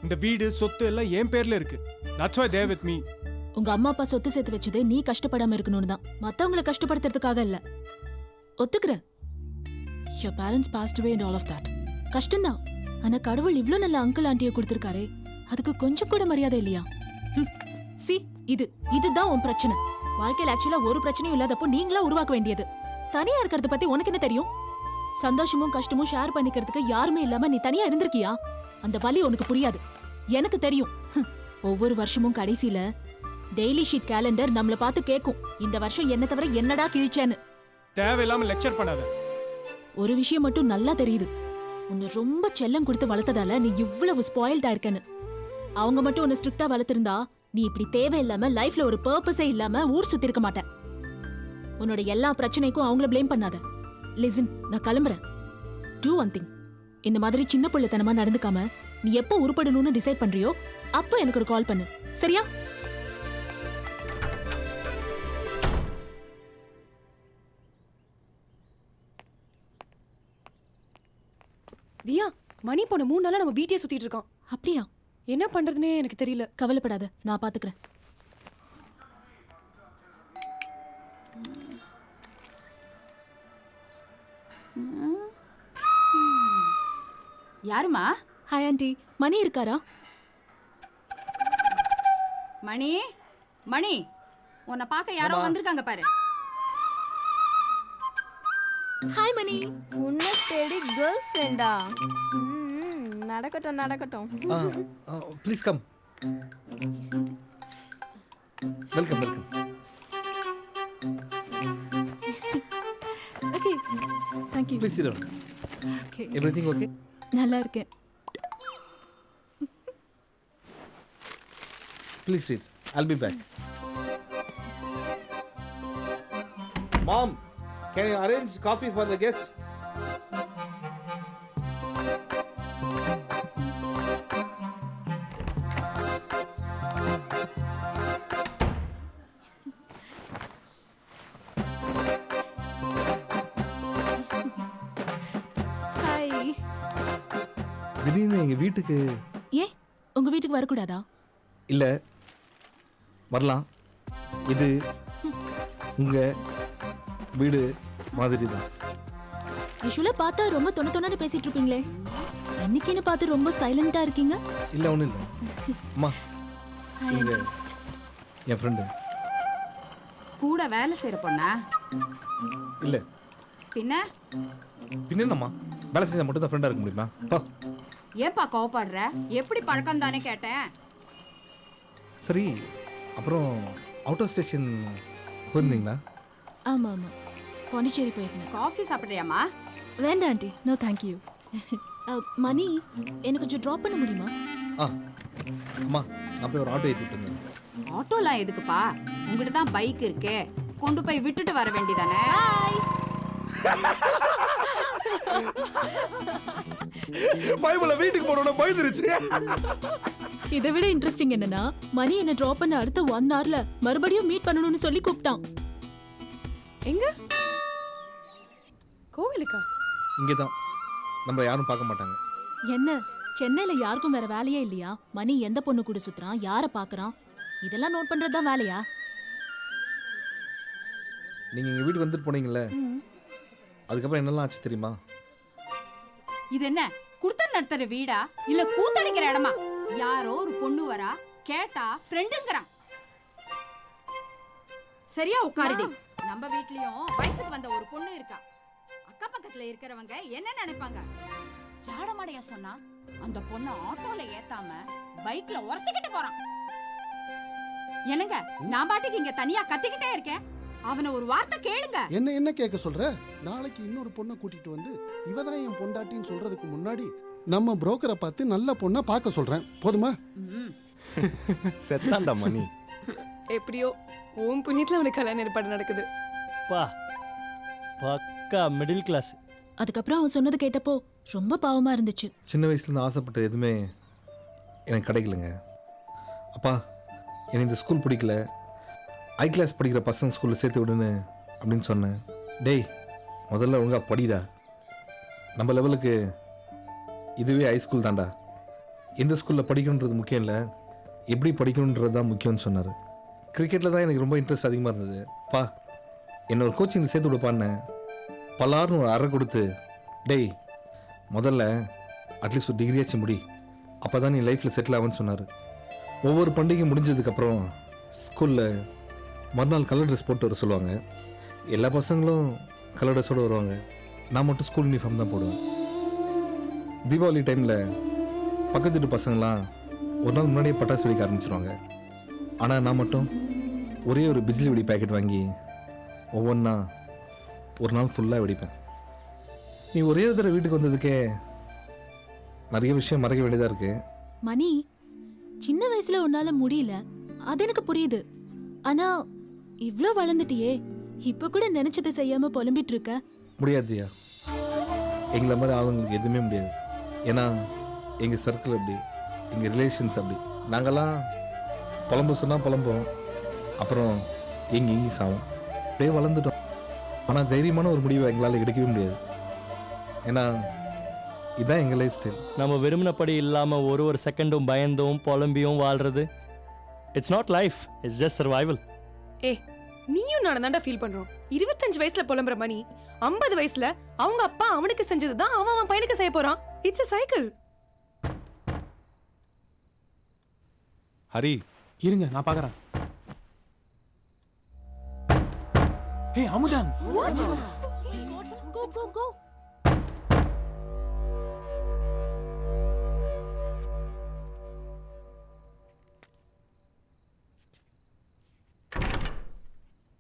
இந்த வீடு சொத்து எல்லாம் என் பேர்ல இருக்கு. That's why they are with me. உங்க அம்மா அப்பா சொத்து சேர்த்து வச்சது நீ கஷ்டப்படாம இருக்கணும்னு தான், மத்தவங்கள கஷ்டப்படுத்துறதுக்காக இல்ல. ஒத்துக்குற. Your parents passed away and all of that. கஷ்டம்தான். ஆனா கடவுள் இவ்ளோ நல்ல அங்கிள் ஆண்டியை கொடுத்திருக்காரே, அதுக்கு கொஞ்சம் கூட மரியாதை இல்லையா? சி இதுதான் உன் பிரச்சனை. வாழ்க்கையில ஆக்சுவலா ஒரு பிரச்சனையும் இல்லாதப்போ நீங்களா உருவாக்க வேண்டியது. தனியா இருக்கிறத பத்தி உனக்கு என்ன தெரியும்? சந்தோஷமும் கஷ்டமும் ஷேர் பண்ணிக்கிறதுக்கு யாருமே இல்லாம நீ தனியா இருந்திருக்கியா? அந்த வலி உனக்கு புரியாது. எனக்கு தெரியும். ஒவ்வொரு வருஷமும் கடைசியில டெய்லி ஷீட் கேலண்டர் நம்மள பார்த்து கேக்கும், இந்த வருஷம் என்ன தவிர என்னடா கிழிச்சேன்னு. தேவையில்லாம லெக்சர் பண்ணாத. ஒரு விஷயம் மட்டும் நல்லா தெரியுது, உன்னை ரொம்ப செல்லம் கொடுத்து வளர்த்ததால நீ இவ்வளவு ஸ்பாயில்டா இருக்கன்னு. அவங்க மட்டும் உன்னை ஸ்ட்ரிக்டா வளர்த்திருந்தா நீ இப்படி தேவையில்லாம லைஃப்ல ஒரு பர்பஸே இல்லாம ஊர் சுத்தி இருக்க மாட்ட. உன்னோட எல்லா பிரச்சனைக்கும் அவங்கள ப்ளேம் பண்ணாத. லிசன், நான் கிளம்புறேன். Do one thing. இந்த மாதிரி சின்ன பிள்ளைத்தனமா நடந்துக்காம நீ எப்போ உருப்படணும்னு டிசைட் பண்றியோ அப்போ எனக்கு ஒரு கால் பண்ணு, சரியா? தியா, மணி போன 3 நாளா நம்ம வீட்டையே சுத்திட்டு இருக்கோம். அப்படியா? என்ன பண்றதுனே எனக்கு தெரியல. கவலைப்படாத, நான் பாத்துக்கிறேன். யாருமா? ஹாய் ஆண்டி, மணி இருக்காரா? மணி மணி, உன்னை பார்க்க யாரோ வந்திருக்காங்க பாரு. ஹாய் மணி. உன்னை தேடி கேர்ள் ஃப்ரெண்டா? நடக்கட்டும் நடக்கட்டும். Please come. Welcome welcome. Okay, thank you. Please sit down. Okay. Everything okay? நல்லா இருக்கேன். Please read. I'll be back. Mom, can you arrange coffee for the guest? Hi. திடீர்னு எங்க வீட்டுக்கு ஏன் உங்க வீட்டுக்கு வரக்கூடாதா? இல்ல, வரலாம். இது உங்க வீடு மாதிரி தான். யூசுவலா பார்த்தா ரொம்ப தொண்ணு பேசிட்டு இருப்பீங்களே, என்னைக்குன்னு பார்த்து ரொம்ப சைலண்டா இருக்கீங்க. இல்ல ஒண்ணும் இல்ல. அம்மா, இங்க என் ஃப்ரெண்டு. கூட வேலை செய்யற பொண்ணா? இல்ல. பின்ன என்னம்மா, வேலை செஞ்சா மட்டும் தான் ஃப்ரெண்டா இருக்க முடியுமா? பா. ஏன்பா கோவப்படுற? எப்படி பழக்கம் தானே கேட்டேன். சரி, அப்புறம் அவுட் ஆஃப் ஸ்டேஷன் போயிருந்தீங்களா? ஆமா ஆமா, பாண்டிச்சேரி போயிருந்தேன். காஃபி சாப்பிட்றியாமா? வேண்டாம் ஆண்டி, நோ தேங்க் யூ. மணி, எனக்கு கொஞ்சம் ட்ராப் பண்ண முடியுமா? அம்மா, நான் போய் ஒரு ஆட்டோ ஏற்றிட்டு இருந்தேன். ஆட்டோலாம் எதுக்குப்பா? உங்ககிட்ட தான் பைக் இருக்கே, கொண்டு போய் விட்டுட்டு வர வேண்டியதானே? பைபிள வீட்டுக்கு போறோம்னா பயந்துருச்சு. இதை விட இன்ட்ரெஸ்டிங் என்னன்னா, மணி என்ன டிராப் பண்ண அடுத்த 1 hourல மறுபடியும் மீட் பண்ணணும்னு சொல்லி கூப்பிட்டான். எங்க? கோவிலுக்கா? இங்கதான். நம்ம யாரும் பார்க்க மாட்டாங்க. என்ன, சென்னையில யாருக்கும் வேற வேலையே இல்லையா? மணி எந்த பொண்ணு கூட சுத்துறான், யார பாக்குறான், இதெல்லாம் நோட் பண்றதுதான் வேலையா? நீங்க எங்க வீட்டுக்கு வந்துட்டு போனீங்கல்ல, அதுக்கப்புறம் என்னெல்லாம் ஆச்சு தெரியுமா? இது என்ன குடுத்தல் நடத்துற வீடா இல்ல கூத்தடிக்கிற இடமா? யாரோ ஒரு பொண்ணு வரா, கேட்டா ஃப்ரெண்டுங்கறான். சரியா உட்காருடி. நம்ம வீட்லயும் வயசுக்கு வந்த ஒரு பொண்ணு இருக்கா. அக்கா பக்கத்துல இருக்கிறவங்க என்ன நினைப்பாங்க? ஜாடமாடையா சொன்னா அந்த பொண்ணு ஆட்டோல ஏத்தாம பைக்ல உரசிக்கிட்டு போறான். என்னங்க, நான் பாட்டுக்கு இங்க தனியா கத்திக்கிட்டே இருக்கேன், அவனை ஒரு வார்த்தை கேளுங்க. என்ன கேட்க சொல்ற? நாளைக்கு இன்னொரு பொண்ணை கூட்டிட்டு வந்து இவதான் என் பொண்டாட்டின்னு சொல்றதுக்கு முன்னாடி நம்ம புரோக்கரை பார்த்து நல்ல பொண்ணை பார்க்க சொல்றேன். போதுமா? செத்தாண்டா மணி. எப்படியோ ஓம் புண்ணியத்துல அவனுக்கு கல்யாணம் ஏற்பாடு நடக்குது. பா, பக்கா மிடில் கிளாஸ். அதுக்கப்புறம் அவன் சொன்னது கேட்டப்போ ரொம்ப பாவமா இருந்துச்சு. சின்ன வயசுலேருந்து ஆசைப்பட்ட எதுவுமே எனக்கு கிடைக்கலங்க. அப்பா, எனக்கு இந்த ஸ்கூல் பிடிக்கல, ஹை கிளாஸ் படிக்கிற பசங்க ஸ்கூலில் சேர்த்து விடுன்னு அப்படின்னு சொன்னேன். டேய் முதல்ல ஒழுங்கா படிடா, நம்ம லெவலுக்கு இதுவே ஹை ஸ்கூல் தான்டா, எந்த ஸ்கூலில் படிக்கணுன்றது முக்கியம் இல்லை, எப்படி படிக்கணுன்றது தான் முக்கியம்னு சொன்னார். கிரிக்கெட்டில் தான் எனக்கு ரொம்ப இன்ட்ரெஸ்ட் அதிகமாக இருந்தது. பா என்னோட கோச்சிங் சேர்த்து விடுப்பான்னு பல்லாருன்னு ஒரு அறை கொடுத்து, டேய் முதல்ல அட்லீஸ்ட் ஒரு டிகிரியாச்சும் முடி, அப்போ தான் நீ லைஃப்பில் செட்டில் ஆகுன்னு சொன்னார். ஒவ்வொரு பண்டிகை முடிஞ்சதுக்கப்புறம் ஸ்கூலில் மறுநாள் கலர் ட்ரெஸ் போட்டு வர சொல்லுவாங்க. எல்லா பசங்களும் கலர் ட்ரெஸ்ஸோடு வருவாங்க, நான் மட்டும் ஸ்கூல் யூனிஃபார்ம் தான் போடுவேன். தீபாவளி டைமில் பக்கத்து வீட்டு பசங்களாம் ஒரு நாள் முன்னாடியே பட்டாசு வெடிக்க ஆரம்பிச்சிருவாங்க. ஆனால் நான் மட்டும் ஒரே ஒரு பிஜ்லி வெடி பேக்கெட் வாங்கி ஒவ்வொன்றா ஒரு நாள் ஃபுல்லாக வெடிப்பேன். நீ ஒரே ஒரு தடவை வீட்டுக்கு வந்ததுக்கே நிறைய விஷயம் மறக்க வேண்டியதாக இருக்குது. மணி, சின்ன வயசுல உன்னால முடியல, அது எனக்கு புரியுது. ஆனா இவ்ளோ வளர்ந்துட்டியே, இப்ப கூட நினைச்சதை செய்யாம புலம்பிட்டு இருக்க. முடியாதுயா, எங்களை மாதிரி ஆளுங்களுக்கு எதுவுமே முடியாது. ஏன்னா எங்கள் சர்க்கிள் அப்படி, எங்கள் ரிலேஷன்ஸ் அப்படி. நாங்கள்லாம் புலம்பு சொன்னால் புலம்போம், அப்புறம் எங்கேயும் சாவோம். அப்படியே வளர்ந்துட்டோம். ஆனால் தைரியமான ஒரு முடிவை எங்களால் எடுக்கவே முடியாது. ஏன்னா இதுதான் எங்கள் லைஃப் ஸ்டைல். நம்ம விரும்பினபடி இல்லாமல் ஒரு செகண்டும் பயந்தும் புலம்பியும் வாழ்றது, it's not life, it's just survival. நீயும் நான் தாண்டா ஃபீல் பண்றோம். 25 வயசுல புலம்புற மணி 50 வயசுல அவங்க அப்பா அவனுக்கு செஞ்சதுதான் அவன் பையனுக்கு செய்ய போறான். It's a cycle. ஹரி இருங்க, நான் பார்க்கறேன். ஏய் Amudhan, Go, go, go.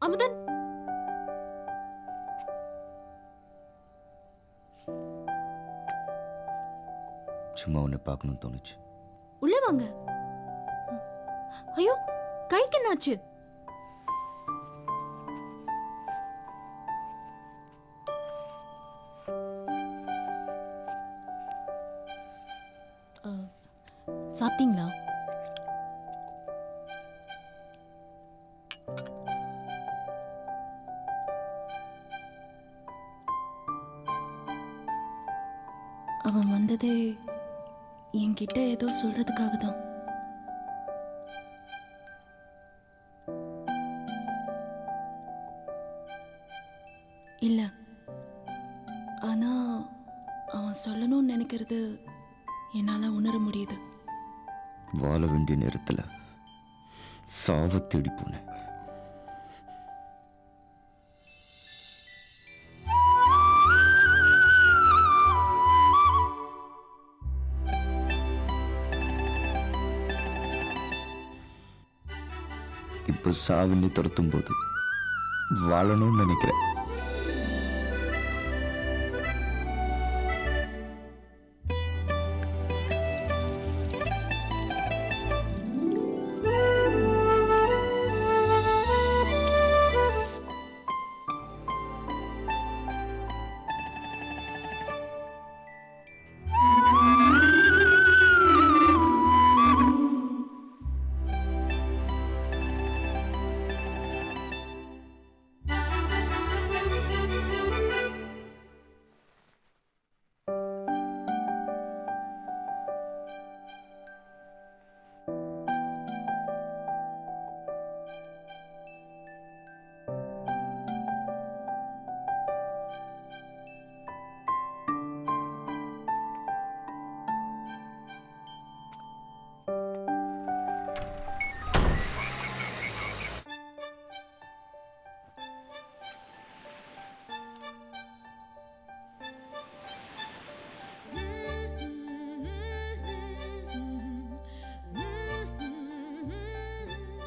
Amudhan, சும்மா உன்னை பார்க்கணும்னு தோணுச்சு. உள்ள வாங்க. ஐயோ, கைக்கு என்னாச்சு? சாப்பிட்டீங்களா? அவன் வந்ததே என்கிட்ட ஏதோ சொல்றதுக்காக தான். இல்ல, ஆனா அவன் சொல்லணும்னு நினைக்கிறது என்னால உணர முடியுது. வாழ வேண்டிய நேரத்தில் சாவ தேடி போனேன். இப்போ சாவினை துரத்தும் போது வாழணும்னு நினைக்கிறேன்.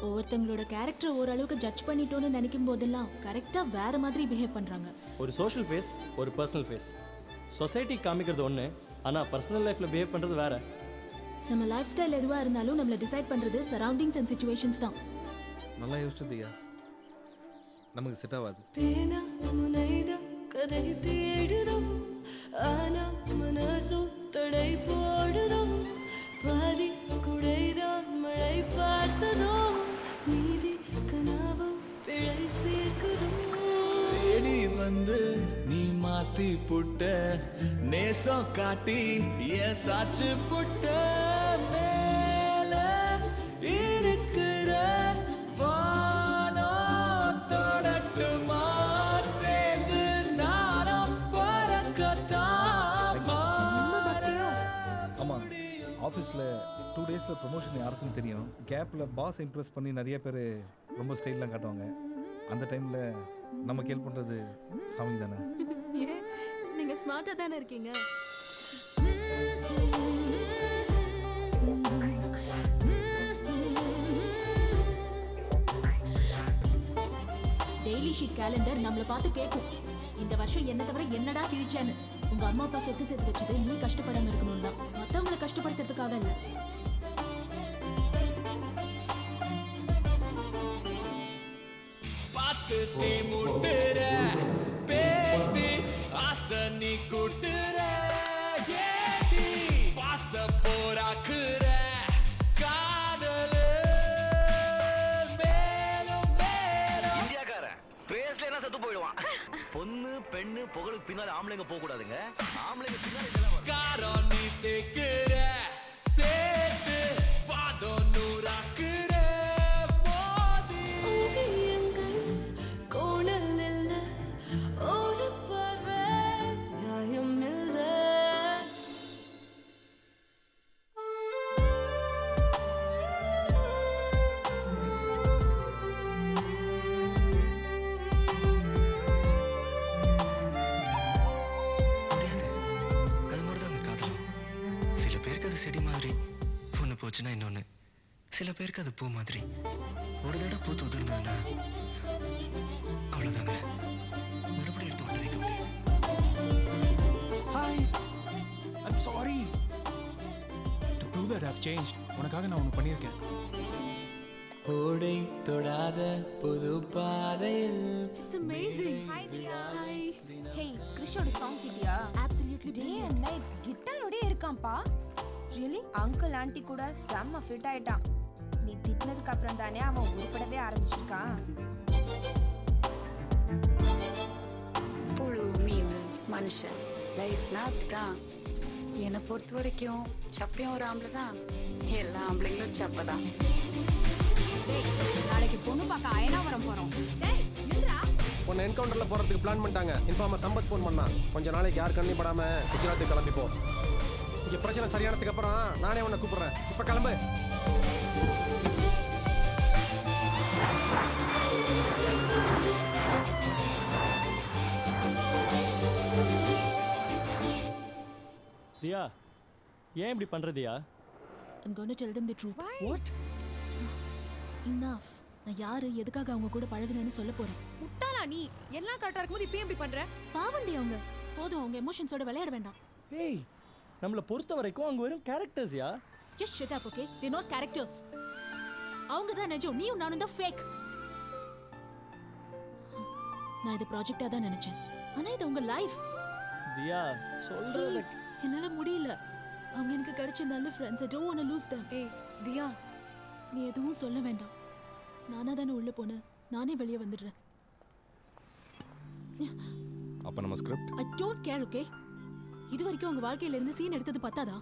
ஒவ்வொருத்தங்களோட கேரக்டர் ஓரளவுக்கு ஜட்ஜ் பண்ணிட்டோன்னு நினைக்கும் போதெல்லாம் கரெக்டாக வேற மாதிரி பிஹேவ் பண்ணுறாங்க. ஒரு சோஷியல் ஃபேஸ், ஒரு பர்சனல் ஃபேஸ். சொசைட்டி காமிக்கிறது ஒன்று, ஆனால் பர்சனல் லைஃப்பில் பிஹேவ் பண்ணுறது வேற. நம்ம லைஃப் ஸ்டைல் எதுவாக இருந்தாலும் நம்மளை டிசைட் பண்ணுறது சரௌண்டிங்ஸ் அண்ட் சிச்சுவேஷன்ஸ் தான். நல்லா யோசிச்சதுயா, நமக்கு செட் ஆகாது. கதை தேடுதோ, ஆனா மனசோ தடை போடுதோ, பாதி குடைதான் மழை பார்த்ததோ, மீதி கனவோ வந்து நீ மாத்தி புட்ட நேசம் காட்டி ஏன் சாச்சு புட்ட மேல இருக்கிற வானம் தொடட்டுமா சேர்ந்து நானும் பறக்கத்தான் ஆமாம் ஆஃபீஸில் 2 டேஸில் ப்ரொமோஷன் யாருக்கும் தெரியும் கேப்பில் பாஸ் இம்ப்ரெஸ் பண்ணி நிறைய பேர் ரொம்ப ஸ்டைல்லாம் காட்டுவாங்க அந்த டைமில் நம்ம கேள்வி பண்ணுறது சாமி தானே ஏன் நீங்க ஸ்மார்ட்டா தானே இருக்கீங்க. டெய்லி ஷீட் கேலண்டர் நம்மள பார்த்து கேட்கும் இந்த வருஷம் என்ன தவிர என்னடா கிழிச்சேன்னு. உங்க அம்மா அப்பா சொத்து சேர்த்து வச்சது நீ கஷ்டப்படாம இருக்கணும் தான், மத்தவங்களை கஷ்டப்படுத்துறதுக்காக இல்ல. பார்த்து தீ முட்டுற பேசி ஆசை நீ கூட்டுற ஏடி பாச போராக்குற காதல் மேலும் மேலும் இந்தியாக்காரன் பேஸ்ல என்ன செத்து போயிடுவான். பொண்ணு பெண்ணு புகழுக்கு பின்னாடி ஆம்பளைங்க போக கூடாதுங்க. ஆம்பளைங்க பின்னாடி காரம் நீ சேர்க்கிற சேர்த்து வாதம் நூறாக்குற மோதி கோணல் இல்ல ஒரு பார்வை நியாயம் இல்ல. அது மாதிரிதாங்க காதலும். சில பேருக்கு அது செடி மாதிரி பொண்ணு போச்சுன்னா இன்னொன்னு, சில பேருக்கு அது பூ மாதிரி ஒரு தடவை பூத்து உதிர்ந்ததுன்னா அவ்வளவுதாங்க, மறுபடியும் எடுத்து விட்டு வைக்க முடியும். Hi I'm sorry to prove that I have changed. உனக்காக நான் ஒன்று பண்ணியிருக்கேன். ஓடை தொடாத புது பாதையில் It's amazing. Hi Diya. Hi. Hey, கிறிஷோட சாங் கேட்டியா? Absolutely. Day and night கிட்டாரோட இருக்கான்ப்பா. Really? அங்கிள் ஆன்ட்டி கூட செம்ம ஃபிட் ஆயிட்டான். நீ திட்டினதுக்கு அப்புறம் தானே அவன் உருப்படவே ஆரம்பிச்சிருக்கான். புழு மீன் மனுஷன் லைஃப்னா அப்படிதான். என்னை பொறுத்த வரைக்கும் சப்பையும் ஒரு ஆம்பளை தான், எல்லா ஆம்பளைங்களும் சப்பை தான். நாளைக்கு பொண்ணு பார்க்க அயனாவரம் போறோம். டேய் நில்றா. உன்னை என்கவுண்டர்ல போறதுக்கு பிளான் பண்ணிட்டாங்க. இன்ஃபார்மர் சம்பத் ஃபோன் பண்ணா. கொஞ்ச நாளைக்கு யார் கண்ணையும் படாம குஜராத்துக்கு கிளம்பிப்போ. இங்க பிரச்சனை சரியானதுக்கு அப்புறம் நானே உன்னை கூப்பிடுறேன். இப்ப கிளம்பு. தியா ஏன் இப்படி பண்றதியா? I'm going to tell them the truth. What? Enough. நான் யாரு எதுக்காக அவங்க கூட பழகுனேன்னு சொல்ல போறேன். முட்டாளா நீ? எல்லாம் கரெக்டா இருக்கும்போது இப்போ எப்படி பண்ற? பாவண்டி அவங்க. போதும் அவங்க எமோஷன்ஸோட விளையாட வேண்டாம். ஏய் நம்மளை பொறுத்த வரைக்கும் அவங்க வெறும் கேரக்டர்ஸ்யா. Just shut up, okay? They're not characters. அவங்க தான் நிஜம், நீயும் நானும் தான் ஃபேக். நான் இது ப்ராஜெக்டா தான் நினைச்சேன், ஆனா இது உங்க லைஃப். தியா சொல்றது என்னால முடியல. அவங்க எனக்கு கிடைச்ச நல்ல friends. I don't want to lose them. ஏய் தியா, நீ எதுவும் சொல்ல வேண்டாம். நானா தானே உள்ள போனேன், நானே வெளியே வந்துடுறேன். அப்ப நம்ம script I don't care, okay? இது வரைக்கும் உங்க வாழ்க்கையில இருந்து சீன் எடுத்தது பத்தாதா?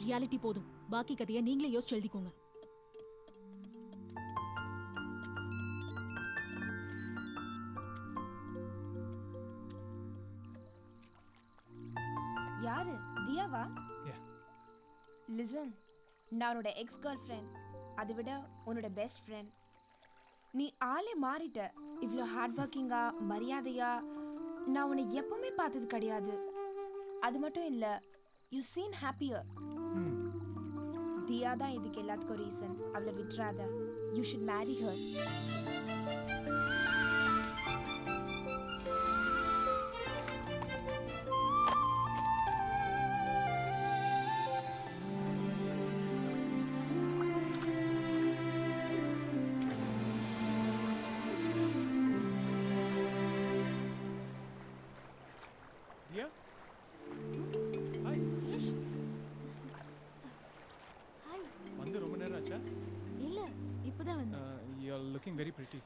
ரியாலிட்டி போதும், பாக்கி கதையை நீங்களே யோசிச்சு எழுதிக்கோங்க. யாரு? தியாவா? Yeah. லிசன், நான் உன்னோட எக்ஸ் கேர்ள் ஃப்ரெண்ட், அதை விட உன்னோட பெஸ்ட் ஃப்ரெண்ட். நீ ஆளே மாறிட்ட. இவ்வளோ ஹார்ட் ஒர்க்கிங்கா மரியாதையா நான் உன்னை எப்பவுமே பார்த்தது கிடையாது. அது மட்டும் இல்லை, யூ சீன் ஹாப்பியர். தியா தான் இதுக்கு எல்லாத்துக்கும் ரீசன். அவளை விட்டுறாத. You should marry her. Diya hi. வந்து ரொம்ப நேரம் ஆச்சா? இல்ல, இப்பதான் வந்தேன். You are looking very pretty.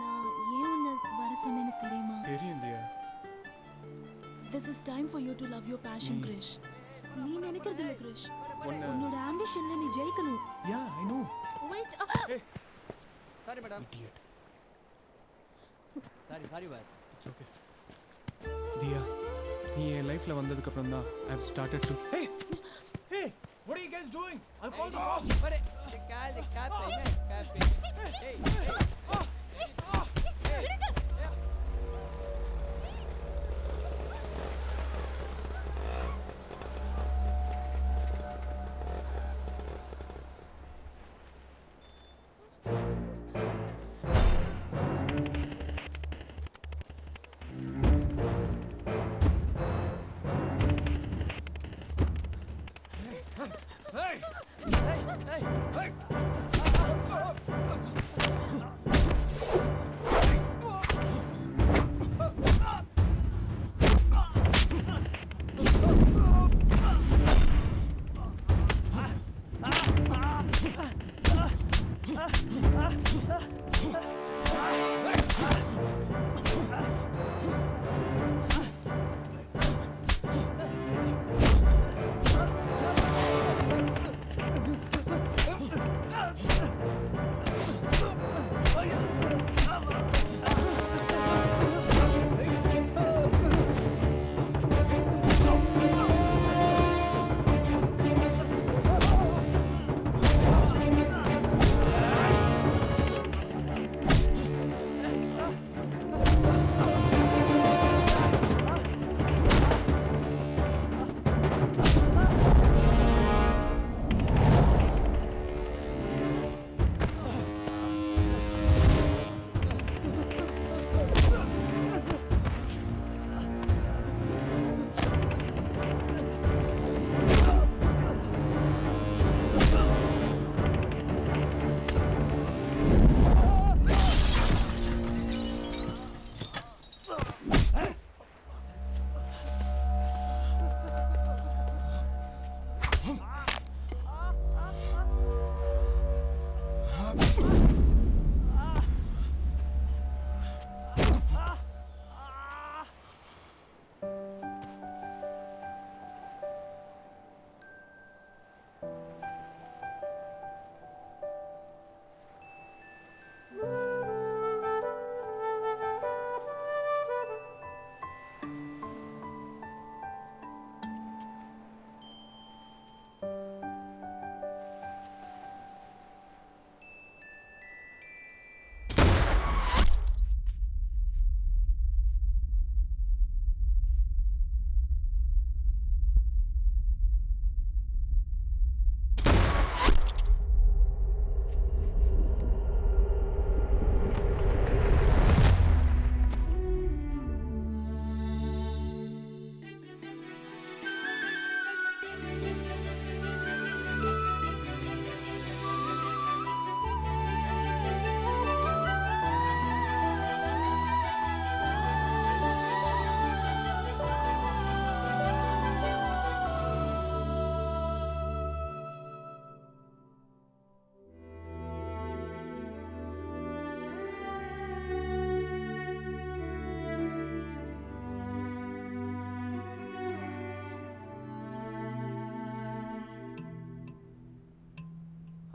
நான் ஏன் உன்னை வர வர சொன்னேன்னு தெரியுமா? தெரியும் தியா. This is time for you to love your passion, Krish. நீ நினைக்கிறது இல்ல கிரிஷ். ஒன்னு உன்னோட ஆம்பிஷன்ல நீ ஜெயிக்கணும். Yeah, I know. Wait. Sorry madam. Idiot. Sorry boss. It's okay. தியா, நீ என் லைஃப்ல வந்ததுக்கு அப்புறம் தான் I have started to. Hey! Hey! What are you guys doing? I'll call the cops. What? The captain. Hey.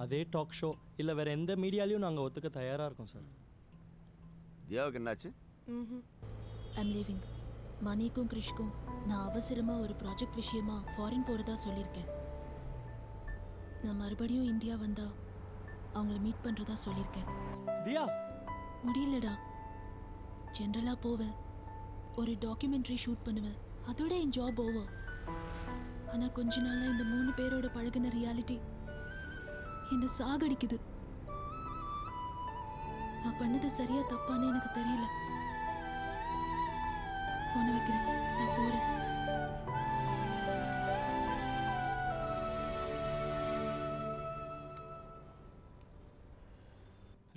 அதே டாக் ஷோ இல்லை வேற எந்த மீடியாலையும் நாங்கள் ஒத்துக்க தயாராக இருக்கோம் சார். தியாவுக்கு என்னாச்சு? I'm leaving. மணிக்கும் கிரிஷ்க்கும் நான் அவசரமாக ஒரு ப்ராஜெக்ட் விஷயமா ஃபாரின் போகிறதா சொல்லியிருக்கேன். நான் மறுபடியும் இந்தியா வந்தா அவங்கள மீட் பண்ணுறதா சொல்லியிருக்கேன். தியா முடியலடா. ஜென்ரலாக போவேன், ஒரு டாக்குமெண்ட்ரி ஷூட் பண்ணுவேன், அதோட என் ஜாப் ஓவர். ஆனால் கொஞ்ச நாளாக இந்த 3 பேரோட பழகின ரியாலிட்டி என்னை சாகடிக்குது. நான் பண்ணது சரியா தப்பான்னு எனக்கு தெரியல. ஃபோனை வைக்கிறேன், நான் போறேன்.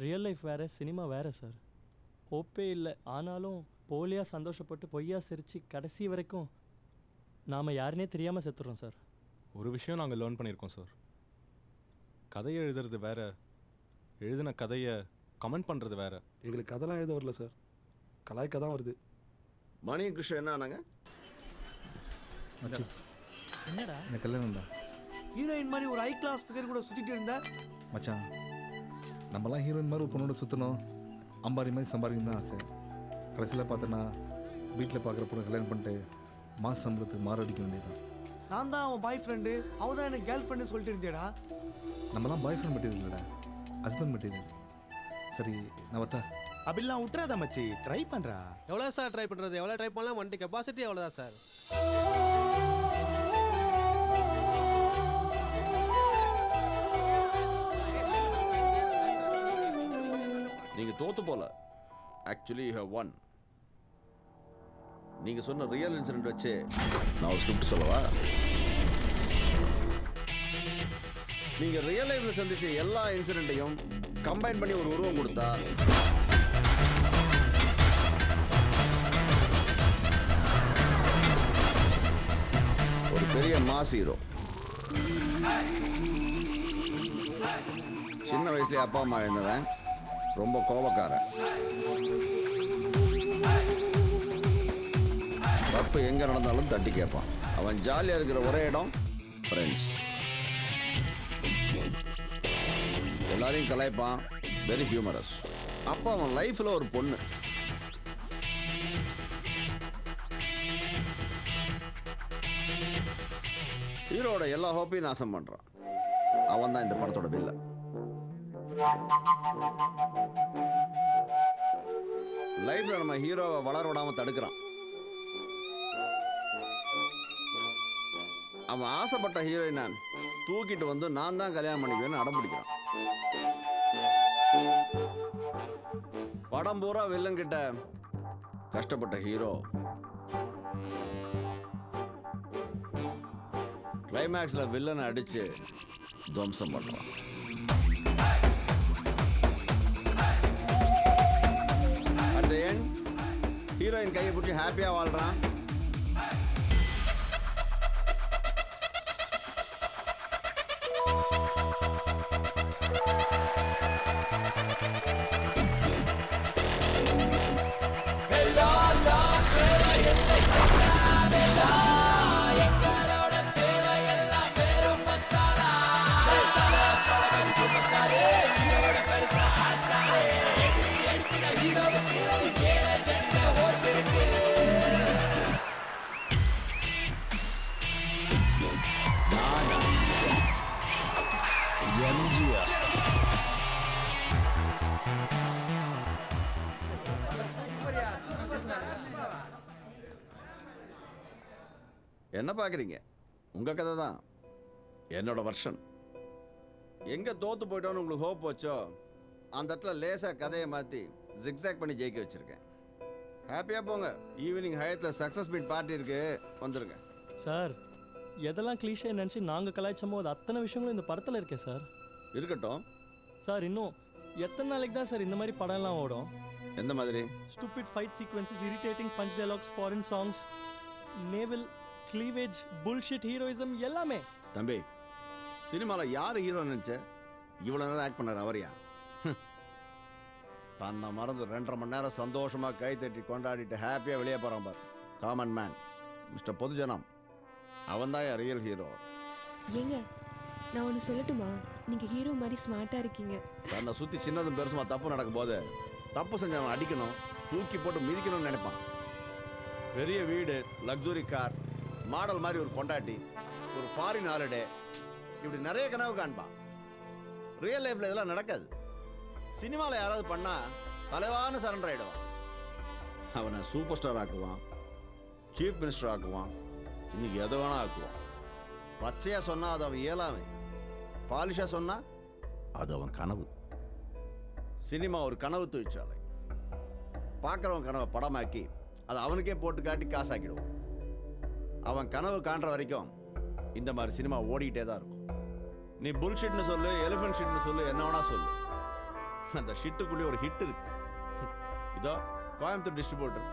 ரியல் லைஃப் வேறு, சினிமா வேறு சார். ஹோப்பே இல்லை. ஆனாலும் போலியாக சந்தோஷப்பட்டு பொய்யா சிரித்து கடைசி வரைக்கும் நாம் யாருனே தெரியாமல் செத்துடுறோம் சார். ஒரு விஷயம் நாங்கள் லேர்ன் பண்ணியிருக்கோம் சார். கதையை எழுதுறது வேற, எழுதின கதையை கமெண்ட் பண்ணுறது வேற. எங்களுக்கு அதெல்லாம் எதுவும் வரல சார். கலாய்க்க தான் வருது. மணி கிருஷ்ணன் என்ன ஆனாங்க? மச்சி என்னடா எனக்கு கல்யாணம்டா. ஹீரோயின் மாதிரி ஒரு ஹை கிளாஸ் ஃபிகர் கூட சுத்திட்டு இருந்தா மச்சான் நம்மலாம் ஹீரோயின் மாதிரி ஒரு பொண்ணோட சுற்றணும், அம்பாரி மாதிரி சம்பாதிக்கணும் தான் ஆசை. கடைசியில் பார்த்தோன்னா வீட்டில் பார்க்குற பொண்ணு கல்யாணம் பண்ணிட்டு மாச சம்பளத்துக்கு மாரடிக்க வேண்டியதுதான். நான் தான் அவன் பாய் ஃப்ரெண்டு, அவன் தான் எனக்கு கேர்ள் ஃப்ரெண்டு சொல்லிட்டு இருந்தேடா. நம்மலாம் பாய் ஃப்ரெண்ட் மெட்டீரியல் இல்லைடா, ஹஸ்பண்ட் மெட்டீரியல். சரி நான் வட்டா. அப்படிலாம் விட்டுறாத மச்சி, ட்ரை பண்ணுறா. எவ்வளோ சார் ட்ரை பண்ணுறது? எவ்வளோ ட்ரை பண்ணலாம், வண்டி கெப்பாசிட்டி எவ்வளோதான் சார்? நீங்க தோத்து போல. Actually you have one. நீங்க சொன்ன ரியல் இன்சிடென்ட் வச்சு நான் ஒரு ஸ்கிரிப்ட் சொல்லவா? நீங்க ரியல் லைஃப்ல சந்திச்ச எல்லா இன்சிடென்ட்டையும் கம்பைன் பண்ணி ஒரு உருவம் கொடுத்தா ஒரு பெரிய மாஸ் ஹீரோ. சின்ன வயசுலயே அப்பா அம்மா இருந்தவன், ரொம்ப கோபக்காரன். தப்பு எங்க நடந்தாலும் தட்டி கேட்பான். அவன் ஜாலியா இருக்கிற ஒரே இடம் ஃப்ரெண்ட்ஸ். எல்லாரையும் கலாய்ப்பான், வெரி ஹியூமரஸ். அப்போ அவன் லைஃப்ல ஒரு பொண்ணு. ஹீரோட எல்லா ஹோப்பையும் நாசம் பண்றான். அவன் தான் இந்த படத்தோட வில்லன். லைஃப்ல நம்ம ஹீரோவை வளர விடாம தடுக்கிறான். அவன் ஆசைப்பட்ட ஹீரோயினை தூக்கிட்டு வந்து நான் தான் கல்யாணம் பண்ணிக்குவேன்னு அடம் பிடிக்கிறான். படம் பூரா வில்லன் கிட்ட கஷ்டப்பட்ட ஹீரோ கிளைமேக்ஸ்ல வில்லனை அடிச்சு துவம்சம் பண்றான். அட் தி எண்ட் ஹீரோயின் கையை பிடிச்சி ஹாப்பியா வாழ்றான். என்ன பார்க்குறீங்க? உங்கள் கதை தான் என்னோட வெர்ஷன். எங்கே தோற்று போயிட்டோன்னு உங்களுக்கு ஹோப் வச்சோ அந்த இடத்துல லேசாக கதையை மாற்றி ஜிக்ஸாக் பண்ணி ஜெயிக்க வச்சுருக்கேன். ஹாப்பியாக போங்க. ஈவினிங் ஹயத்தில் சக்ஸஸ் மீட் பார்ட்டி இருக்குது, வந்துடுங்க. சார் எதெல்லாம் கிளீஷே நினச்சி நாங்கள் கலாய்ச்சோமோ அது அத்தனை விஷயங்களும் இந்த படத்தில் இருக்கே சார். இருக்கட்டும் சார். இன்னும் எத்தனை நாளைக்கு தான் சார் இந்த மாதிரி படம்லாம் ஓடும்? எந்த மாதிரி? Stupid fight sequences, irritating punch dialogues, foreign songs, navel cleavage, bullshit heroism எல்லாமே. தம்பி, சினிமாவில் யார் ஹீரோ நினச்ச? இவ்வளோ நேரம் ஆக்ட் பண்ணார் அவரையா? தன்னை மறந்து 2.5 மணி நேரம் சந்தோஷமாக கை தட்டி கொண்டாடிட்டு ஹாப்பியாக வெளியே போகிறான் பார். காமன் மேன், மிஸ்டர் பொதுஜனம், அவன் தான் ரியல் ஹீரோ. ஏங்க நான் ஒன்று சொல்லட்டுமா? நீங்கள் ஹீரோ மாதிரி ஸ்மார்ட்டாக இருக்கீங்க. தன்னை சுற்றி சின்னதும் பெருசுமா தப்பு நடக்கும்போது தப்பு செஞ்சவன் அடிக்கணும், தூக்கி போட்டு மிதிக்கணும்னு நினைப்பான். பெரிய வீடு, லக்ஸுரி கார், மாடல் மாதிரி ஒரு பொண்டாட்டி, ஒரு ஃபாரின் ஹாலிடே, இப்படி நிறைய கனவு காண்பான். ரியல் லைஃப்ல இதெல்லாம் நடக்காது. சினிமாவில் யாராவது பண்ணா தலைவான சரண்டர் ஆயிடுவான். அவனை சூப்பர் ஸ்டார் ஆக்குவான், சீஃப் மினிஸ்டர் ஆக்குவான், இன்னைக்கு எதை வேணா ஆக்குவான். பச்சையா சொன்னா அது அவன் இயலாமை, பாலிஷா சொன்னா அது அவன் கனவு. சினிமா ஒரு கனவு தொழிற்சாலை. பார்க்குறவன் கனவை படமாக்கி அதை அவனுக்கே போட்டு காட்டி காசாக்கிடுவான். அவன் கனவு காண்ற வரைக்கும் இந்த மாதிரி சினிமா ஓடிக்கிட்டே தான் இருக்கும். நீ புல்ஷிட்னு சொல்லு, எலிஃபென்ட் ஷிட்னு சொல்லு, என்ன வேணா சொல்லு, அந்த ஷிட்டுக்குள்ளே ஒரு ஹிட் இருக்கு. இதோ கோயம்புத்தூர் டிஸ்ட்ரிபியூட்டர்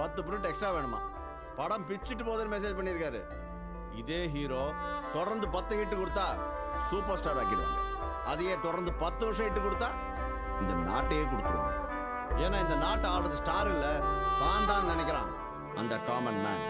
10 பிரிண்ட் எக்ஸ்ட்ரா வேணுமா, படம் பிச்சுட்டு போகுதுன்னு மெசேஜ் பண்ணியிருக்காரு. இதே ஹீரோ தொடர்ந்து 10 ஹிட் கொடுத்தா சூப்பர் ஸ்டார் ஆக்கிடுவாங்க. அதையே தொடர்ந்து 10 வருஷம் ஹிட் கொடுத்தா இந்த நாட்டையே கொடுத்துருவாங்க. ஏன்னா இந்த நாட்டை ஆடுறது ஸ்டார் இல்ல தான் நினைக்கிறான் அந்த காமன் மேன்.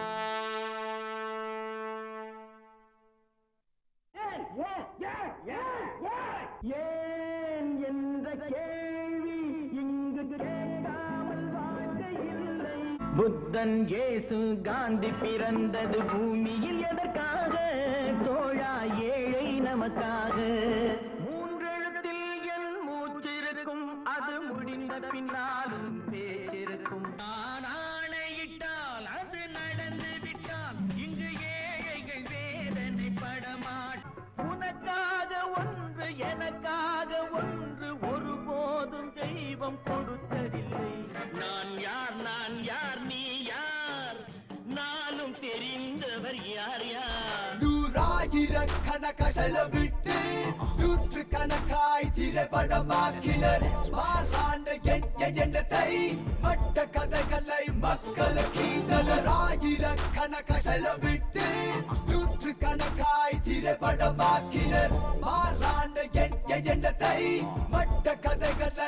ஏன் என்ற கேள்வி இங்கு கேட்காமல் வாழ்க்கை இல்லை. புத்தன் இயேசு காந்தி பிறந்தது பூமியில் எதற்காக? தோழா ஏழை நமக்காக. மூன்றெழுத்தில் என் மூச்சிருக்கும், அது முடிந்த பின்னாலும் பேச்சிருக்கும். நான் ஆணையிட்டால் அது நடந்து விட்டால் இங்கு ஏழைகள் வேதனை படமாட். உனக்காக ஒன்று எனக்காக ஒன்று ஒருபோதும் தெய்வம் கொடுத்ததில்லை. நான் யார் நீ யார்? நானும் தெரிந்தவர் யார் யார்? நூறாயிரக்கணக்காய் செலவிட்டு நூற்று கணக்காய் திரைப்படமாக்கினர். மாறான எண்ணத்தை மட்ட கதைகளை மக்களுக்கு ஆயிரக்கணக்காய் செலவிட்டு நூற்று கணக்காய் திரைப்படமாக்கினர். மாறான எண்ணத்தை மட்ட கதைகளை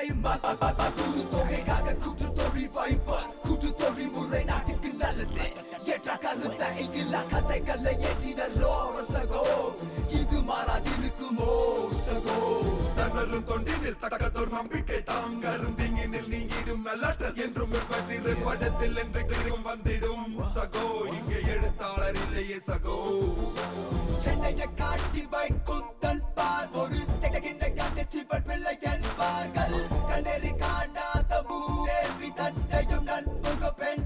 குறு தொகைக்காக கூட்டு தொழில் வைப்பர். கூட்டு தொழில் முறை நாட்டுக்கு நல்லது ஏற்ற கருத்தை இங்கிலா கதைகளை ஏற்றினரோ சகோ. இது மாறாதிருக்குமோ சகோ. தன்னரும் தொண்டினில் தக்கதோர் நம்பிக்கை தாங்க அருந்திங்கினில் நீங்கிடும் நல்லாற்றல் என்றும் படத்தில் என்று கிரும் வந்திடும் சகோ. இங்கே எழுத்தாளர் இல்லையே சகோ. சென்னையை காட்டி வைக்கும் தன் பார் ஒரு செகினை காட்டி சிவன் பிள்ளை என்பார்கள். கண்ணெறி காணாத பூவேவி தன்னையும் நண்புக பெண்